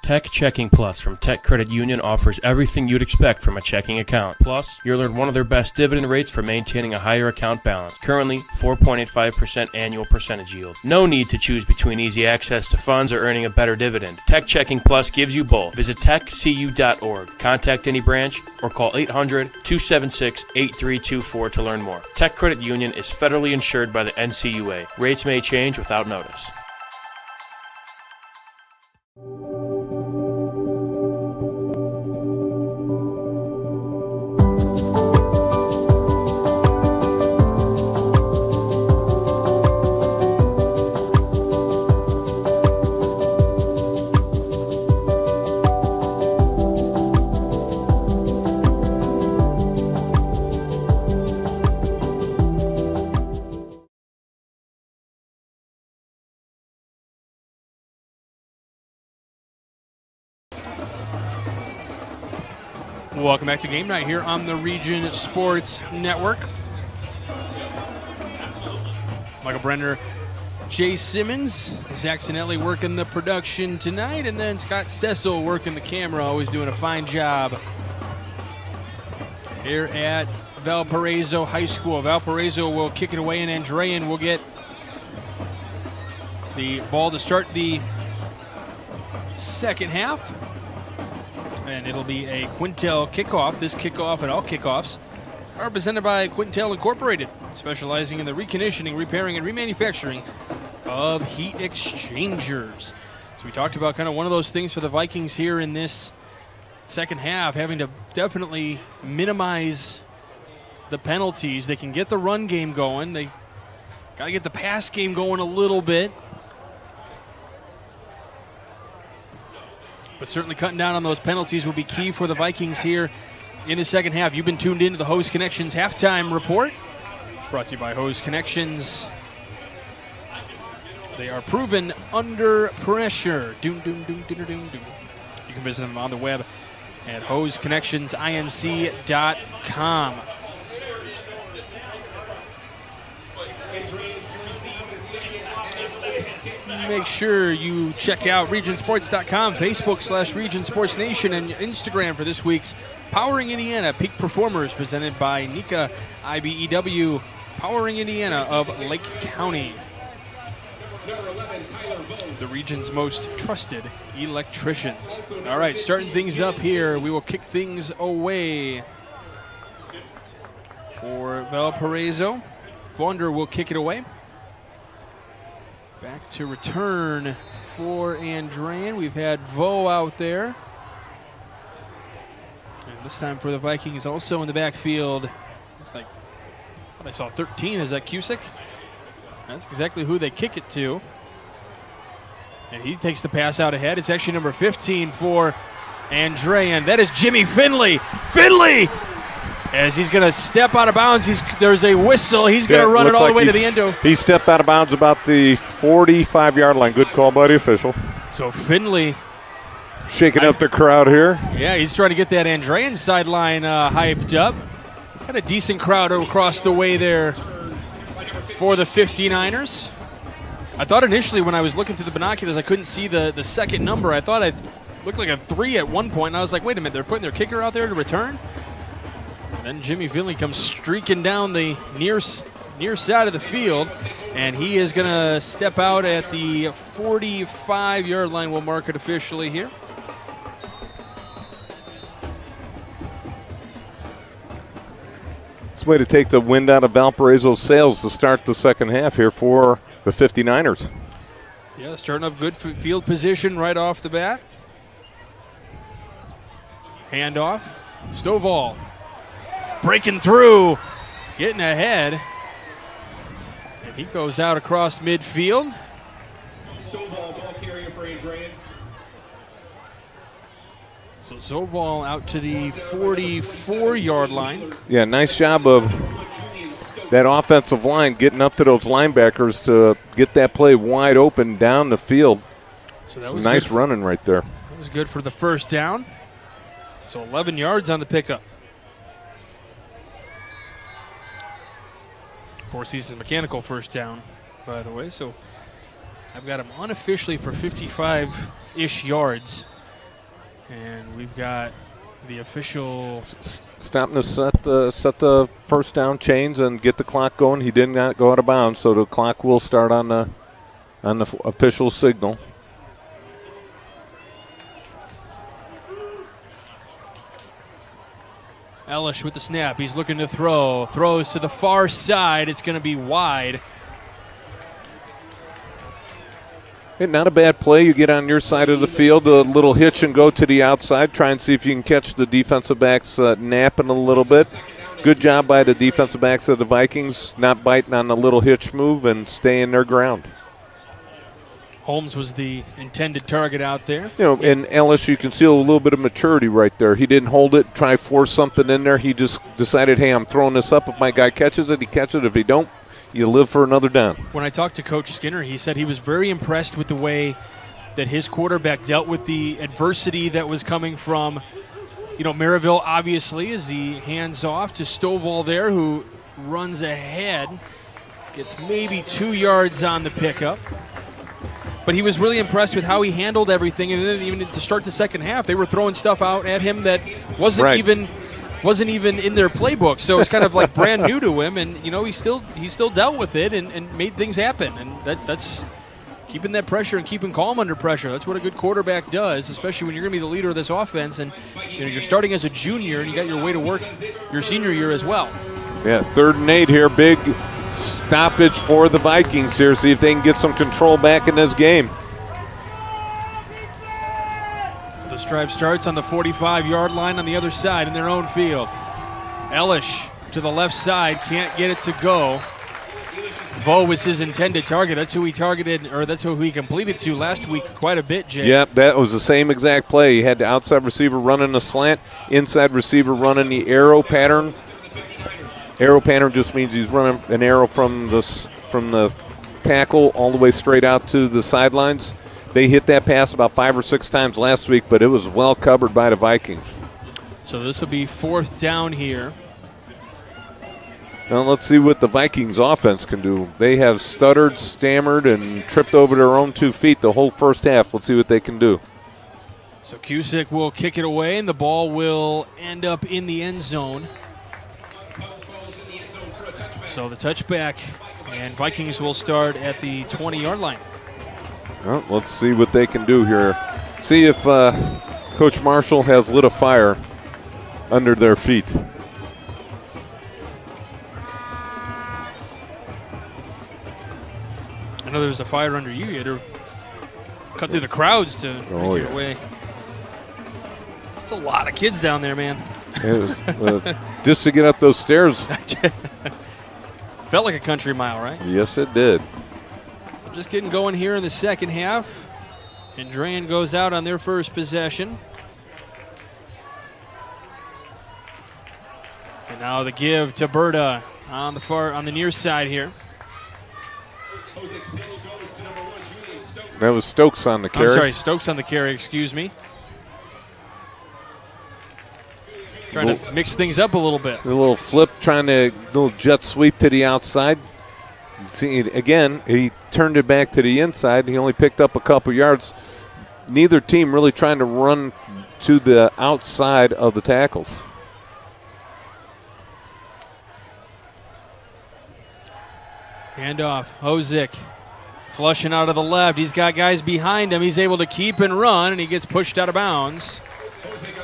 Tech Checking Plus from Tech Credit Union offers everything you'd expect from a checking account. Plus, you'll earn one of their best dividend rates for maintaining a higher account balance. Currently, 4.85% annual percentage yield. No need to choose between easy access to funds or earning a better dividend. Tech Checking Plus gives you both. Visit techcu.org, contact any branch, or call 800-276-8324 to learn more. Tech Credit Union is federally insured by the NCUA. Rates may change without notice. Welcome back to Game Night here on the Region Sports Network. Michael Brenner, Jay Simmons, Zach Sinelli working the production tonight, and then Scott Stessel working the camera, always doing a fine job here at Valparaiso High School. Valparaiso will kick it away, and Andrean will get the ball to start the second half. And it'll be a Quintel kickoff. This kickoff and all kickoffs are presented by Quintel Incorporated, specializing in the reconditioning, repairing, and remanufacturing of heat exchangers. So we talked about kind of one of those things for the Vikings here in this second half, having to definitely minimize the penalties. They can get the run game going. They got to get the pass game going a little bit. But certainly cutting down on those penalties will be key for the Vikings here in the second half. You've been tuned into the Hose Connections halftime report, brought to you by Hose Connections. They are proven under pressure. You can visit them on the web at hoseconnectionsinc.com. Make sure you check out regionsports.com, Facebook/Region Sports Nation, and Instagram for this week's Powering Indiana Peak Performers, presented by Nika IBEW, Powering Indiana of Lake County. The region's most trusted electricians. All right, starting things up here. We will kick things away for Valparaiso. Vonder will kick it away. Back to return for Andrean. We've had Vo out there. And this time for the Vikings, also in the backfield. Looks like I saw 13. Is that Cusick? That's exactly who they kick it to. And he takes the pass out ahead. It's actually number 15 for Andrean. That is Jimmy Finley. Finley! As he's going to step out of bounds, there's a whistle. He's going to run it all the way to the end. He stepped out of bounds about the 45-yard line. Good call by the official. So Finley shaking up the crowd here. Yeah, he's trying to get that Andrean sideline hyped up. Had a decent crowd across the way there for the 59ers. I thought initially when I was looking through the binoculars, I couldn't see the second number. I thought it looked like a 3 at one point, and I was like, wait a minute, they're putting their kicker out there to return? Then Jimmy Finley comes streaking down the near side of the field, and he is going to step out at the 45-yard line. We'll mark it officially here. It's a way to take the wind out of Valparaiso's sails to start the second half here for the 59ers. Yeah, starting off good field position right off the bat. Handoff. Stovall breaking through, getting ahead. And he goes out across midfield. Stovall, ball carrier for Andrean. So Stovall out to the 44-yard line. Yeah, nice job of that offensive line getting up to those linebackers to get that play wide open down the field. So that was nice running right there. That was good for the first down. So 11 yards on the pickup. Of course, he's a mechanical first down, by the way. So I've got him unofficially for 55-ish yards. And we've got the official stopping to set the first down chains and get the clock going. He did not go out of bounds, so the clock will start on the official signal. Ellis with the snap. He's looking to throw. Throws to the far side. It's going to be wide. Hey, not a bad play. You get on your side of the field, a little hitch and go to the outside. Try and see if you can catch the defensive backs napping a little bit. Good job by the defensive backs of the Vikings, not biting on the little hitch move and staying their ground. Holmes was the intended target out there. You know, in Ellis, you can see a little bit of maturity right there. He didn't hold it, try to force something in there. He just decided, hey, I'm throwing this up. If my guy catches it, he catches it. If he don't, you live for another down. When I talked to Coach Skinner, he said he was very impressed with the way that his quarterback dealt with the adversity that was coming from, Maryville, obviously, as he hands off to Stovall there, who runs ahead, gets maybe 2 yards on the pickup. But he was really impressed with how he handled everything, and then even to start the second half, they were throwing stuff out at him that wasn't even in their playbook, so it's kind of like brand new to him, and he still dealt with it and made things happen, and that's keeping that pressure and keeping calm under pressure. That's what a good quarterback does, especially when you're going to be the leader of this offense, and you're starting as a junior and you got your way to work your senior year as well. Yeah, 3rd and 8 here, big stoppage for the Vikings here. See if they can get some control back in this game. This drive starts on the 45-yard line on the other side in their own field. Elish to the left side, can't get it to go. Vo was his intended target. That's who he targeted, or that's who he completed to last week quite a bit, Jay. Yep, that was the same exact play. He had the outside receiver running the slant, inside receiver running the arrow pattern. Arrow pattern just means he's running an arrow from the tackle all the way straight out to the sidelines. They hit that pass about 5 or 6 times last week, but it was well covered by the Vikings. So this will be 4th down here. Now let's see what the Vikings offense can do. They have stuttered, stammered, and tripped over their own 2 feet the whole first half. Let's see what they can do. So Cusick will kick it away, and the ball will end up in the end zone. So the touchback, and Vikings will start at the 20-yard line. Well, let's see what they can do here. See if Coach Marshall has lit a fire under their feet. I know there was a fire under you. You had to cut through the crowds to make your way. There's a lot of kids down there, man. It was just to get up those stairs. Felt like a country mile, right? Yes, it did. So just getting going here in the second half. Andrean goes out on their first possession. And now the give to Berta on the near side here. That was Stokes on the carry. I'm sorry, Stokes on the carry, excuse me. Trying to mix things up a little bit. A little flip, little jet sweep to the outside. See, again, he turned it back to the inside. He only picked up a couple yards. Neither team really trying to run to the outside of the tackles. Handoff, Hozick flushing out of the left. He's got guys behind him. He's able to keep and run, and he gets pushed out of bounds.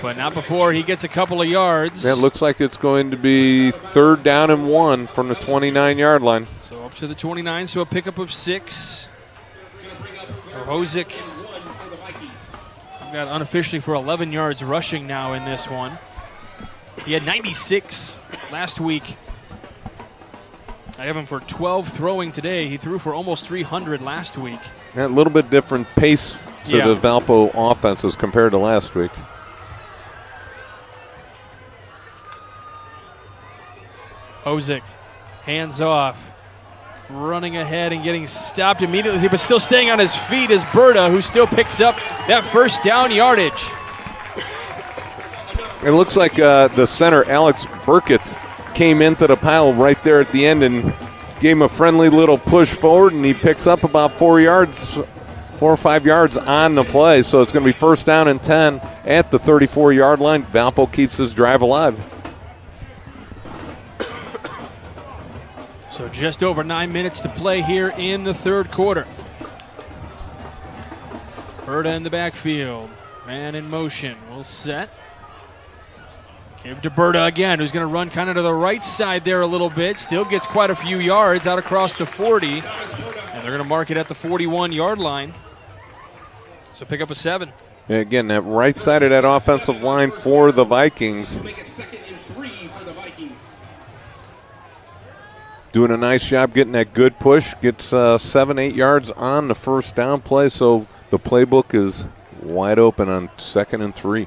but not before he gets a couple of yards. It looks like it's going to be 3rd down and 1 from the 29-yard line. So up to the 29, so a pickup of 6. Hosick got unofficially for 11 yards rushing now in this one. He had 96 last week. I have him for 12 throwing today. He threw for almost 300 last week. A little bit different pace to the Valpo offenses compared to last week. Hosick, hands off, running ahead and getting stopped immediately, but still staying on his feet is Berta, who still picks up that first down yardage. It looks like the center, Alex Burkett, came into the pile right there at the end and gave him a friendly little push forward, and he picks up about 4 or 5 yards on the play. So it's going to be 1st down and 10 at the 34-yard line. Valpo keeps his drive alive. So just over 9 minutes to play here in the 3rd quarter. Berta in the backfield. Man in motion. Will set. Give to Berta again, who's going to run kind of to the right side there a little bit. Still gets quite a few yards out across the 40. And they're going to mark it at the 41-yard line. So pick up a 7. And again, that right side of that offensive line for the Vikings. Doing a nice job getting that good push. Gets 7-8 yards on the 1st down play. So the playbook is wide open on 2nd and 3.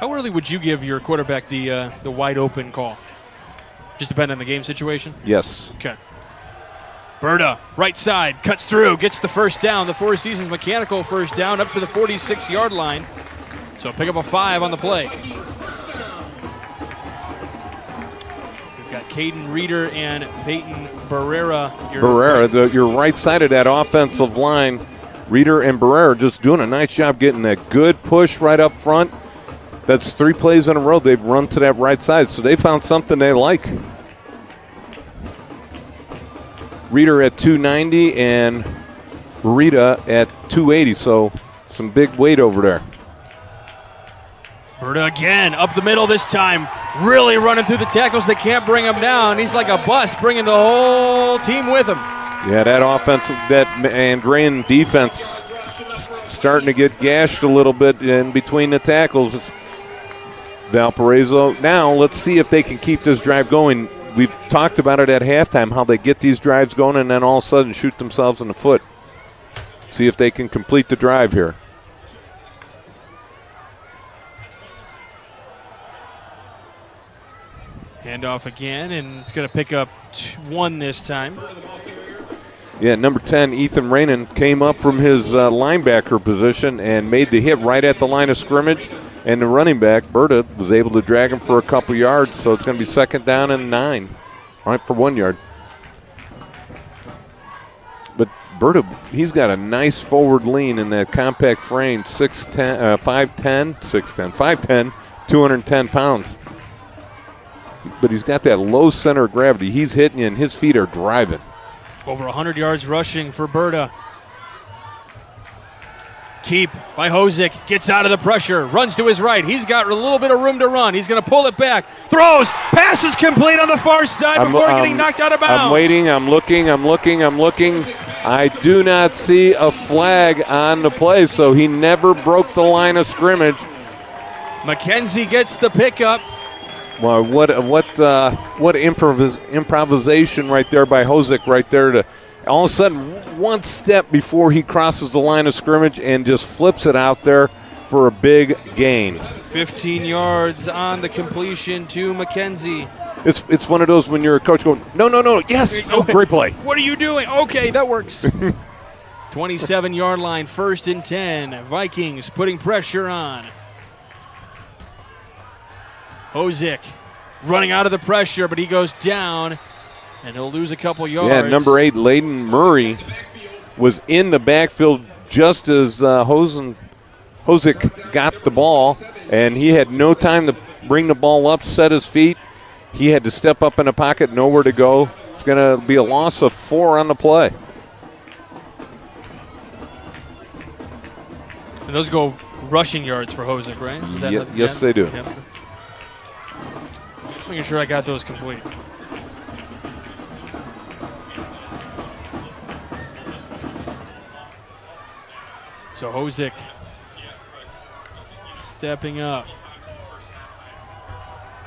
How early would you give your quarterback the wide open call? Just depending on the game situation? Yes. Okay. Berta, right side, cuts through, gets the 1st down. The Four Seasons Mechanical 1st down up to the 46-yard line. So pick up a 5 on the play. We've got Caden Reeder and Peyton Barrera. Your right side of that offensive line, Reeder and Barrera just doing a nice job getting that good push right up front. That's 3 plays in a row they've run to that right side, so they found something they like. Reeder at 290 and Barrera at 280, so some big weight over there. Berta again, up the middle this time. Really running through the tackles. They can't bring him down. He's like a bus, bringing the whole team with him. Yeah, that offensive, that Andrean defense starting to get gashed a little bit in between the tackles. It's Valparaiso. Now, let's see if they can keep this drive going. We've talked about it at halftime, how they get these drives going and then all of a sudden shoot themselves in the foot. See if they can complete the drive here. Handoff again, and it's going to pick up 1 this time. Yeah, number 10, Ethan Rainin, came up from his linebacker position and made the hit right at the line of scrimmage. And the running back, Berta, was able to drag him for a couple yards, so it's going to be 2nd down and 9, all right, for 1 yard. But Berta, he's got a nice forward lean in that compact frame, 5'10", 210 pounds. But he's got that low center of gravity. He's hitting you, and his feet are driving. Over 100 yards rushing for Berta. Keep by Hosick, gets out of the pressure, runs to his right. He's got a little bit of room to run. He's going to pull it back, throws, passes complete on the far side before getting knocked out of bounds. I'm waiting, I'm looking. I do not see a flag on the play, so he never broke the line of scrimmage. McKenzie gets the pickup. Well, what improvisation right there by Hosick right there to all of a sudden, one step before he crosses the line of scrimmage and just flips it out there for a big gain. 15 yards on the completion to McKenzie. It's one of those when you're a coach going, no, yes, oh, great play. What are you doing? Okay, that works. 27-yard line, 1st and 10. Vikings putting pressure on. Hosick running out of the pressure, but he goes down. And he'll lose a couple yards. Yeah, number 8, Layden Murray, was in the backfield just as Hosick got the ball, and he had no time to bring the ball up, set his feet. He had to step up in the pocket, nowhere to go. It's going to be a loss of 4 on the play. And those go rushing yards for Hosick, right? Is that yes, they do. Yep. Making sure I got those complete. So Hosick stepping up.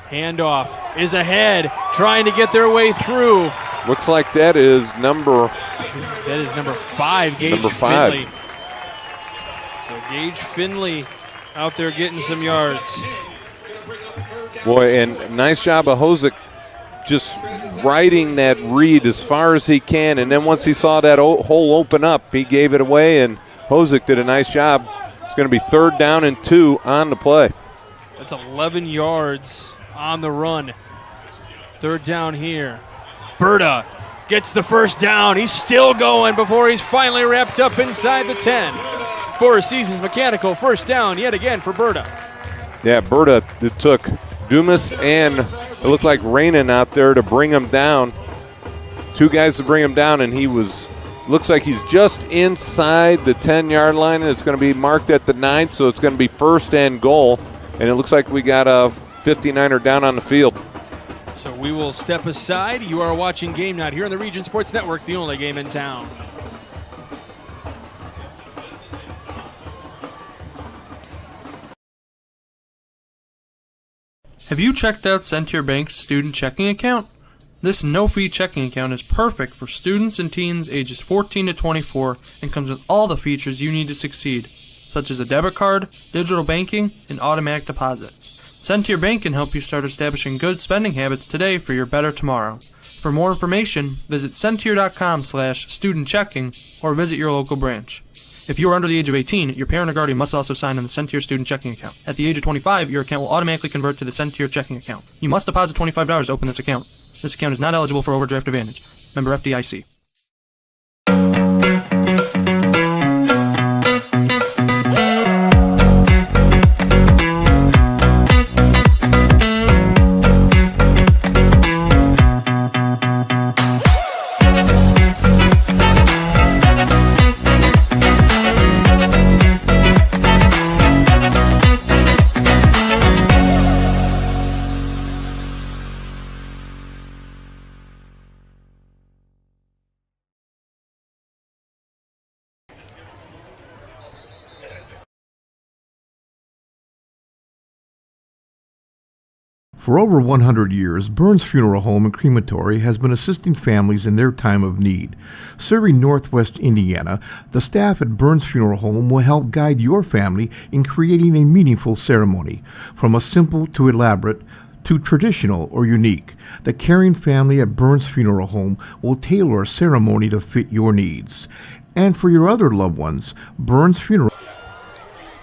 Handoff is ahead, trying to get their way through. Looks like that is number 5, Gage number 5. Finley. So Gage Finley out there getting some yards. Boy, and nice job of Hosick just riding that read as far as he can. And then once he saw that hole open up, he gave it away, and Hosick did a nice job. It's going to be 3rd down and 2 on the play. That's 11 yards on the run. 3rd down here. Berta gets the first down. He's still going before he's finally wrapped up inside the 10. Four Seasons Mechanical, first down yet again for Berta. Yeah, Berta, it took Dumas and it looked like Rainin out there to bring him down. 2 guys to bring him down, and looks like he's just inside the 10-yard line, and it's going to be marked at the 9, so it's going to be 1st and goal. And it looks like we got a 59er down on the field. So we will step aside. You are watching Game Night here on the Region Sports Network, the only game in town. Have you checked out Centier Bank's student checking account? This no-fee checking account is perfect for students and teens ages 14 to 24 and comes with all the features you need to succeed, such as a debit card, digital banking, and automatic deposit. Centier Bank can help you start establishing good spending habits today for your better tomorrow. For more information, visit Centier.com/student-checking or visit your local branch. If you are under the age of 18, your parent or guardian must also sign on the Centier student checking account. At the age of 25, your account will automatically convert to the Centier checking account. You must deposit $25 to open this account. This account is not eligible for overdraft advantage. Member FDIC. For over 100 years, Burns Funeral Home and Crematory has been assisting families in their time of need. Serving Northwest Indiana, the staff at Burns Funeral Home will help guide your family in creating a meaningful ceremony. From a simple to elaborate, to traditional or unique, the caring family at Burns Funeral Home will tailor a ceremony to fit your needs. And for your other loved ones, Burns Funeral...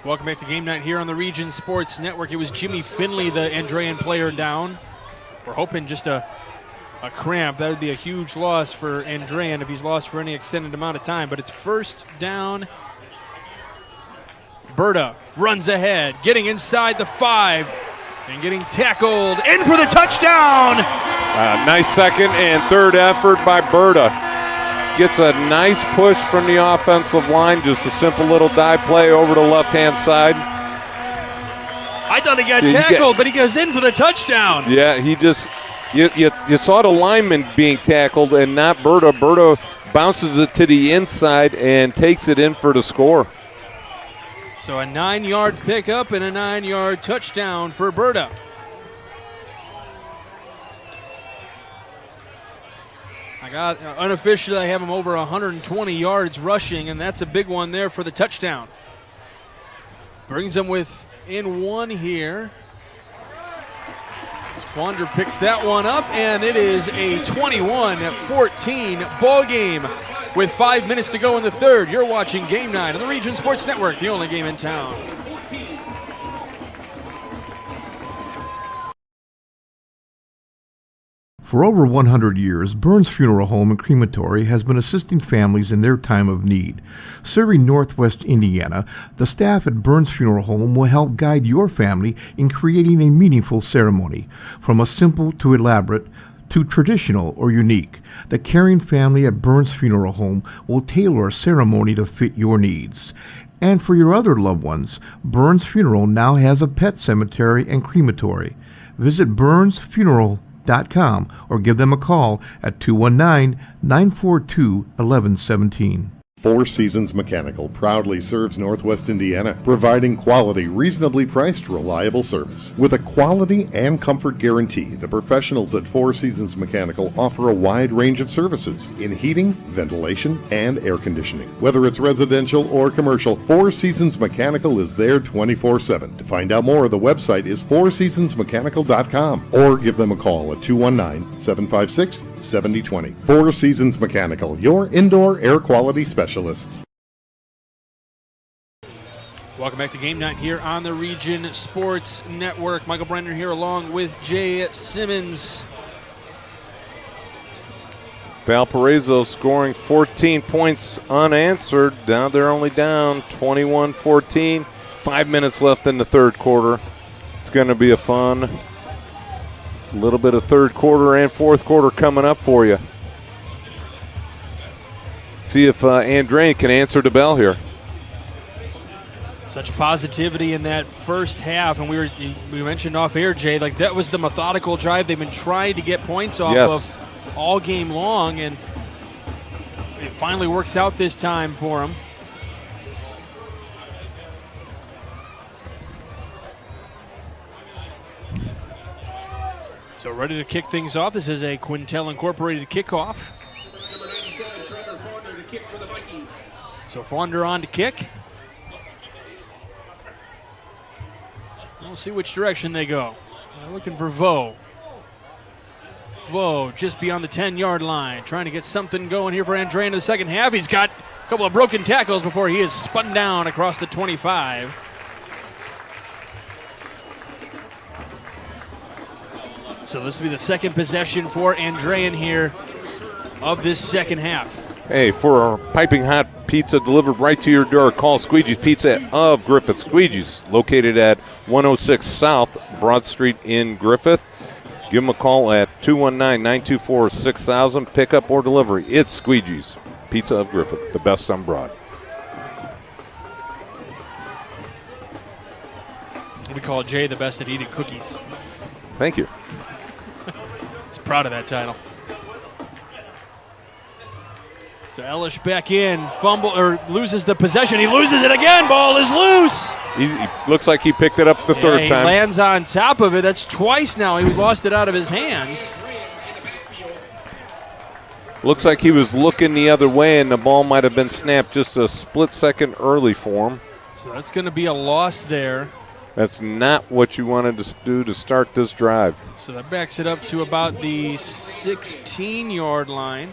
Welcome back to Game Night here on the Region Sports Network. It was Jimmy Finley, the Andrean player, down. We're hoping just a cramp. That would be a huge loss for Andrean if he's lost for any extended amount of time. But it's 1st down. Berta runs ahead, getting inside the 5 and getting tackled in for the touchdown. Nice 2nd and 3rd effort by Berta. Gets a nice push from the offensive line, just a simple little dive play over the left-hand side. I thought he got tackled, but he goes in for the touchdown. Yeah, he just, you saw the lineman being tackled and not Berta. Berta bounces it to the inside and takes it in for the score. So a 9-yard pickup and a 9-yard touchdown for Berta. Unofficially, I have him over 120 yards rushing, and that's a big one there for the touchdown. Brings them within 1 here. Squander picks that one up, and it is a 21-14 ball game with 5 minutes to go in the 3rd. You're watching Game Night on the Region Sports Network, the only game in town. For over 100 years, Burns Funeral Home and Crematory has been assisting families in their time of need. Serving Northwest Indiana, the staff at Burns Funeral Home will help guide your family in creating a meaningful ceremony. From a simple to elaborate, to traditional or unique, the caring family at Burns Funeral Home will tailor a ceremony to fit your needs. And for your other loved ones, Burns Funeral now has a pet cemetery and crematory. Visit burnsfuneral.com or give them a call at 219-942-1117. Four Seasons Mechanical proudly serves Northwest Indiana, providing quality, reasonably priced, reliable service. With a quality and comfort guarantee, the professionals at Four Seasons Mechanical offer a wide range of services in heating, ventilation, and air conditioning. Whether it's residential or commercial, Four Seasons Mechanical is there 24/7. To find out more, the website is fourseasonsmechanical.com or give them a call at 219-756-7020. Four Seasons Mechanical, your indoor air quality specialist. Welcome back to Game Night here on the Region Sports Network. Michael Brenner here along with Jay Simmons. Valparaiso scoring 14 points unanswered. Now they're only down 21-14. 5 minutes left in the third quarter. It's going to be a fun little bit of third quarter and fourth quarter coming up for you. See if Andrean can answer the bell here. Such positivity in that first half, and we mentioned off air, Jay, like that was the methodical drive they've been trying to get points off of all game long, and it finally works out this time for them. So ready to kick things off. This is a Quintel Incorporated kickoff. Kick for the Vikings. So Fonder on to kick. We'll see which direction they go. They're looking for Vo. Vo just beyond the 10-yard line, trying to get something going here for Andrean in the second half. He's got a couple of broken tackles before he is spun down across the 25. So this will be the second possession for Andrean here of this second half. Hey, for piping hot pizza delivered right to your door, call Squeegee's Pizza of Griffith. Squeegee's, located at 106 South Broad Street in Griffith. Give them a call at 219-924-6000. Pickup or delivery. It's Squeegee's Pizza of Griffith, the best on Broad. We call Jay the best at eating cookies. Thank you. He's proud of that title. So Elish back in, loses the possession. He loses it again. Ball is loose. He looks like he picked it up the third time. He lands on top of it. That's twice now. He lost it out of his hands. Looks like he was looking the other way, and the ball might have been snapped just a split second early for him. So that's going to be a loss there. That's not what you wanted to do to start this drive. So that backs it up to about the 16-yard line.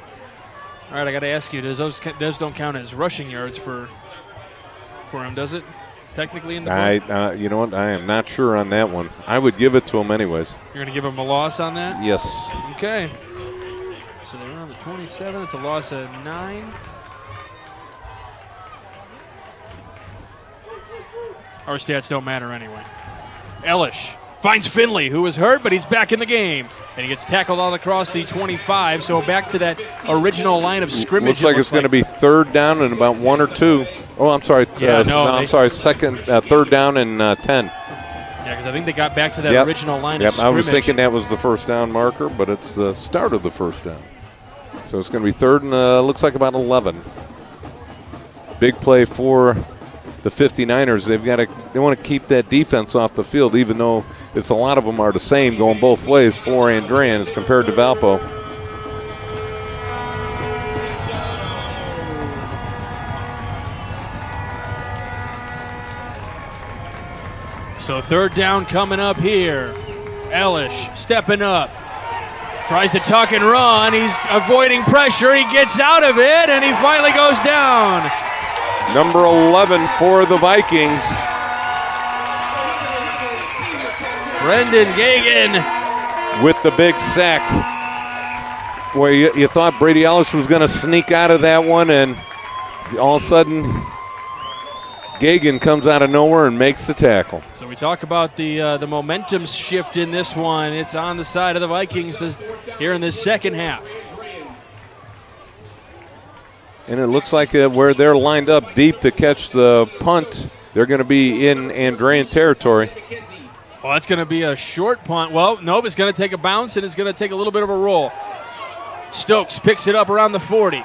All right, I got to ask you, those don't count as rushing yards for him, does it? Technically in the book? You know what? I am not sure on that one. I would give it to him anyways. You're going to give him a loss on that? Yes. Okay. So they're on the 27. It's a loss of 9. Our stats don't matter anyway. Elish finds Finley, who was hurt, but he's back in the game. And he gets tackled all across the 25, so back to that original line of scrimmage. Looks like it's going to be third down and about 1 or 2. Oh, I'm sorry. Third down and 10. Yeah, because I think they got back to that original line of scrimmage. I was thinking that was the first down marker, but it's the start of the first down. So it's going to be third and looks like about 11. Big play for the 59ers. They want to keep that defense off the field, even though it's a lot of them are the same going both ways for Andrean as compared to Valpo. So third down coming up here. Elish stepping up. Tries to tuck and run. He's avoiding pressure. He gets out of it, and he finally goes down. Number 11 for the Vikings. Brendan Gagan with the big sack. Where you thought Brady Ellis was going to sneak out of that one, and all of a sudden Gagan comes out of nowhere and makes the tackle. So we talk about the momentum shift in this one. It's on the side of the Vikings here in this second half. And it looks like where they're lined up deep to catch the punt, they're going to be in Andrean territory. Well, that's going to be a short punt. Well, nope, it's going to take a bounce, and it's going to take a little bit of a roll. Stokes picks it up around the 40.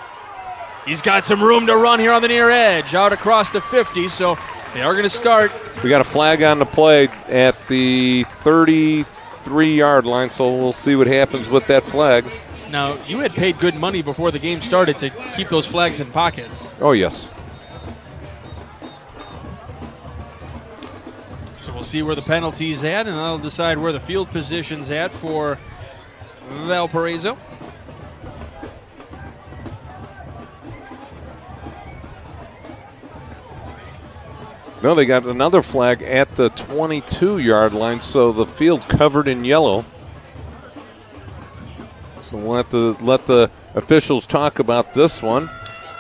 He's got some room to run here on the near edge, out across the 50, so they are going to start. We got a flag on the play at the 33-yard line, so we'll see what happens with that flag. Now, you had paid good money before the game started to keep those flags in pockets. Oh, yes. So we'll see where the penalty's at, and that'll decide where the field position's at for Valparaiso. No, they got another flag at the 22-yard line, so the field's covered in yellow. So we'll have to let the officials talk about this one.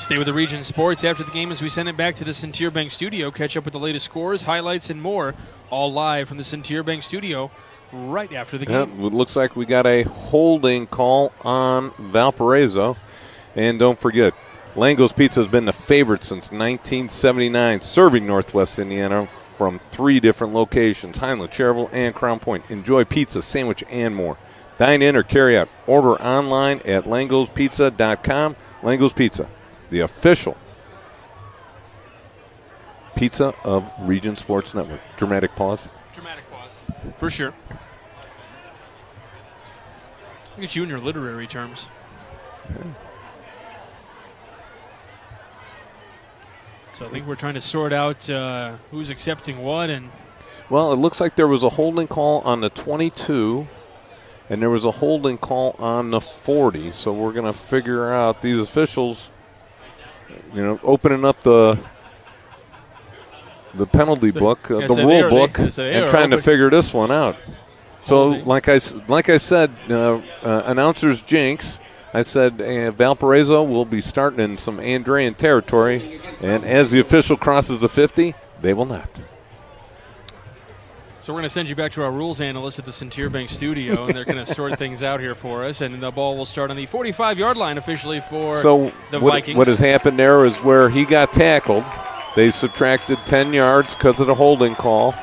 Stay with the Region Sports after the game as we send it back to the Centier Bank studio. Catch up with the latest scores, highlights, and more, all live from the Centier Bank studio right after the game. It looks like we got a holding call on Valparaiso. And don't forget, Lango's Pizza has been the favorite since 1979, serving Northwest Indiana from 3 different locations, Heinlein, Cherville, and Crown Point. Enjoy pizza, sandwich, and more. Dine in or carry out. Order online at langospizza.com. Lango's Pizza, the official pizza of Region Sports Network. Dramatic pause. Dramatic pause, for sure. Look at you and your literary terms. Yeah. So I think we're trying to sort out who's accepting what. And well, it looks like there was a holding call on the 22, and there was a holding call on the 40. So we're going to figure out these officials, opening up the penalty book, the rule book, and trying to figure this one out. So, like I said, announcers jinx. I said Valparaiso will be starting in some Andrean territory, and as the official crosses the 50, they will not. So we're going to send you back to our rules analyst at the Centier Bank studio, and they're going to sort things out here for us, and the ball will start on the 45-yard line officially for the Vikings. What has happened there is where he got tackled, they subtracted 10 yards because of the holding call,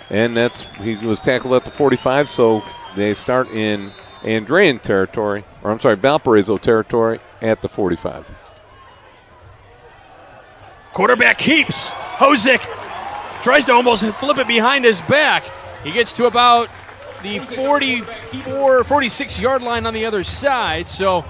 and he was tackled at the 45, so they start in Andrean territory, Valparaiso territory at the 45. Quarterback keeps. Hosick tries to almost flip it behind his back. He gets to about the 46-yard line on the other side, so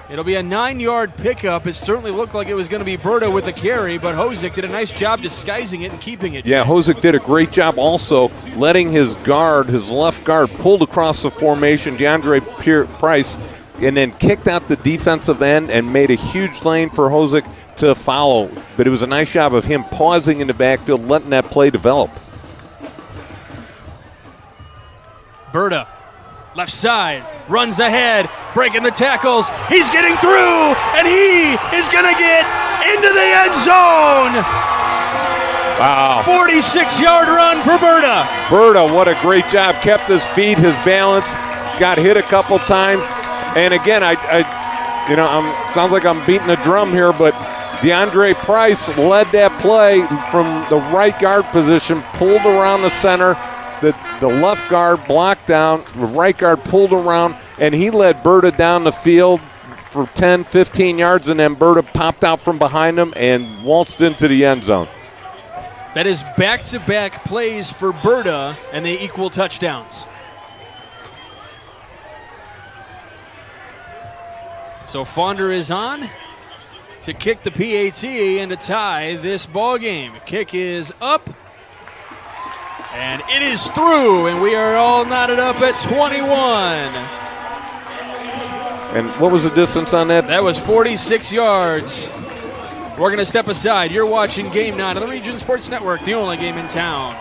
it'll be a 9-yard pickup. It certainly looked like it was going to be Berta with the carry, but Hosick did a nice job disguising it and keeping it. Yeah, Hosick did a great job also letting his left guard, pulled across the formation, DeAndre Price, and then kicked out the defensive end and made a huge lane for Hosick to follow. But it was a nice job of him pausing in the backfield, letting that play develop. Berta, left side, runs ahead, breaking the tackles. He's getting through, and he is going to get into the end zone. Wow. 46-yard run for Berta. Berta, what a great job. Kept his feet, his balance, got hit a couple times. And again, sounds like I'm beating the drum here, but DeAndre Price led that play from the right guard position, pulled around the center. The left guard blocked down, the right guard pulled around, and he led Berta down the field for 10, 15 yards, and then Berta popped out from behind him and waltzed into the end zone. That is back-to-back plays for Berta, and they equal touchdowns. So Fonder is on to kick the PAT and to tie this ball game. Kick is up, and it is through, and we are all knotted up at 21. And what was the distance on that? That was 46 yards. We're going to step aside. You're watching Game 9 on the Region Sports Network, the only game in town.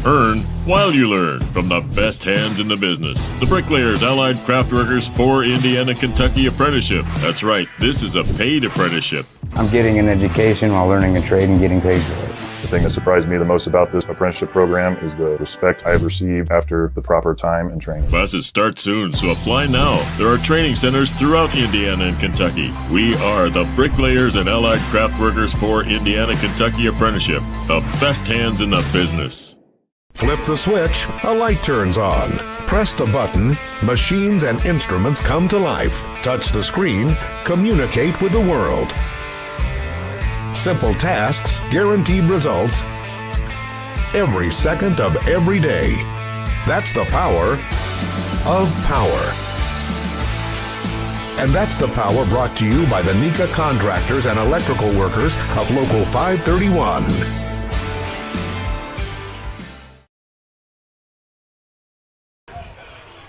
Earn while you learn from the best hands in the business. The Bricklayers Allied Craft Workers for Indiana, Kentucky Apprenticeship. That's right, this is a paid apprenticeship. I'm getting an education while learning a trade and getting paid for it. The thing that surprised me the most about this apprenticeship program is the respect I have received after the proper time and training. Classes start soon, so apply now. There are training centers throughout Indiana and Kentucky. We are the Bricklayers and Allied Craft Workers for Indiana Kentucky Apprenticeship, the best hands in the business. Flip the switch, a light turns on. Press the button, machines and instruments come to life. Touch the screen, communicate with the world. Simple tasks, guaranteed results, every second of every day. That's the power of power. And that's the power brought to you by the NECA contractors and electrical workers of Local 531.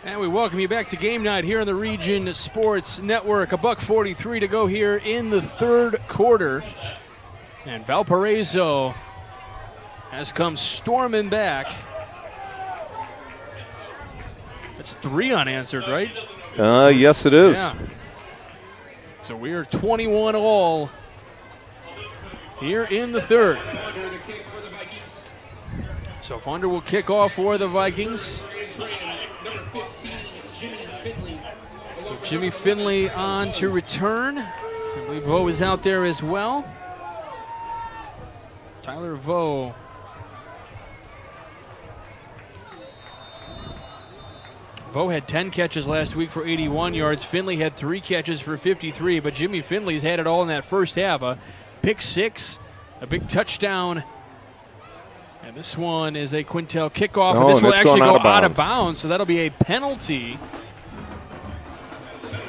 And we welcome you back to Game Night here on the Region Sports Network. $1:43 to go here in the third quarter. And Valparaiso has come storming back. That's 3 unanswered, right? Yes, it is. Yeah. So we are 21 all here in the third. So Funder will kick off for the Vikings. So Jimmy Finley on to return. I believe Vo is out there as well. Tyler Vo. Vo had 10 catches last week for 81 yards. Finley had 3 catches for 53, but Jimmy Finley's had it all in that first half. A pick 6, a big touchdown. And this one is a Quintel kickoff. And this will actually go out of bounds, so that'll be a penalty.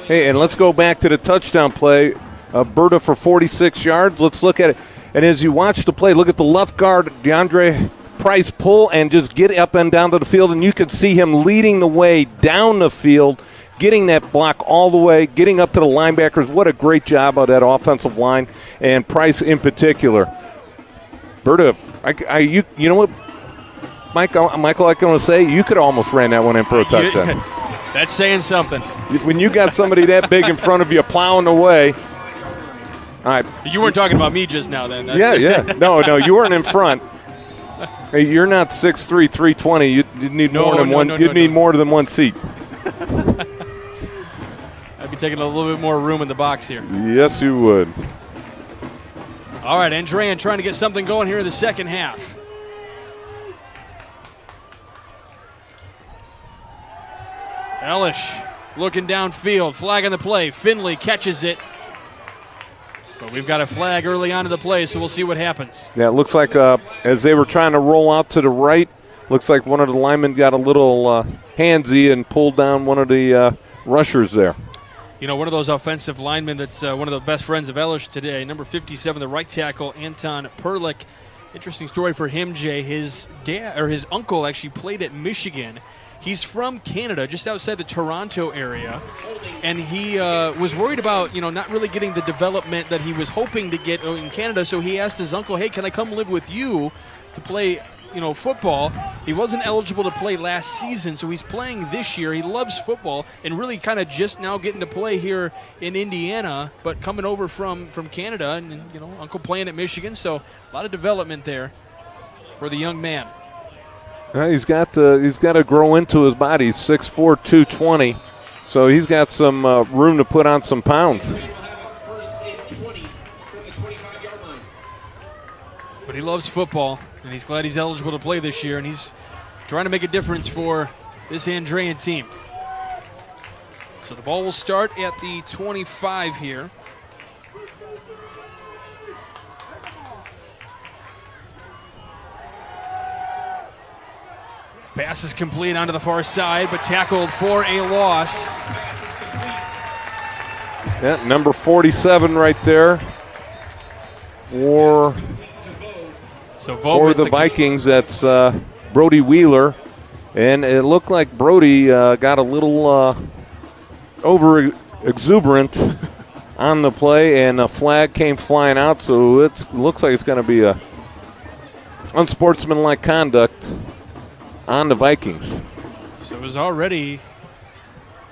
Hey, and let's go back to the touchdown play. Berta for 46 yards. Let's look at it. And as you watch the play, look at the left guard, DeAndre Price, pull and just get up and down to the field, and you could see him leading the way down the field, getting that block all the way, getting up to the linebackers. What a great job of that offensive line, and Price in particular. Berta, you know what, Michael, I can want to say, you could almost ran that one in for a touchdown. That's saying something. When you got somebody that big in front of you plowing away. All right. You weren't talking about me just now, then. Yeah. No, you weren't in front. Hey, you're not 6'3", 320. You need more than one. You'd need more than one seat. I'd be taking a little bit more room in the box here. Yes, you would. All right, Andrean trying to get something going here in the second half. Elish looking downfield, flag on the play. Finley catches it. But we've got a flag early on in the play, so we'll see what happens. Yeah, it looks like as they were trying to roll out to the right, looks like one of the linemen got a little handsy and pulled down one of the rushers there. You know, one of those offensive linemen that's one of the best friends of Elish today, number 57, the right tackle, Anton Perlich. Interesting story for him, Jay. His dad or his uncle actually played at Michigan. He's from Canada, just outside the Toronto area, and he was worried about, not really getting the development that he was hoping to get in Canada, so he asked his uncle, hey, can I come live with you to play, football? He wasn't eligible to play last season, so he's playing this year. He loves football and really kind of just now getting to play here in Indiana, but coming over from Canada, and, uncle playing at Michigan, so a lot of development there for the young man. He's got to grow into his body. He's 6'4", 220, so he's got some room to put on some pounds. But he loves football, and he's glad he's eligible to play this year, and he's trying to make a difference for this Andrean team. So the ball will start at the 25 here. Pass is complete onto the far side, but tackled for a loss. Yeah, number 47 right there for the Vikings. That's Brody Wheeler. And it looked like Brody got a little over-exuberant on the play, and a flag came flying out, so it looks like it's going to be a unsportsmanlike conduct on the Vikings. So it was already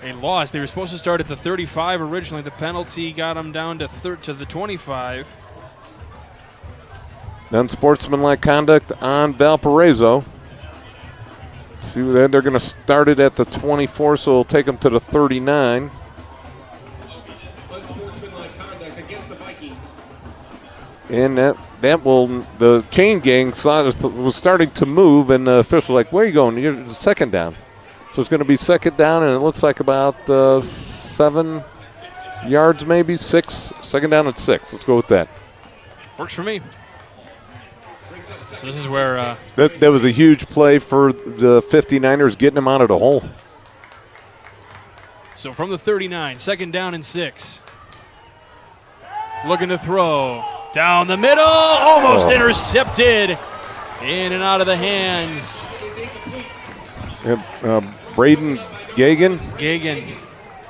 a loss. They were supposed to start at the 35 originally. The penalty got them down to the 25. Unsportsmanlike conduct on Valparaiso. See, they're going to start it at the 24, so it'll take them to the 39. Unsportsmanlike conduct against the Vikings. And that will, the chain gang was starting to move, and the official like, where are you going? You're second down. So it's going to be second down, and it looks like about 7 yards, maybe 6. Second down at 6. Let's go with that. Works for me. So this is where that was a huge play for the 59ers, getting them out of the hole. So from the 39, second down and 6. Looking to throw. Down the middle. Almost intercepted. In and out of the hands. Braden Gagan. Gagan.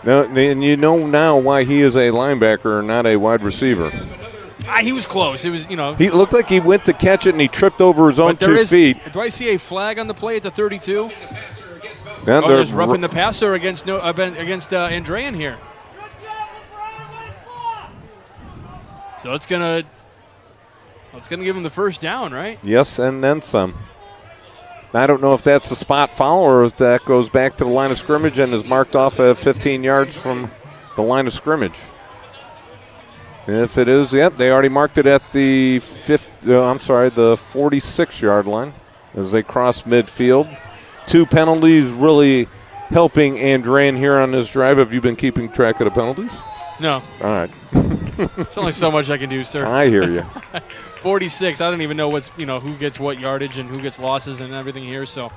Now, and you know now why he is a linebacker, not a wide receiver. He was close. It was, He looked like he went to catch it and he tripped over his own 2 feet. Do I see a flag on the play at the 32? Yeah, there's roughing the passer against Andrean here. So it's gonna give him the first down, right? Yes, and then some. I don't know if that's a spot foul or if that goes back to the line of scrimmage and is marked off at 15 yards from the line of scrimmage. If it is, yep, they already marked it at the 46-yard line as they cross midfield. 2 penalties really helping Andrean here on this drive. Have you been keeping track of the penalties? No. All right. There's only so much I can do, sir. I hear you. 46. I don't even know who gets what yardage and who gets losses and everything here. So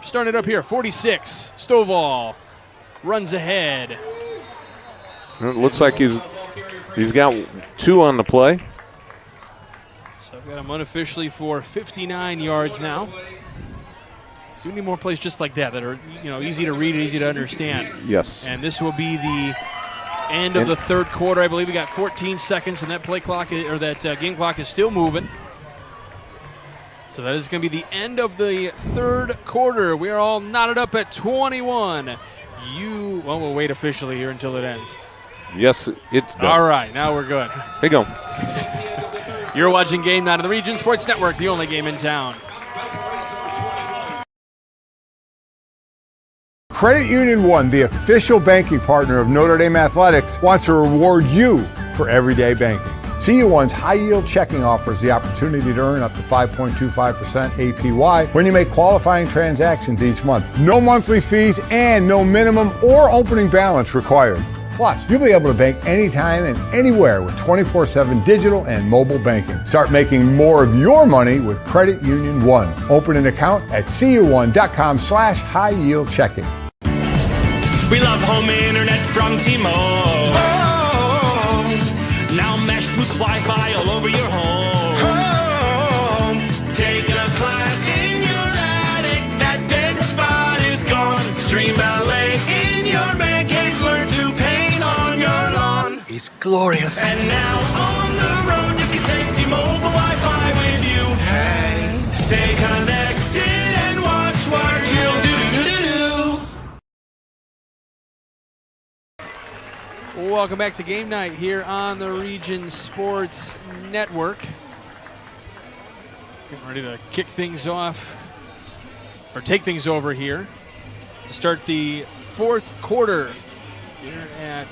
starting it up here. 46. Stovall runs ahead. It looks like he's got 2 on the play. So I've got him unofficially for 59 yards now. So we need more plays just like that are easy to read and easy to understand. Yes. And this will be the end of the third quarter. I believe we got 14 seconds, and that play clock game clock is still moving. So that is going to be the end of the third quarter. We are all knotted up at 21. We'll wait officially here until it ends. Yes, it's done. All right, now we're good. Here you go. You're watching Game Night on the Region Sports Network, the only game in town. Credit Union One, the official banking partner of Notre Dame Athletics, wants to reward you for everyday banking. CU1's high-yield checking offers the opportunity to earn up to 5.25% APY when you make qualifying transactions each month. No monthly fees and no minimum or opening balance required. Plus, you'll be able to bank anytime and anywhere with 24/7 digital and mobile banking. Start making more of your money with Credit Union One. Open an account at cu1.com/high-yield checking. We love home internet from T-Mobile. Now Mesh boosts Wi-Fi all over your home. Taking a class in your attic, that dead spot is gone. Stream ballet in your man cave, learn to paint on your lawn. It's glorious. And now on the road, you can take T-Mobile Wi-Fi with you. Hey, stay connected and watch what you'll do. Welcome back to Game Night here on the Region Sports Network. Getting ready to kick things off, or take things over here to start the fourth quarter here at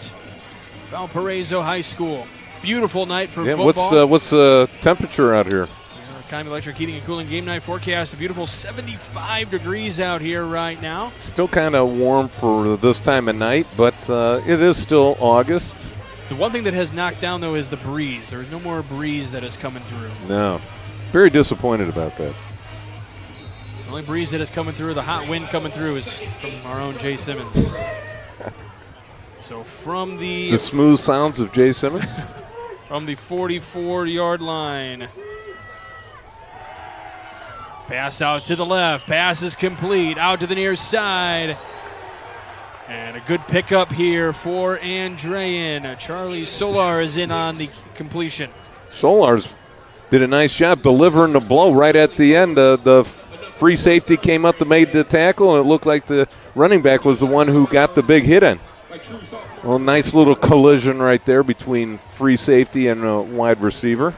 Valparaiso High School. Beautiful night for football. What's the temperature out here? County Electric Heating and Cooling Game Night forecast. A beautiful 75 degrees out here right now. Still kind of warm for this time of night, but it is still August. The one thing that has knocked down, though, is the breeze. There's no more breeze that is coming through. No. Very disappointed about that. The only breeze that is coming through, the hot wind coming through, is from our own Jay Simmons. So from the smooth sounds of Jay Simmons? From the 44-yard line. Pass out to the left. Pass is complete. Out to the near side. And a good pickup here for Andrean. Charlie Solar is in on the completion. Solar's did a nice job delivering the blow right at the end. The free safety came up to make the tackle, and it looked like the running back was the one who got the big hit in. Well, nice little collision right there between free safety and a wide receiver.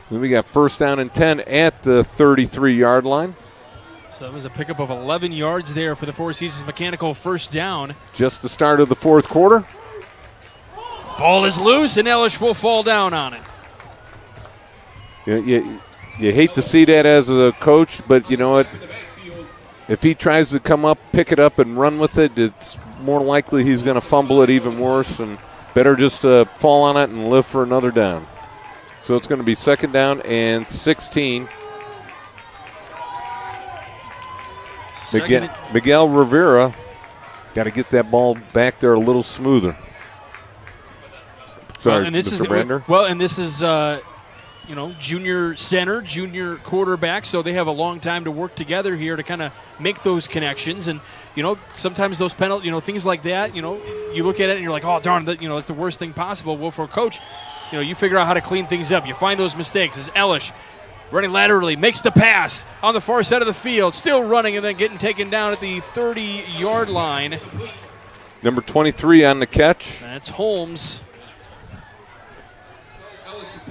Then we got first down and 10 at the 33-yard line. So that was a pickup of 11 yards there for the Four Seasons Mechanical first down. Just the start of the fourth quarter. Ball is loose, and Ellish will fall down on it. You hate to see that as a coach, but you know what? If he tries to come up, pick it up, and run with it, it's more likely he's going to fumble it even worse, and better just fall on it and live for another down. So it's going to be second down and 16. Miguel Rivera got to get that ball back there a little smoother. Sorry, Mr. Brander. Well, and this is, junior center, junior quarterback, so they have a long time to work together here to kind of make those connections. And, sometimes those penalties, things like that, you look at it and you're like, oh, darn, that's the worst thing possible. Well, for a coach, you figure out how to clean things up. You find those mistakes. As Ellish running laterally, makes the pass on the far side of the field, still running and then getting taken down at the 30-yard line. Number 23 on the catch. That's Holmes.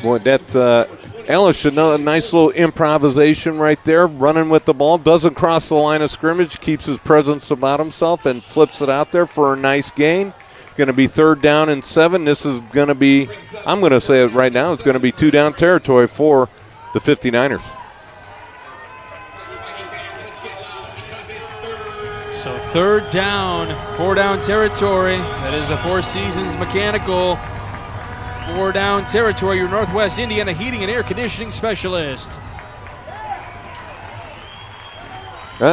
Boy, that's Ellis, another nice little improvisation right there, running with the ball, doesn't cross the line of scrimmage, keeps his presence about himself and flips it out there for a nice gain. Going to be third down and 7. This is going to be, I'm going to say it right now, it's going to be 2-down territory for the 59ers. So third down, 4-down territory. That is a Four Seasons Mechanical 4-down territory, your Northwest Indiana heating and air conditioning specialist.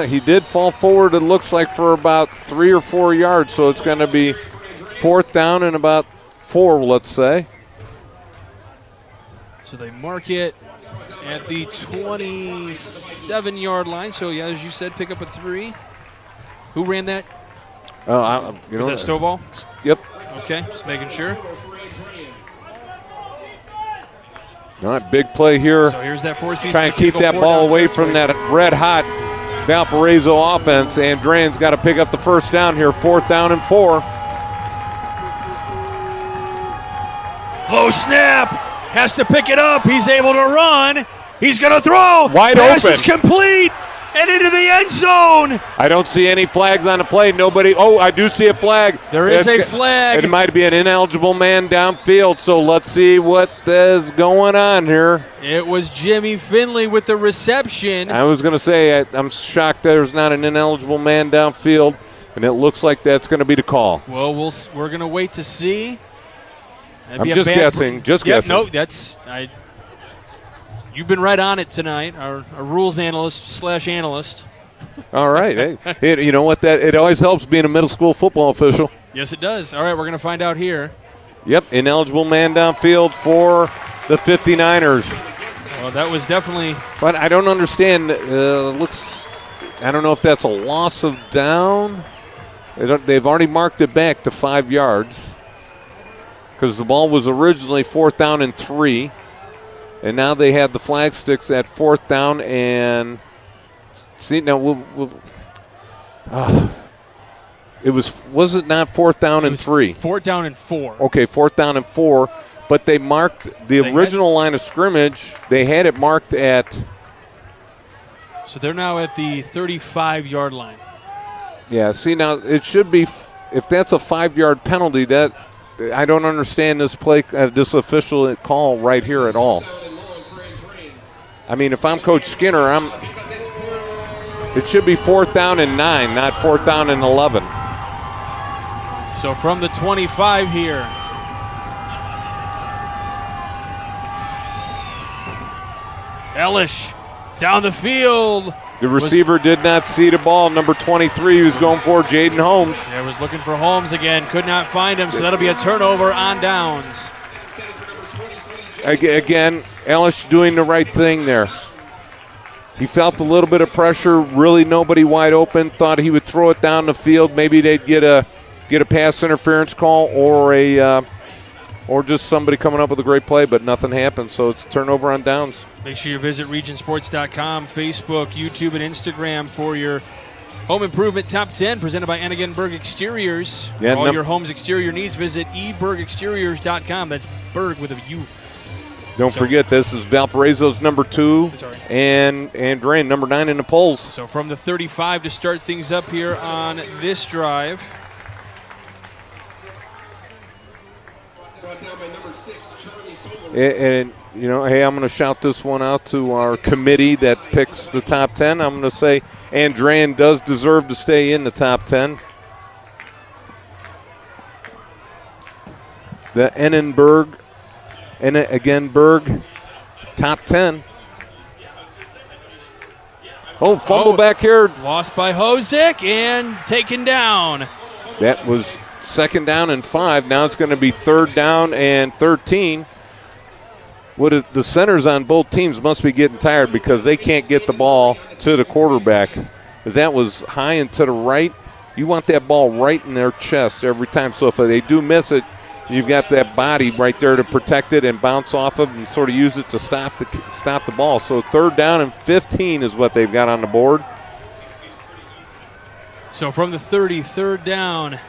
He did fall forward, it looks like, for about 3 or 4 yards, so it's going to be fourth down and about 4, let's say. So they mark it at the 27-yard line. So, yeah, as you said, pick up a 3. Who ran that? Was that Stovall? Yep. Okay, just making sure. All right, big play here. So here's that Four Seasons. Trying to keep that ball away from that red-hot Valparaiso offense. Andrean's got to pick up the first down here, fourth down and 4. Low snap. Has to pick it up. He's able to run. He's going to throw. Wide Pass open. is complete. And into the end zone. I don't see any flags on the play. Nobody. Oh, I do see a flag. There is a flag. It might be an ineligible man downfield, so let's see what is going on here. It was Jimmy Finley with the reception. I was going to say, I'm shocked there's not an ineligible man downfield, and it looks like that's going to be the call. Well, we're going to wait to see. I'm just guessing. Guessing. No, you've been right on it tonight, our rules analyst / analyst. All right. Hey, you know what? It always helps being a middle school football official. Yes, it does. All right, we're going to find out here. Yep, ineligible man downfield for the 59ers. Well, that was definitely. But I don't understand. I don't know if that's a loss of down. They've already marked it back to 5 yards because the ball was originally fourth down and 3. And now they have the flag sticks at fourth down and see now was it not fourth down and 3? Fourth down and 4. Okay, fourth down and 4, but they marked the original line of scrimmage. They had it marked at. So they're now at the 35-yard line. Yeah. See now it should be if that's a 5-yard penalty that. I don't understand this this official call right here at all. I mean, if I'm Coach Skinner, it should be fourth down and 9, not fourth down and 11. So from the 25 here. Ellish down the field. The receiver did not see the ball. Number 23 who's going for Jaden Holmes. Yeah, was looking for Holmes again. Could not find him, so that'll be a turnover on downs. Again, Ellis doing the right thing there. He felt a little bit of pressure. Really nobody wide open. Thought he would throw it down the field. Maybe they'd get a pass interference call or just somebody coming up with a great play, but nothing happened. So it's a turnover on downs. Make sure you visit regionsports.com, Facebook, YouTube, and Instagram for your Home Improvement Top 10 presented by Ennigan-Berg Exteriors. Yeah, for all your home's exterior needs, visit ebergexteriors.com. That's Berg with a U. Don't forget, this is Valparaiso's number 2 and Andrean, number 9 in the polls. So from the 35 to start things up here on this drive. Brought down by number 6, Charlie Soler. And, you know, hey, I'm going to shout this one out to our committee that picks the top 10. I'm going to say Andrean does deserve to stay in the top 10. The Annenberg, and again, Berg, top 10. Oh, fumble back here. Lost by Hosick and taken down. That was second down and 5. Now it's going to be third down and 13. The centers on both teams must be getting tired because they can't get the ball to the quarterback. Because that was high and to the right. You want that ball right in their chest every time. So if they do miss it, you've got that body right there to protect it and bounce off of and sort of use it to stop the ball. So third down and 15 is what they've got on the board. So from the 30, third down.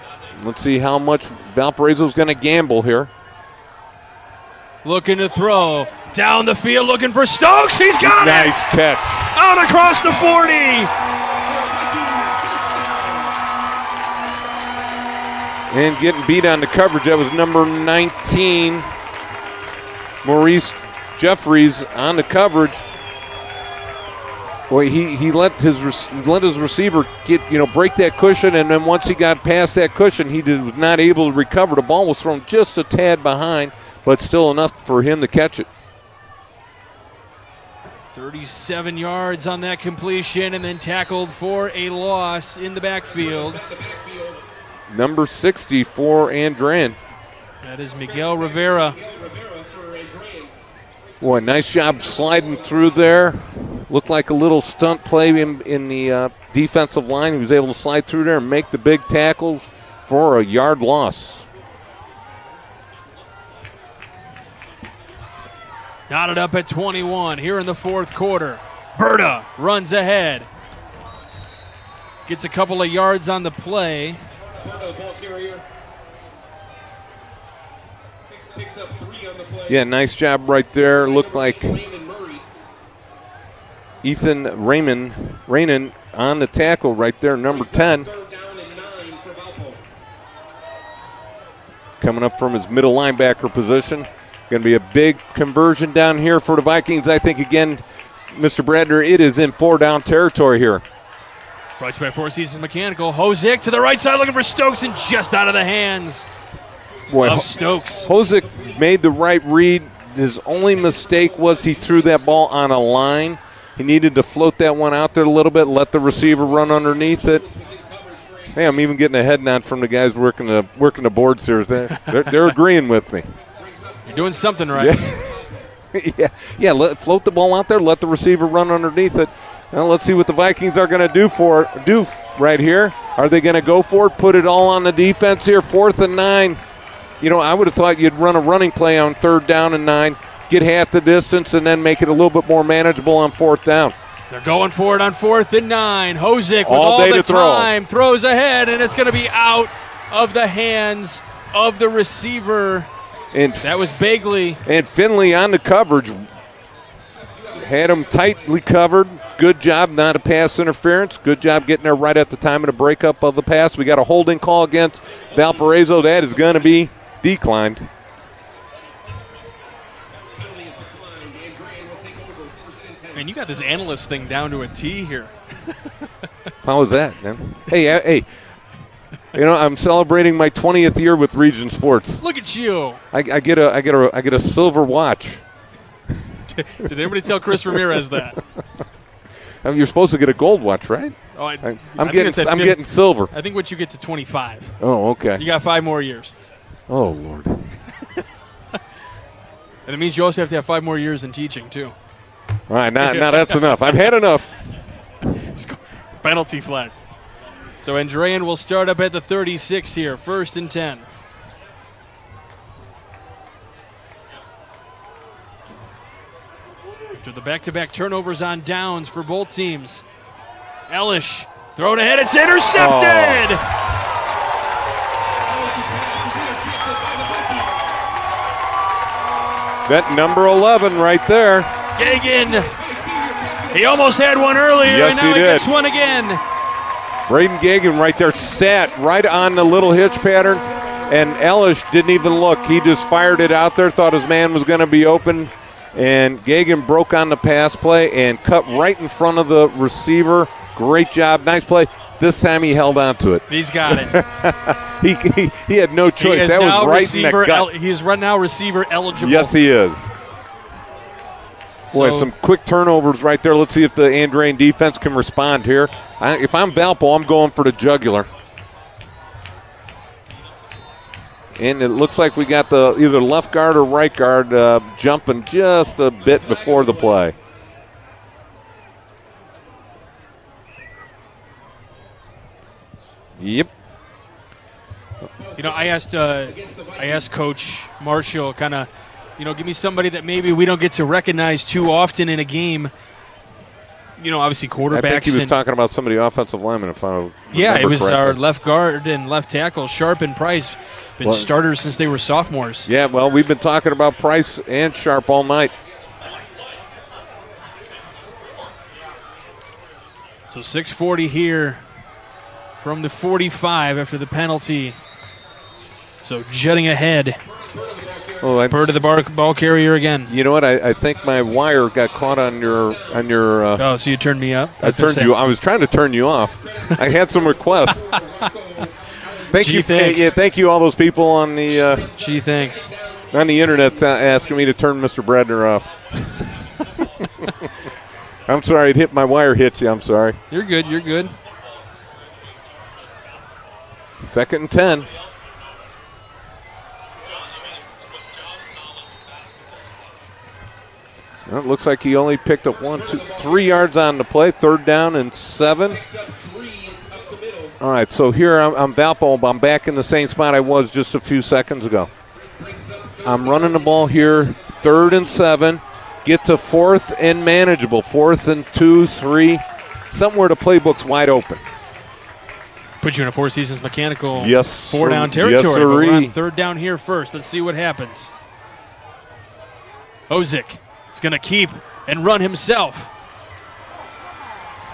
Let's see how much Valparaiso's going to gamble here. Looking to throw. Down the field looking for Stokes. He's got it! Nice catch. Out across the 40. And getting beat on the coverage. That was number 19, Maurice Jeffries, on the coverage. Boy, he let his receiver break that cushion, and then once he got past that cushion, he was not able to recover. The ball was thrown just a tad behind, but still enough for him to catch it. 37 yards on that completion, and then tackled for a loss in the backfield. Number 60 for Andrean. That is Miguel Rivera. Boy, nice job sliding through there. Looked like a little stunt play in the defensive line. He was able to slide through there and make the big tackles for a yard loss. Knotted up at 21 here in the fourth quarter. Berta runs ahead. Gets a couple of yards on the play. Ball carrier. Picks up 3 on the play. Yeah, nice job right there. Looked like Ethan Raymond on the tackle right there, number 10. Coming up from his middle linebacker position. Going to be a big conversion down here for the Vikings. I think, again, Mr. Bradner, it is in 4-down territory here. Brought by Four Seasons Mechanical. Hosick to the right side looking for Stokes and just out of the hands of Stokes. Hosick made the right read. His only mistake was he threw that ball on a line. He needed to float that one out there a little bit, let the receiver run underneath it. Hey, I'm even getting a head nod from the guys working the boards here. They're agreeing with me. You're doing something right. Yeah. Float the ball out there, let the receiver run underneath it. Now let's see what the Vikings are going to do right here. Are they going to go for it, put it all on the defense here? 4th and 9. You know, I would have thought you'd run a running play on 3rd down and 9, get half the distance, and then make it a little bit more manageable on 4th down. They're going for it on 4th and 9. Hosick with all the time throws ahead, and it's going to be out of the hands of the receiver. And that was Bagley. And Finley on the coverage. Had him tightly covered. Good job, not a pass interference. Good job getting there right at the time of the breakup of the pass. We got a holding call against Valparaiso. That is going to be declined. Man, you got this analyst thing down to a T here. How was that, man? Hey. You know, I'm celebrating my 20th year with Region Sports. Look at you. I get a silver watch. Did anybody tell Chris Ramirez that? I mean, you're supposed to get a gold watch, right? Oh, I'm getting silver. I think once you get to 25. Oh, okay. You got 5 more years. Oh, Lord. And it means you also have to have 5 more years in teaching, too. All right, now that's enough. I've had enough. Penalty flag. So Andrean will start up at the 36 here, 1st and 10. After the back-to-back turnovers on downs for both teams. Elish thrown ahead, it's intercepted! That number 11 right there. Gagan. He almost had one earlier, Yes, and now he he did. gets one again. Braden Gagan right there sat right on the little hitch pattern, and Elish didn't even look. He just fired it out there, thought his man was going to be open, and Gagan broke on the pass play and cut right in front of the receiver. Great job. Nice play. This time he held on to it. He's got it. He had no choice. That was right in the gut. He's right now receiver eligible. Yes, he is. Boy, some quick turnovers right there. Let's see if the Andrean defense can respond here. If I'm Valpo, I'm going for the jugular. And it looks like we got the either left guard or right guard jumping just a bit before the play. Yep. You know, I asked Coach Marshall kind of, give me somebody that maybe we don't get to recognize too often in a game. Obviously quarterbacks. I think he was talking about somebody offensive lineman. If I it was correctly. our left guard and left tackle, Sharp and Price, been starters since they were sophomores. Yeah, well, we've been talking about Price and Sharp all night. So 6:40 here from the 45 after the penalty. So jetting ahead. Bird of the ball carrier again. You know what? I think my wire got caught on your. Oh, so you turned me up? I turned you. I was trying to turn you off. I had some requests. Thank you. Thank you, all those people on the. Thanks. On the internet asking me to turn Mr. Bradner off. I'm sorry. It hit my wire. Hit you. I'm sorry. You're good. You're good. 2nd and 10. Well, it looks like he only picked up 3 yards on the play. 3rd down and 7. All right, so here I'm Valpo. I'm back in the same spot I was just a few seconds ago. I'm running the ball here, 3rd and 7. Get to 4th and manageable. 4th and 2, 3. Somewhere the playbook's wide open. Put you in a Four Seasons Mechanical 4-down territory. Yes, but we're on sirree. 3rd down here first. Let's see what happens. Ozick is going to keep and run himself.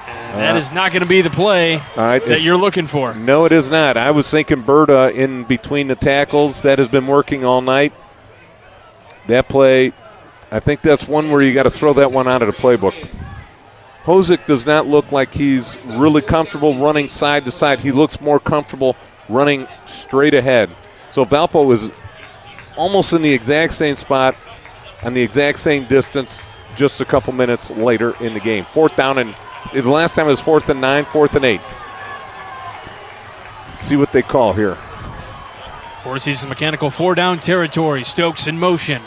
And that is not going to be the play that you're looking for. No, it is not. I was thinking Berta in between the tackles. That has been working all night. That play, I think that's one where you got to throw that one out of the playbook. Hozick does not look like he's really comfortable running side to side. He looks more comfortable running straight ahead. So Valpo is almost in the exact same spot on the exact same distance just a couple minutes later in the game. 4th down, and the last time it was 4th and 9, 4th and 8. Let's see what they call here. Four Seasons Mechanical 4-down territory. Stokes in motion.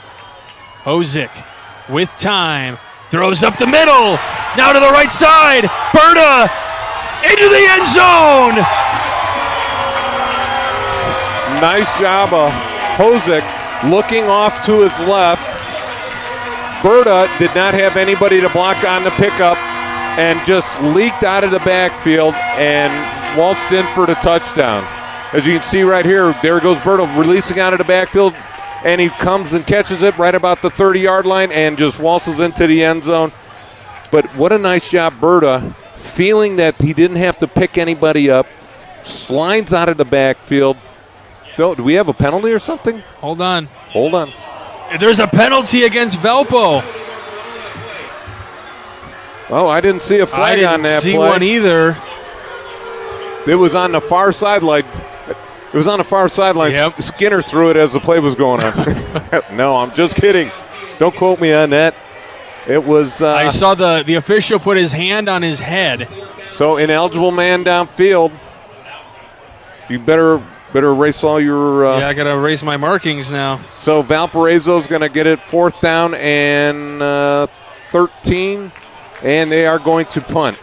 Hozick with time. Throws up the middle. Now to the right side. Berta into the end zone. Nice job of Hozick looking off to his left. Berta did not have anybody to block on the pickup and just leaked out of the backfield and waltzed in for the touchdown. As you can see right here, there goes Berta releasing out of the backfield, and he comes and catches it right about the 30-yard line and just waltzes into the end zone. But what a nice job, Berta, feeling that he didn't have to pick anybody up, slides out of the backfield. Do we have a penalty or something? Hold on. There's a penalty against Valpo. Oh, I didn't see a flag on that play. I didn't see one either. It was on the far sideline. It was on the far sideline. Yep. Skinner threw it as the play was going on. No, I'm just kidding. Don't quote me on that. It was. I saw the official put his hand on his head. So ineligible man downfield. You better erase all your. I got to erase my markings now. So Valparaiso's going to get it 4th down and 13, and they are going to punt.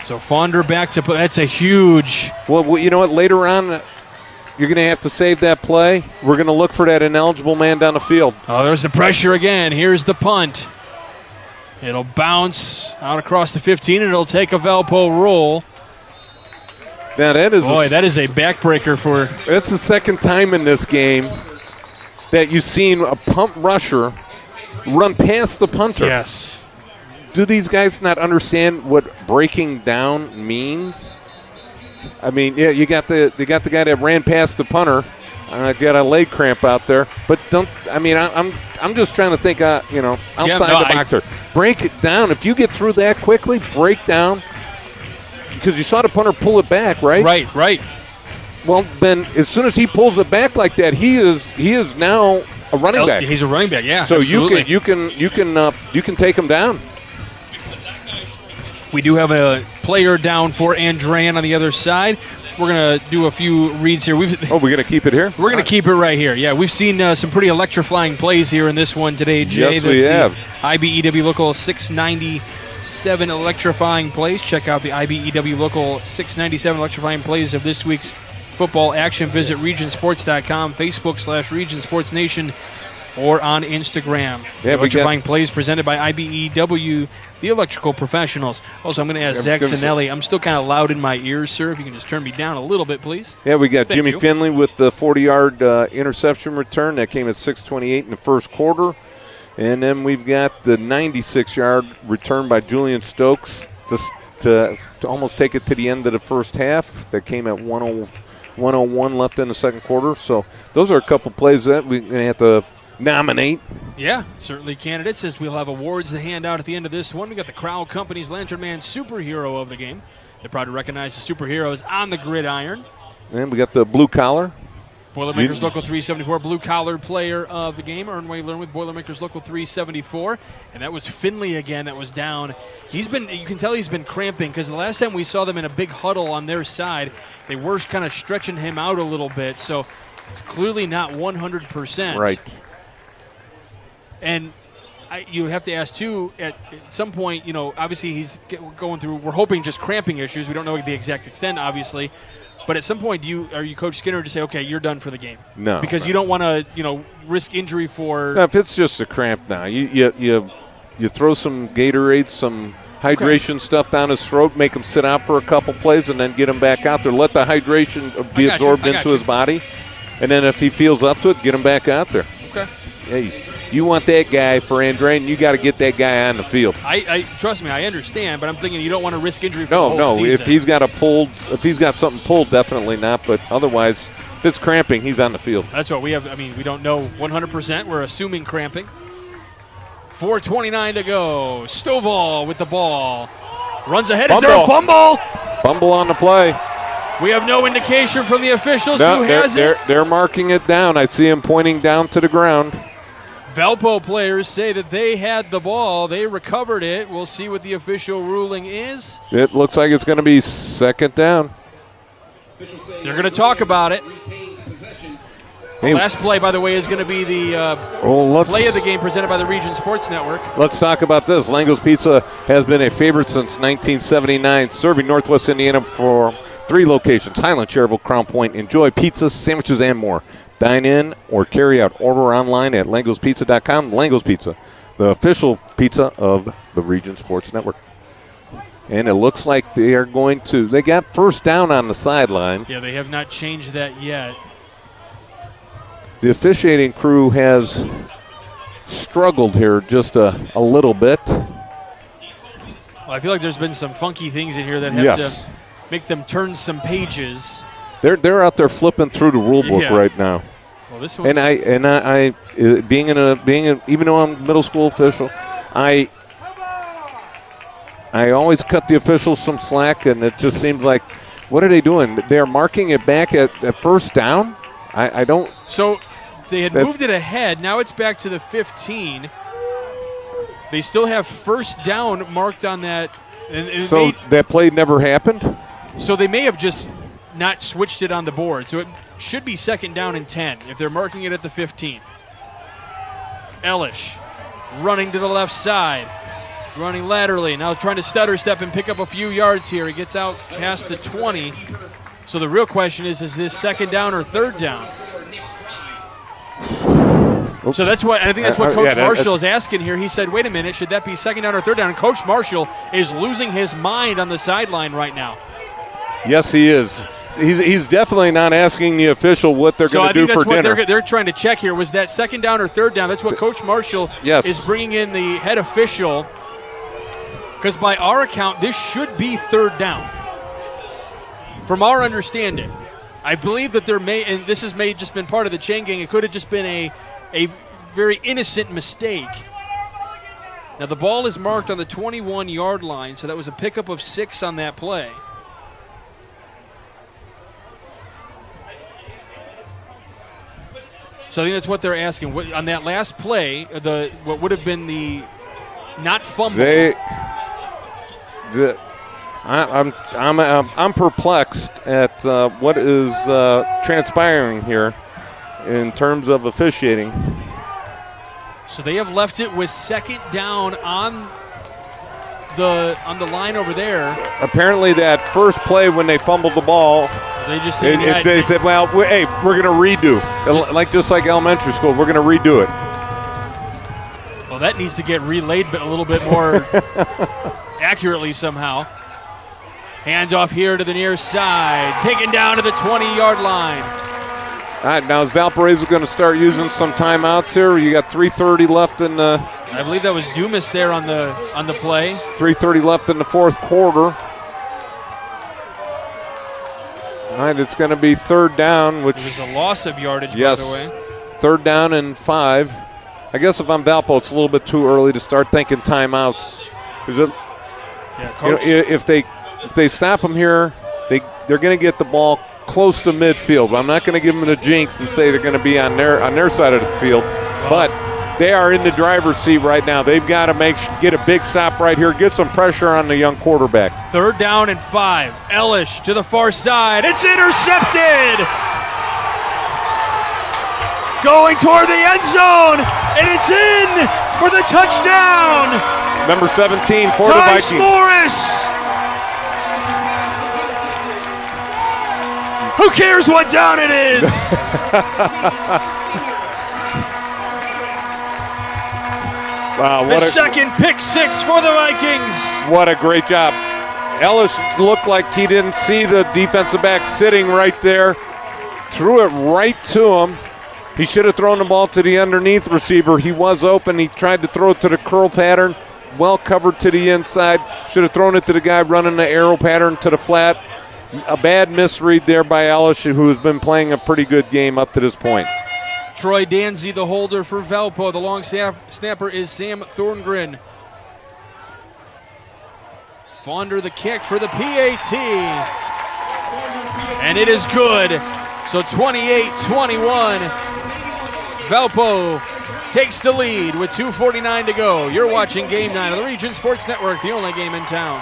So Fonder back to punt. That's a huge. Well, you know what? Later on, you're going to have to save that play. We're going to look for that ineligible man down the field. Oh, there's the pressure again. Here's the punt. It'll bounce out across the 15, and it'll take a Valpo roll. Now that is that is a backbreaker for. That's the second time in this game that you've seen a punt rusher run past the punter. Yes. Do these guys not understand what breaking down means? I mean, yeah, you got the guy that ran past the punter. Got a leg cramp out there, but don't. I mean, I'm just trying to think. Outside the box here. Break it down. If you get through that quickly, break down. Because you saw the punter pull it back, right? Right. Well, then as soon as he pulls it back like that, he is now a running back. He's a running back, yeah. So absolutely. you can take him down. We do have a player down for Andrean on the other side. We're going to do a few reads here. We're going to keep it here? We're going to keep it right here. Yeah, we've seen some pretty electrifying plays here in this one today, Jay. Yes, we have. IBEW Local 697 electrifying plays. Check out the IBEW Local 697 electrifying plays of this week's football action. Visit regionsports.com, Facebook/Region Sports Nation, or on Instagram. Yeah, electrifying plays presented by IBEW, the electrical professionals. Also, I'm going to ask Zach Sinelli. I'm still kind of loud in my ears, sir. If you can just turn me down a little bit, please. Yeah, we got Thank Jimmy you. Finley with the 40-yard interception return. That came at 6:28 in the first quarter. And then we've got the 96-yard return by Julian Stokes to almost take it to the end of the first half. That came at 1:01 left in the second quarter. So those are a couple plays that we're going to have to nominate. Yeah, certainly candidates, as we'll have awards to hand out at the end of this one. We got the Crowell Company's Lantern Man Superhero of the game. They're proud to recognize the superheroes on the gridiron. And we got the blue collar. Boilermakers Local 374, blue collar player of the game. Earn what you learn with Boilermakers Local 374. And that was Finley again that was down. You can tell he's been cramping, because the last time we saw them in a big huddle on their side, they were kind of stretching him out a little bit. So it's clearly not 100%. Right. And you have to ask, too, at some point, obviously he's going through, we're hoping just cramping issues. We don't know the exact extent, obviously. But at some point, are you Coach Skinner to say, okay, you're done for the game? No. Because you don't want to, risk injury for. No, if it's just a cramp now, you throw some Gatorade, some hydration stuff down his throat, make him sit out for a couple plays, and then get him back out there. Let the hydration be absorbed into his body. And then if he feels up to it, get him back out there. Okay. Hey, you want that guy for Andrean, you got to get that guy on the field. I trust me, I understand, but I'm thinking you don't want to risk injury for the No. whole season. If he's got something pulled, definitely not. But otherwise, if it's cramping, he's on the field. That's what we have. I mean, we don't know 100%. We're assuming cramping. 4:29 to go. Stovall with the ball. Runs ahead. Is there a fumble? Fumble on the play. We have no indication from the officials No, who has it. They're marking it down. I see him pointing down to the ground. Valpo players say that they had the ball. They recovered it. We'll see what the official ruling is. It looks like it's going to be second down. They're going to talk about it. The last play, by the way, is going to be the play of the game presented by the Region Sports Network. Let's talk about this. Lango's Pizza has been a favorite since 1979, serving Northwest Indiana for 3 locations: Highland, Cherville, Crown Point. Enjoy pizzas, sandwiches, and more. Dine in or carry out. Order online at langospizza.com. Lango's Pizza, the official pizza of the Region Sports Network. And it looks like they got first down on the sideline. Yeah, they have not changed that yet. The officiating crew has struggled here just a little bit. Well, I feel like there's been some funky things in here that have to make them turn some pages. They're out there flipping through the rule book right now. Well, this one's and I being even though I'm a middle school official, I always cut the officials some slack, and it just seems like, what are they doing? They're marking it back at first down. I don't. So they had moved it ahead. Now it's back to the 15. They still have first down marked on that. So that play never happened? So they may have just not switched it on the board. So it should be second down and 10 if they're marking it at the 15. Elish running to the left side, running laterally. Now trying to stutter step and pick up a few yards here. He gets out past the 20. So the real question is this second down or third down? Oops. So that's what I think. That's what Coach Marshall is asking here. He said, "Wait a minute, should that be second down or third down?" And Coach Marshall is losing his mind on the sideline right now. Yes, he is. he's definitely not asking the official what they're going to do for dinner. They're trying to check here. Was that second down or third down? That's what Coach Marshall is bringing in the head official. Because by our account, this should be third down. From our understanding, I believe that and this has just been part of the chain gang, it could have just been a very innocent mistake. Now the ball is marked on the 21-yard line, so that was a pickup of 6 on that play. So I think that's what they're asking. On that last play, what would have been the not fumble. I'm perplexed at what is transpiring here in terms of officiating. So they have left it with second down on the line over there. Apparently, that first play when they fumbled the ball, they just said, they said, "Well, hey, we're going to redo, just like elementary school. We're going to redo it." Well, that needs to get relayed a little bit more accurately somehow. Handoff here to the near side, taken down to the 20-yard line. All right, now is Valparaiso going to start using some timeouts here? You got 3:30 left in the. I believe that was Dumas there on the play. 3:30 left in the fourth quarter. All right, it's going to be third down, which is a loss of yardage. Yes, by the way. Third down and 5. I guess if I'm Valpo, it's a little bit too early to start thinking timeouts. Is it? Yeah, Coach. If they stop them here, they're going to get the ball close to midfield. I'm not going to give them the jinx and say they're going to be on their side of the field, but they are in the driver's seat right now. They've got to get a big stop right here, get some pressure on the young quarterback. Third down and 5. Ellish to the far side. It's intercepted. Going toward the end zone, and it's in for the touchdown. Number 17 for the Vikings. Morris. Who cares what down it is? Wow, the second pick 6 for the Vikings. What a great job. Ellis looked like he didn't see the defensive back sitting right there. Threw it right to him. He should have thrown the ball to the underneath receiver. He was open. He tried to throw it to the curl pattern. Well covered to the inside. Should have thrown it to the guy running the arrow pattern to the flat. A bad misread there by Ellis, who has been playing a pretty good game up to this point. Troy Danzy, the holder for Valpo. The long snapper is Sam Thorngren. Fonder the kick for the PAT. And it is good. So 28-21. Valpo takes the lead with 2:49 to go. You're watching Game 9 on the Region Sports Network, the only game in town.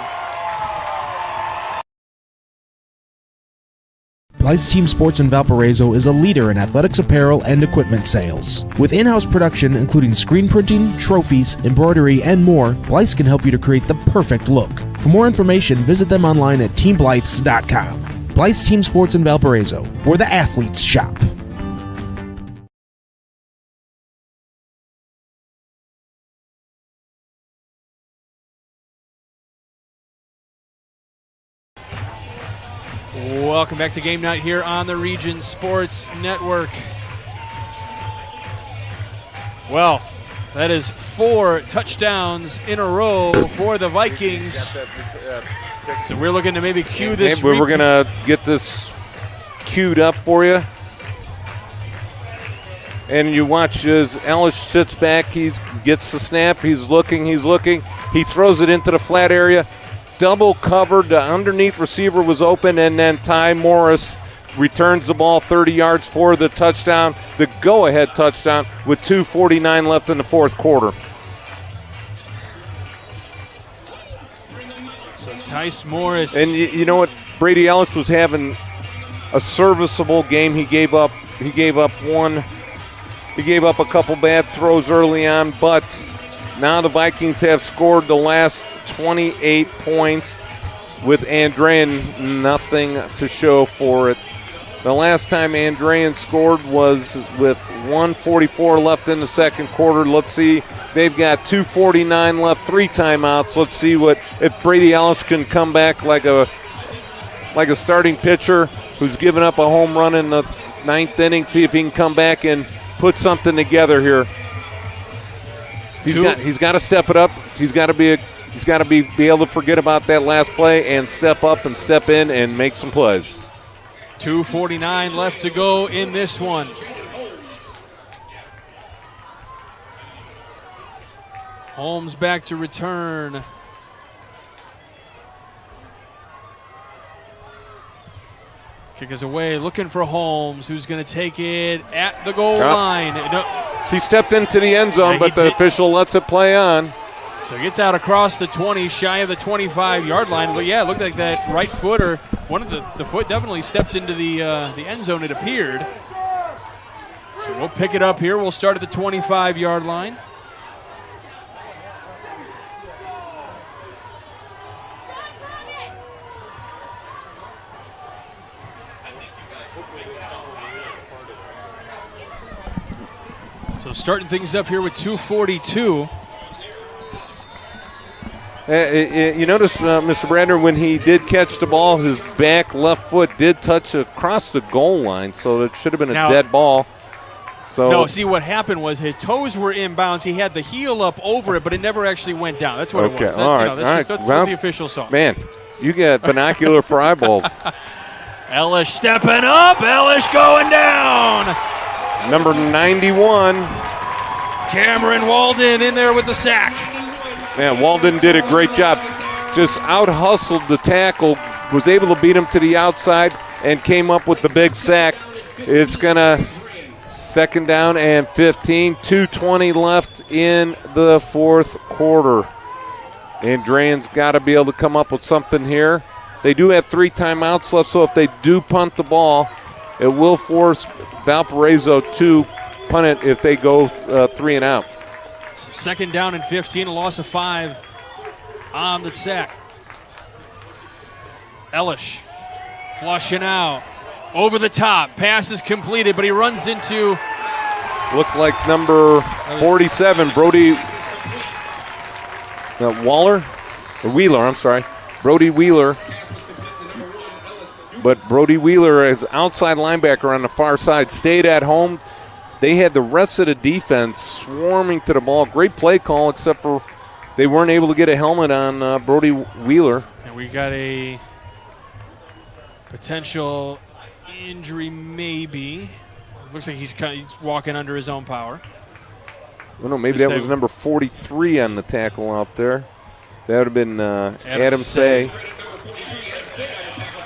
Blythe's Team Sports in Valparaiso is a leader in athletics apparel and equipment sales. With in-house production including screen printing, trophies, embroidery, and more, Blythe's can help you to create the perfect look. For more information, visit them online at teamblythes.com. Blythe's Team Sports in Valparaiso, where the athletes shop. Welcome back to Game Night here on the Region Sports Network. Well, that is 4 touchdowns in a row for the Vikings. So we're looking to maybe cue this. We're going to get this queued up for you. And you watch as Ellis sits back. He gets the snap. He's looking. He throws it into the flat area. Double covered, the underneath receiver was open, and then Ty Morris returns the ball 30 yards for the touchdown, the go-ahead touchdown, with 2:49 left in the fourth quarter. So Tice Morris. And you know what? Brady Ellis was having a serviceable game. He gave up a couple bad throws early on, but now the Vikings have scored the last 28 points with Andrean, nothing to show for it. The last time Andrean scored was with 1:44 left in the second quarter. Let's see. They've got 2:49 left, 3 timeouts. Let's see if Brady Ellis can come back like a like a starting pitcher who's given up a home run in the 9th inning. See if he can come back and put something together here. He's got to step it up. He's got to be able to forget about that last play and step up and step in and make some plays. 2:49 left to go in this one. Holmes back to return. Kick is away, looking for Holmes, who's going to take it at the goal line. No. He stepped into the end zone, but the official lets it play on. So he gets out across the 20, shy of the 25-yard line. But, yeah, it looked like that right footer, one of the foot definitely stepped into the end zone, it appeared. So we'll pick it up here. We'll start at the 25-yard line. So starting things up here with 2:42. You notice, Mr. Brander, when he did catch the ball, his back left foot did touch across the goal line, so it should have been a dead ball. So no, see what happened was his toes were inbounds. He had the heel up over it, but it never actually went down. That's what it was. All right. That's what the official saw. Man, you got binocular for eyeballs. Elish stepping up. Elish going down. Number 91. Cameron Walden in there with the sack. Man, Walden did a great job. Just out-hustled the tackle, was able to beat him to the outside, and came up with the big sack. It's going to second down and 15. 2:20 left in the fourth quarter. Andrean's got to be able to come up with something here. They do have 3 timeouts left, so if they do punt the ball, it will force Valparaiso to punt it if they go 3 and out. So second down and 15, a loss of 5 on the sack. Elish flushing out. Over the top. Pass is completed, but he runs into... Looked like number 47, Brody Wheeler, I'm sorry. Brody Wheeler. But Brody Wheeler, as outside linebacker on the far side, stayed at home. They had the rest of the defense swarming to the ball. Great play call, except for they weren't able to get a helmet on Brody Wheeler. And we got a potential injury, maybe. Looks like he's walking under his own power. Well, no, maybe that was number 43 on the tackle out there. That would have been Adam Say.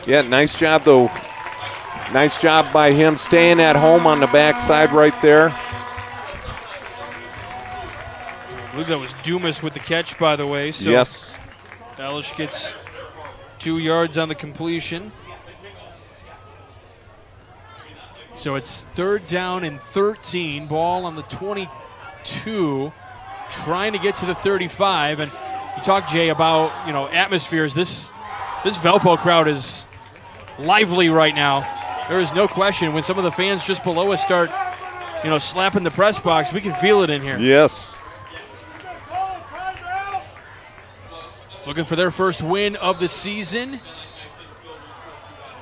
Yeah, nice job, though. Nice job by him staying at home on the backside right there. I believe that was Dumas with the catch, by the way. So yes. Elish gets 2 yards on the completion. So it's third down and 13. Ball on the 22. Trying to get to the 35. And you talk, Jay, about atmospheres. This Valpo crowd is lively right now. There is no question. When some of the fans just below us start, slapping the press box, we can feel it in here. Yes. Looking for their first win of the season.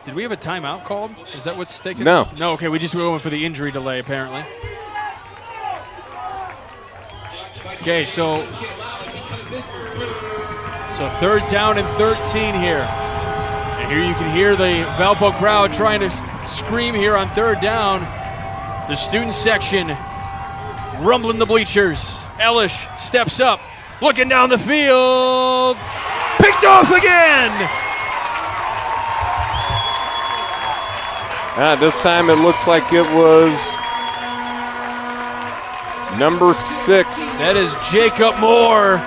Did we have a timeout called? Is that what's taking? No. No, okay, we just were going for the injury delay, apparently. Okay, so third down and 13 here. And here you can hear the Valpo crowd trying to scream here on third down. The student section rumbling the bleachers. Elish steps up, looking down the field. Picked off again! This time it looks like it was number 6. That is Jacob Moore.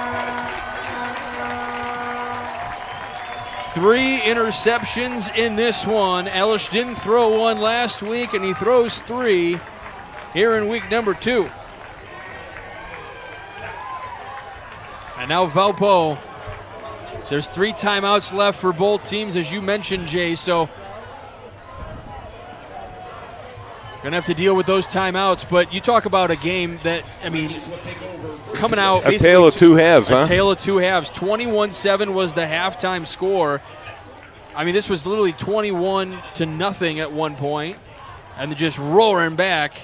3 interceptions in this one. Elish didn't throw one last week, and he throws 3 here in week number 2. And now Valpo. There's 3 timeouts left for both teams, as you mentioned, Jay, so going to have to deal with those timeouts. But you talk about a game that, coming out. A tale of two halves, huh? A tale of two halves. 21-7 was the halftime score. I mean, this was literally 21-0 at one point, and they're just roaring back.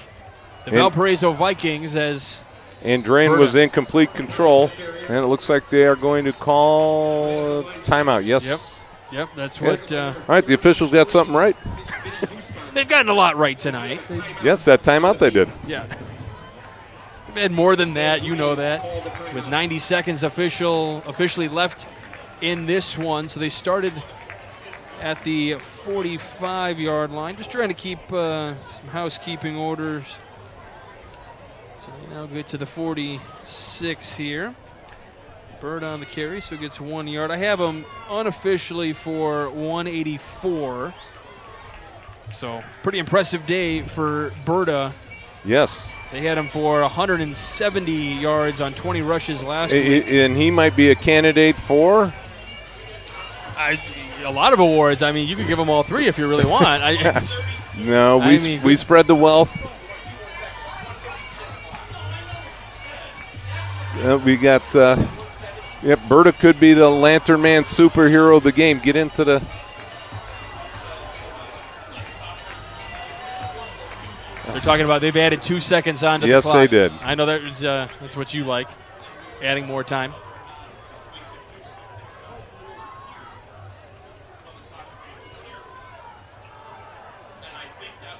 The Valparaiso Vikings as Andrean was in complete control, and it looks like they are going to call timeout. Yes. Yep, that's what. All right, the officials got something right. They've gotten a lot right tonight. Yes, that timeout they did. Yeah. And more than that, you know that. With 90 seconds officially left in this one. So they started at the 45-yard line. Just trying to keep some housekeeping orders. So they now get to the 46 here. Bird on the carry, so gets 1 yard. I have him unofficially for 184. So pretty impressive day for Berta. Yes. They had him for 170 yards on 20 rushes last week. And he might be a candidate for? A lot of awards. I mean, you could give them all three if you really want. No, we spread the wealth. We got, Berta could be the Lantern Man superhero of the game. Get into the. They're talking about they've added 2 seconds onto the clock. Yes, they did. I know that was, that's what you like, adding more time.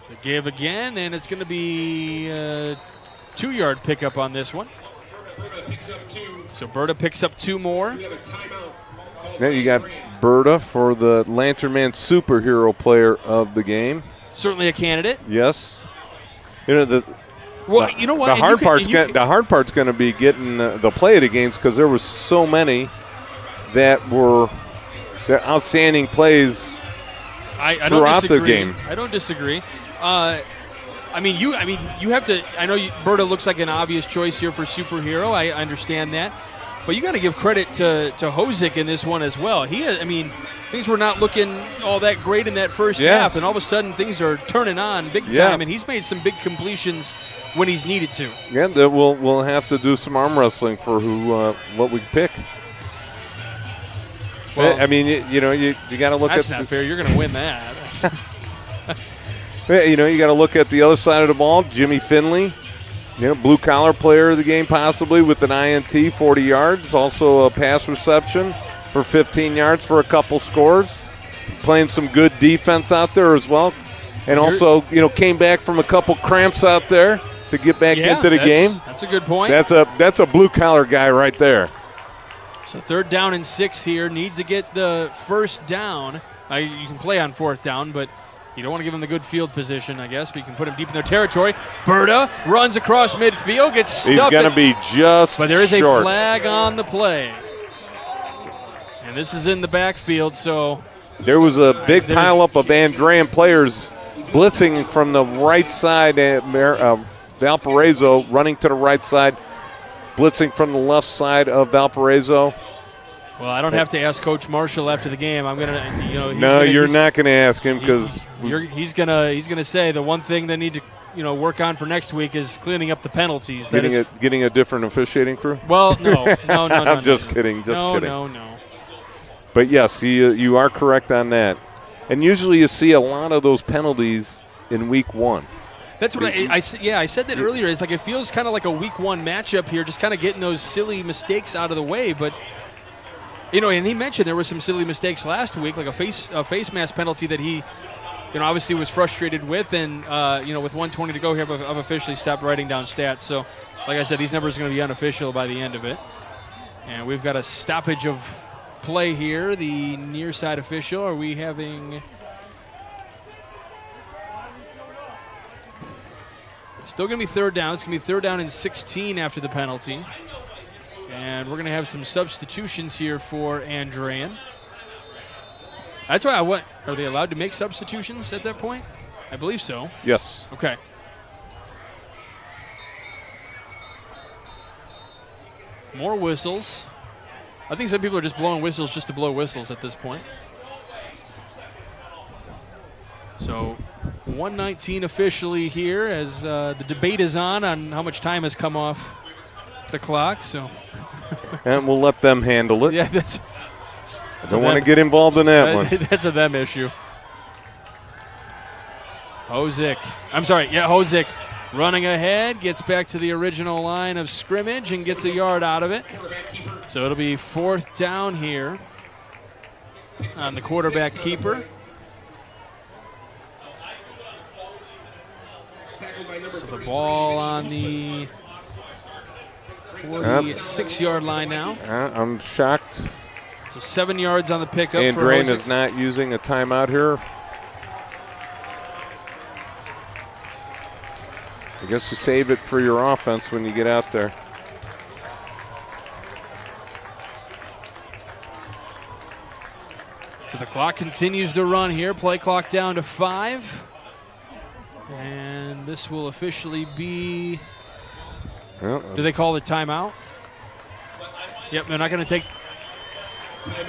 The give again, and it's going to be a 2-yard pickup on this one. So Berta picks up 2 more. Now you got Berta for the Lantern Man superhero player of the game. Certainly a candidate. Yes. You know the hard part's going to be getting the play of the games because there were so many that were outstanding plays throughout the game. I don't disagree. You have to. I know Berta looks like an obvious choice here for superhero. I understand that, but you got to give credit to Hosick in this one as well. Things were not looking all that great in that first half, and all of a sudden things are turning on big time, and he's made some big completions when he's needed to. Yeah, we'll have to do some arm wrestling for what we pick. Well, you got to look at. That's not fair. You're going to win that. You got to look at the other side of the ball. Jimmy Finley, blue collar player of the game possibly with an INT, 40 yards. Also a pass reception for 15 yards for a couple scores. Playing some good defense out there as well. And also, came back from a couple cramps out there to get back into the game. That's a good point. That's a blue collar guy right there. So 3rd down and 6 here. Need to get the first down. You can play on 4th down, but you don't want to give them the good field position, I guess, but you can put them deep in their territory. Berta runs across midfield, gets stuffed. He's going to be just But there is short. A flag on the play. And this is in the backfield, so. There was a big pileup of Andrean players blitzing from the right side at Valparaiso, running to the right side, blitzing from the left side of Valparaiso. Well, I don't have to ask Coach Marshall after the game. I'm gonna, No, you're not going to ask him because he's gonna say the one thing they need to, work on for next week is cleaning up the penalties. Getting a different officiating crew. Well, no. I'm just kidding. Kidding. No. But yes, you are correct on that. And usually you see a lot of those penalties in week 1. That's what I said that earlier. It's like it feels kind of like a week 1 matchup here, just kind of getting those silly mistakes out of the way, but. And he mentioned there were some silly mistakes last week, like a face mask penalty that he, obviously was frustrated with, and with 1:20 to go here, I've officially stopped writing down stats. So, like I said, these numbers are going to be unofficial by the end of it. And we've got a stoppage of play here. The near side official. Are we having? Still going to be 3rd down. It's going to be 3rd down and 16 after the penalty. And we're going to have some substitutions here for Andrean. That's why are they allowed to make substitutions at that point? I believe so. Yes. Okay. More whistles. I think some people are just blowing whistles just to blow whistles at this point. So 1:19 officially here as the debate is on how much time has come off the clock. So. And we'll let them handle it. Yeah, don't want to get involved in that one. That's a them issue. Hozick running ahead, gets back to the original line of scrimmage and gets a yard out of it. So it'll be 4th down here on the quarterback keeper. So the ball on the 46-yard line now. I'm shocked. So 7 yards on the pickup. Andrean is not using a timeout here. I guess you save it for your offense when you get out there. So the clock continues to run here. Play clock down to 5. And this will officially be... Do they call the timeout? Yep, they're not going to take...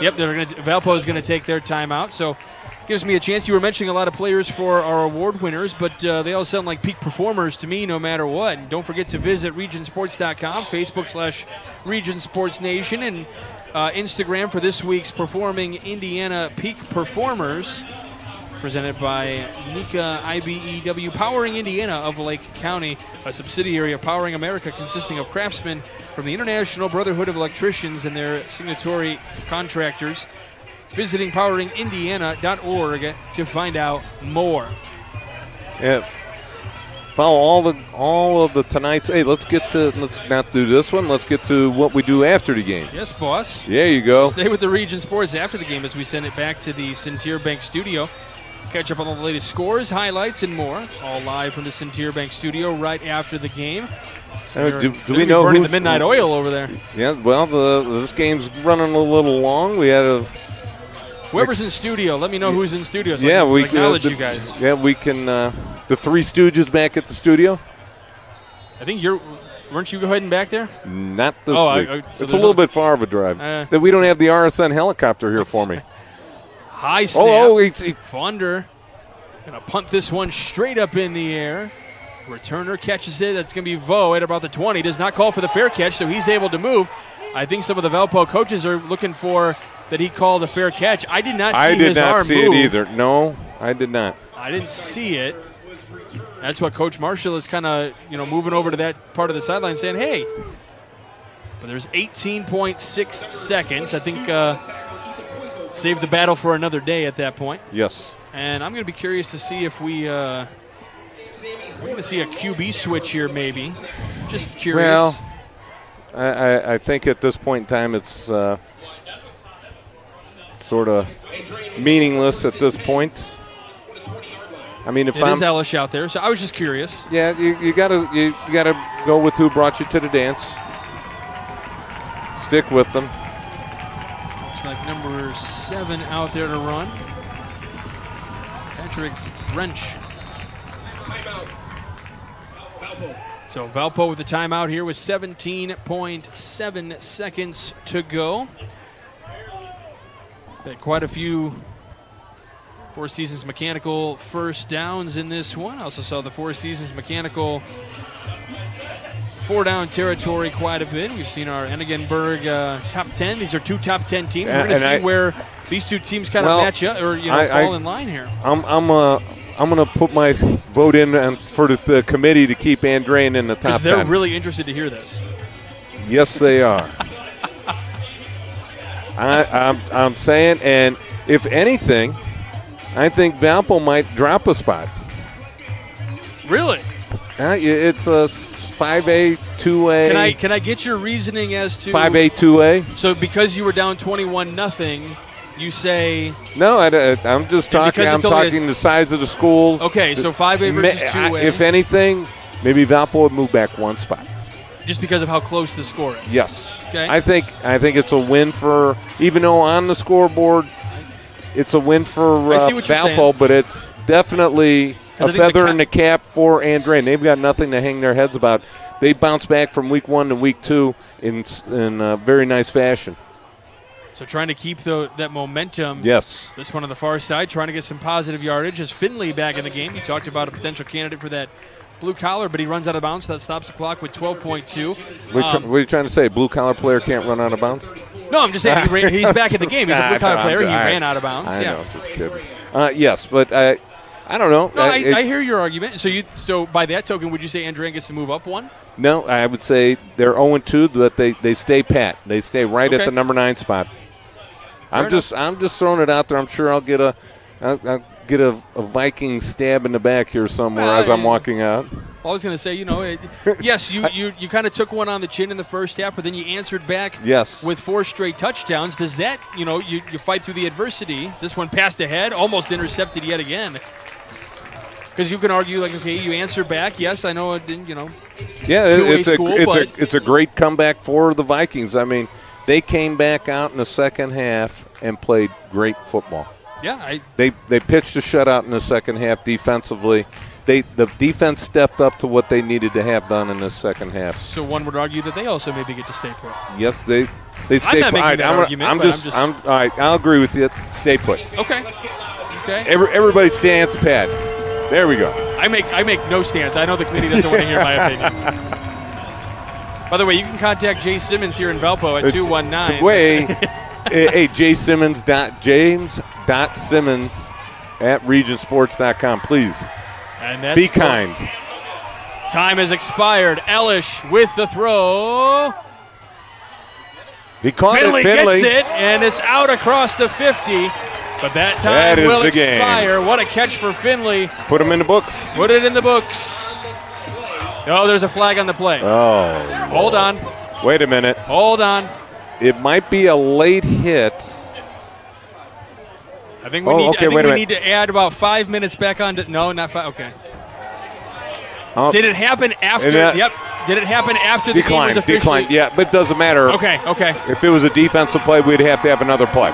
Yep, Valpo is going to take their timeout. So gives me a chance. You were mentioning a lot of players for our award winners, but they all sound like peak performers to me no matter what. And don't forget to visit regionsports.com, Facebook/RegionSportsNation, and Instagram for this week's Performing Indiana Peak Performers, presented by Nika IBEW, Powering Indiana of Lake County, a subsidiary of Powering America consisting of craftsmen from the International Brotherhood of Electricians and their signatory contractors. Visiting poweringIndiana.org to find out more. Yeah, follow all of the tonight's. Hey, let's not do this one. Let's get to what we do after the game. Yes, boss. There you go. Stay with the Region Sports after the game as we send it back to the Centier Bank studio. Catch up on all the latest scores, highlights, and more. All live from the Centier Bank studio right after the game. So do we know burning who's the midnight oil over there? Yeah, well, this game's running a little long. We had whoever's in studio, let me know who's in studio. So yeah, we can acknowledge you guys. Yeah, we can. The Three Stooges back at the studio. I think weren't you heading back there? Not this week. So it's a little bit far of a drive. That we don't have the RSN helicopter here for me. High snap. Funder gonna punt this one straight up in the air. Returner catches it. That's going to be Vo at about the 20. Does not call for the fair catch, so he's able to move. I think some of the Valpo coaches are looking for that he called a fair catch. I did not see his arm move. I did not see it either. No, I did not. I didn't see it. That's what Coach Marshall is kind of, moving over to that part of the sideline saying, hey. But there's 18.6 seconds. I think save the battle for another day at that point. Yes. And I'm going to be curious to see if we're going to see a QB switch here, maybe. Just curious. Well, I think at this point in time it's sort of meaningless at this point. I mean, if it is Elish out there, so I was just curious. Yeah, you gotta go with who brought you to the dance. Stick with them. Looks like number 7 out there to run. Patrick Wrench. So Valpo with the timeout here with 17.7 seconds to go. Had quite a few Four Seasons Mechanical first downs in this one. I also saw the Four Seasons Mechanical 4-down territory quite a bit. We've seen our Enigenberg top 10. These are 2 top 10 teams. We're going to see where these 2 teams kind of match up or fall in line here. I'm going to put my vote in for the committee to keep Andrean in the top 10. Because they're really interested to hear this. Yes, they are. I'm saying, and if anything, I think Valpo might drop a spot. Really? It's a 5A, 2A. Can I get your reasoning as to 5A, 2A? So because you were down 21-0, you say no. I'm just talking. I'm talking the size of the schools. Okay, so 5A versus 2A. If anything, maybe Valpo would move back 1 spot. Just because of how close the score is. Yes. Okay. I think it's a win for, even though on the scoreboard it's a win for Valpo, but it's definitely a feather in the cap for Andrean. They've got nothing to hang their heads about. They bounced back from week 1 to week 2 in a very nice fashion. So trying to keep that momentum. Yes. This one on the far side, trying to get some positive yardage. Is Finley back in the game? You talked about a potential candidate for that blue collar, but he runs out of bounds. So that stops the clock with 12.2. What are you trying to say? Blue collar player can't run out of bounds? No, I'm just saying he's back in the game. He's a blue-collar player. He ran out of bounds. I know, just kidding. Yes, but I don't know. No, I hear your argument. So by that token, would you say Andrean gets to move up one? No, I would say they're 0-2, but they stay pat. They stay right at the number 9 spot. I'm just throwing it out there. I'm sure I'll get a Viking stab in the back here somewhere as I'm walking out. I was going to say, yes, you kind of took one on the chin in the first half, but then you answered back with 4 straight touchdowns. Does that, you fight through the adversity? Is this one passed ahead, almost intercepted yet again? Because you can argue, you answer back. Yes, I know it didn't, Yeah, it's a great comeback for the Vikings. I mean, they came back out in the second half and played great football. Yeah, they pitched a shutout in the second half defensively. The defense stepped up to what they needed to have done in the second half. So one would argue that they also maybe get to stay put. Yes, they stay I'm not put. Making that argument, all right, I'll agree with you. Stay put. Okay. Everybody stands pat. There we go. I make no stance. I know the committee doesn't want to hear my opinion. By the way, you can contact Jay Simmons here in Valpo at 219. Hey, james.simmons@regionsports.com, please. And that's be kind. Time has expired. Elish with the throw. He caught Finley it. Finley gets it, and it's out across the 50. But that time will expire. What a catch for Finley. Put him in the books. Put it in the books. Oh, there's a flag on the play. Oh. Hold on. Wait a minute. Hold on. It might be a late hit. I think we need to add about 5 minutes back on. No, not 5. Okay. Did it happen after? Yep. Did it happen after the game was officially? Decline. Yeah, but it doesn't matter. Okay. If it was a defensive play, we'd have to have another play.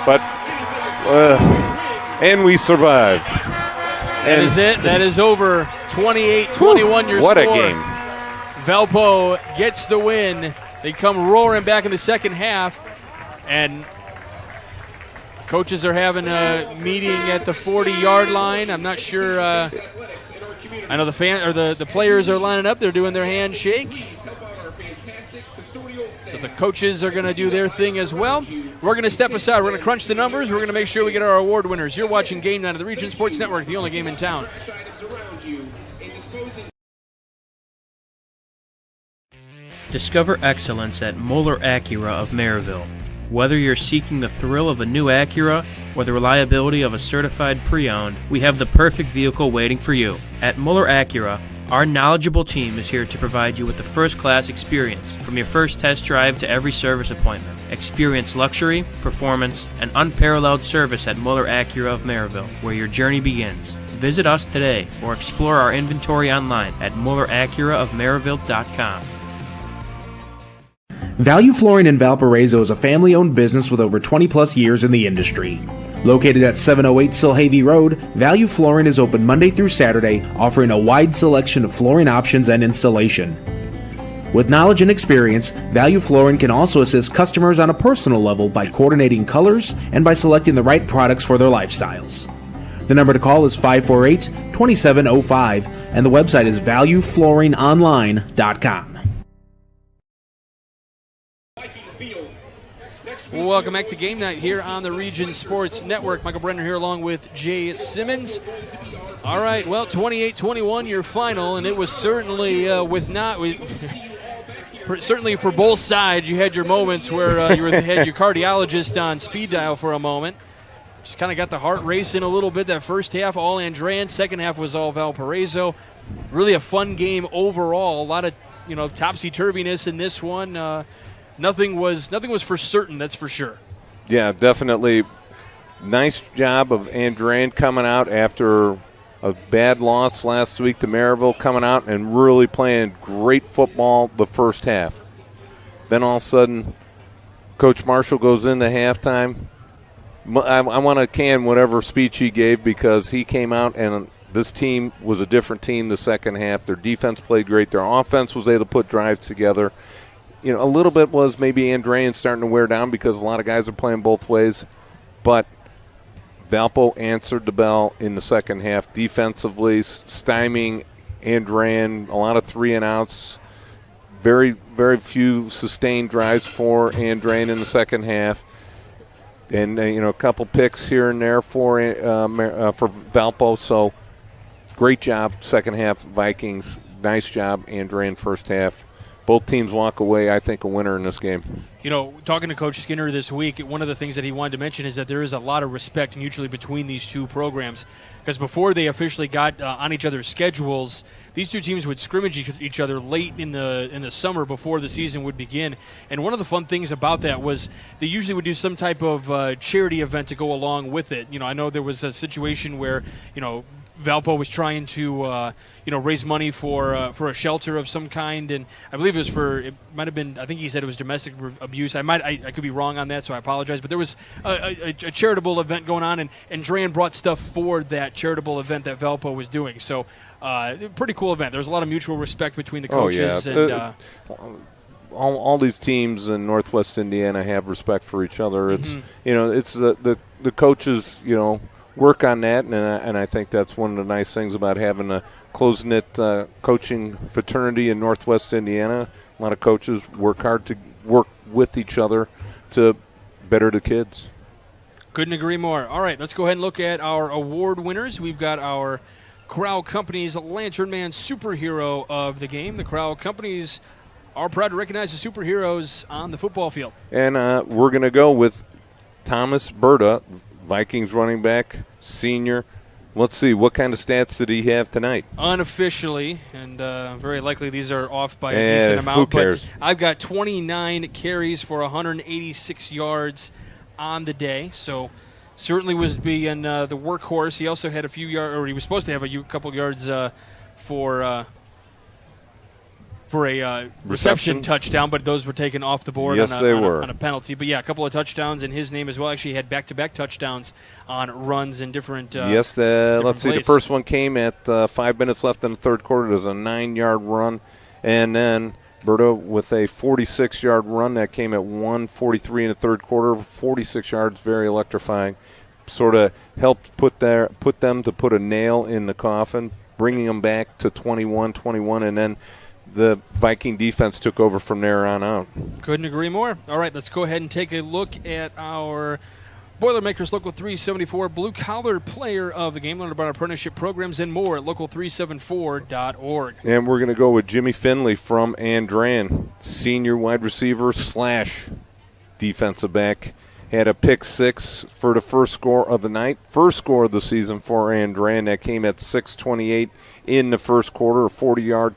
But and we survived. That is it. That is over. 28-21 your what score. A game. Valpo gets the win. They come roaring back in the second half, and coaches are having a meeting at the 40-yard line. I'm not sure. I know the players are lining up. They're doing their handshake. So the coaches are going to do their thing as well. We're going to step aside. We're going to crunch the numbers. We're going to make sure we get our award winners. You're watching Game Night of the Region Sports Network, the only game in town. Discover excellence at Moeller Acura of Maryville. Whether you're seeking the thrill of a new Acura or the reliability of a certified pre-owned, we have the perfect vehicle waiting for you. At Moeller Acura, our knowledgeable team is here to provide you with the first-class experience, from your first test drive to every service appointment. Experience luxury, performance, and unparalleled service at Moeller Acura of Maryville, where your journey begins. Visit us today or explore our inventory online at MoellerAcuraofMaryville.com. Value Flooring in Valparaiso is a family-owned business with over 20-plus years in the industry. Located at 708 Silhavy Road, Value Flooring is open Monday through Saturday, offering a wide selection of flooring options and installation. With knowledge and experience, Value Flooring can also assist customers on a personal level by coordinating colors and by selecting the right products for their lifestyles. The number to call is 548-2705, and the website is valueflooringonline.com. Welcome back to Game Night here on the Region Sports Network. Michael Brenner here along with Jay Simmons. All right, well, 28-21 your final, and it was certainly certainly for both sides. You had your moments where had your cardiologist on speed dial for a moment. Just kind of got the heart racing a little bit that first half, all Andrean. Second half was all Valparaiso. Really a fun game overall. A lot of topsy-turviness in this one. Nothing was for certain, that's for sure. Yeah, definitely. Nice job of Andrean coming out after a bad loss last week to Maryville, coming out and really playing great football the first half. Then all of a sudden, Coach Marshall goes into halftime. I want to can whatever speech he gave because he came out and this team was a different team the second half. Their defense played great. Their offense was able to put drives together. A little bit was maybe Andrean starting to wear down because a lot of guys are playing both ways. But Valpo answered the bell in the second half defensively, stymieing Andrean, a lot of 3-and-outs. very, very few sustained drives for Andrean in the second half. And, a couple picks here and there for Valpo. So great job, second half, Vikings. Nice job, Andrean, first half. Both teams walk away, I think, a winner in this game. Talking to Coach Skinner this week, one of the things that he wanted to mention is that there is a lot of respect mutually between these two programs. Because before they officially got on each other's schedules, these two teams would scrimmage each other late in the summer before the season would begin. And one of the fun things about that was they usually would do some type of charity event to go along with it. I know there was a situation where, Valpo was trying to, raise money for a shelter of some kind, and I believe it might have been, I think he said it was domestic abuse. I could be wrong on that, so I apologize. But there was a charitable event going on, and Andrean brought stuff for that charitable event that Valpo was doing. So, pretty cool event. There's a lot of mutual respect between the coaches. Oh, yeah. And all these teams in Northwest Indiana have respect for each other. It's it's the coaches work on that, and I think that's one of the nice things about having a close-knit coaching fraternity in Northwest Indiana. A lot of coaches work hard to work with each other to better the kids. Couldn't agree more. All right, let's go ahead and look at our award winners. We've got our Corral Companies Lantern Man Superhero of the game. The Corral Companies are proud to recognize the superheroes on the football field. And we're going to go with Thomas Berta, Vikings running back, senior. Let's see, what kind of stats did he have tonight? Unofficially, and very likely these are off by a decent amount. Who cares? But I've got 29 carries for 186 yards on the day, so certainly was being the workhorse. He also had a few yards, or he was supposed to have a couple yards for a reception touchdown, but those were taken off the board on a penalty. But, yeah, a couple of touchdowns in his name as well. Actually, he had back-to-back touchdowns on runs in different let's see. The first one came at 5 minutes left in the third quarter. It was a 9-yard run. And then Berto with a 46-yard run that came at 1:43 in the third quarter. 46 yards, very electrifying. Sort of helped put them to put a nail in the coffin, bringing them back to 21, and then the Viking defense took over from there on out. Couldn't agree more. All right, let's go ahead and take a look at our Boilermakers Local 374 blue-collar player of the game. Learn about our apprenticeship programs and more at local374.org. And we're going to go with Jimmy Finley from Andrean, senior wide receiver / defensive back. Had a pick six for the first score of the night. First score of the season for Andrean. That came at 6:28 in the first quarter, a 40-yard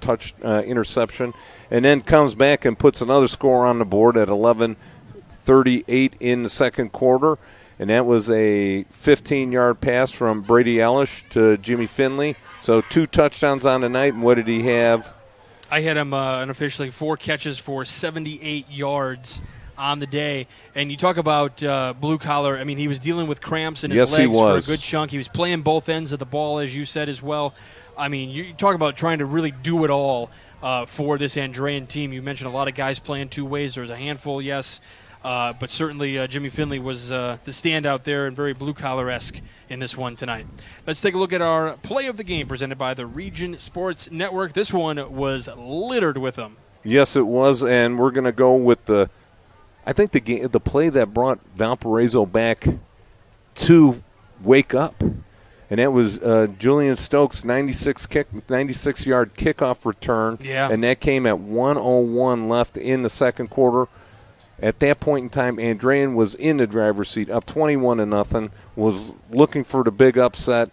interception. And then comes back and puts another score on the board at 11:38 in the second quarter. And that was a 15-yard pass from Brady Ellish to Jimmy Finley. So 2 touchdowns on the night. And what did he have? I had him unofficially 4 catches for 78 yards on the day. And you talk about blue collar. I mean, he was dealing with cramps in his legs for a good chunk. He was playing both ends of the ball, as you said as well. I mean, you talk about trying to really do it all for this Andrean team. You mentioned a lot of guys playing 2 ways. There's a handful, yes. But certainly Jimmy Finley was the standout there and very blue-collar-esque in this one tonight. Let's take a look at our play of the game presented by the Region Sports Network. This one was littered with them. Yes, it was, and we're going to go with the play that brought Valparaiso back to wake up. And that was Julian Stokes' 96-yard kickoff return. Yeah. And that came at 1:01 left in the second quarter. At that point in time, Andrean was in the driver's seat, up 21-0, was looking for the big upset,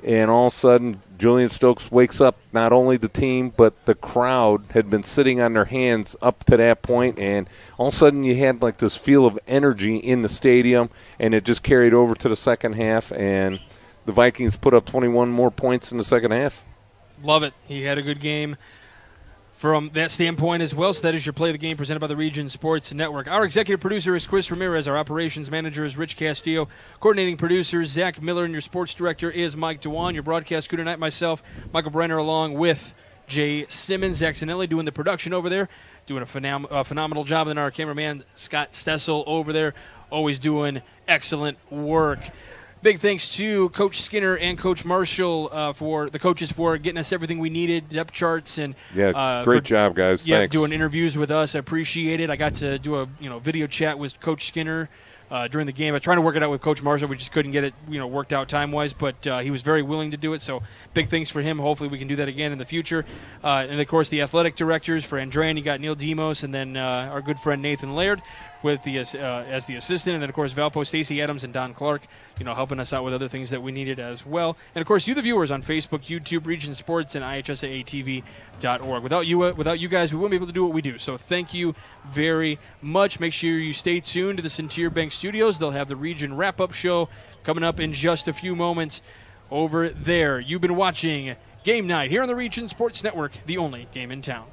and all of a sudden, Julian Stokes wakes up not only the team, but the crowd had been sitting on their hands up to that point, and all of a sudden you had like this feel of energy in the stadium, and it just carried over to the second half, and the Vikings put up 21 more points in the second half. Love it. He had a good game from that standpoint as well. So that is your play of the game presented by the Region Sports Network. Our executive producer is Chris Ramirez. Our operations manager is Rich Castillo. Coordinating producer is Zach Miller. And your sports director is Mike Dewan. Your broadcast crew tonight, myself, Michael Brenner, along with Jay Simmons. Zach Zanelli doing the production over there, doing a phenomenal job. And then our cameraman, Scott Stessel, over there, always doing excellent work. big thanks to Coach Skinner and Coach Marshall for the coaches for getting us everything we needed, depth charts, and great job, guys. Yeah, Thanks. doing interviews with us. I appreciate it. I got to do a video chat with Coach Skinner during the game. I was trying to work it out with Coach Marshall. We just couldn't get it worked out time-wise, but he was very willing to do it, so big thanks for him. Hopefully we can do that again in the future. And, of course, the athletic directors for Andrean, you got Neil Demos, and then our good friend Nathan Laird with the as the assistant, and then, of course, Valpo, Stacey Adams, and Don Clark, helping us out with other things that we needed as well. And, of course, you, the viewers, on Facebook, YouTube, Region Sports, and IHSAATV.org. Without you guys, we wouldn't be able to do what we do. So thank you very much. Make sure you stay tuned to the Centier Bank Studios. They'll have the Region wrap-up show coming up in just a few moments over there. You've been watching Game Night here on the Region Sports Network, the only game in town.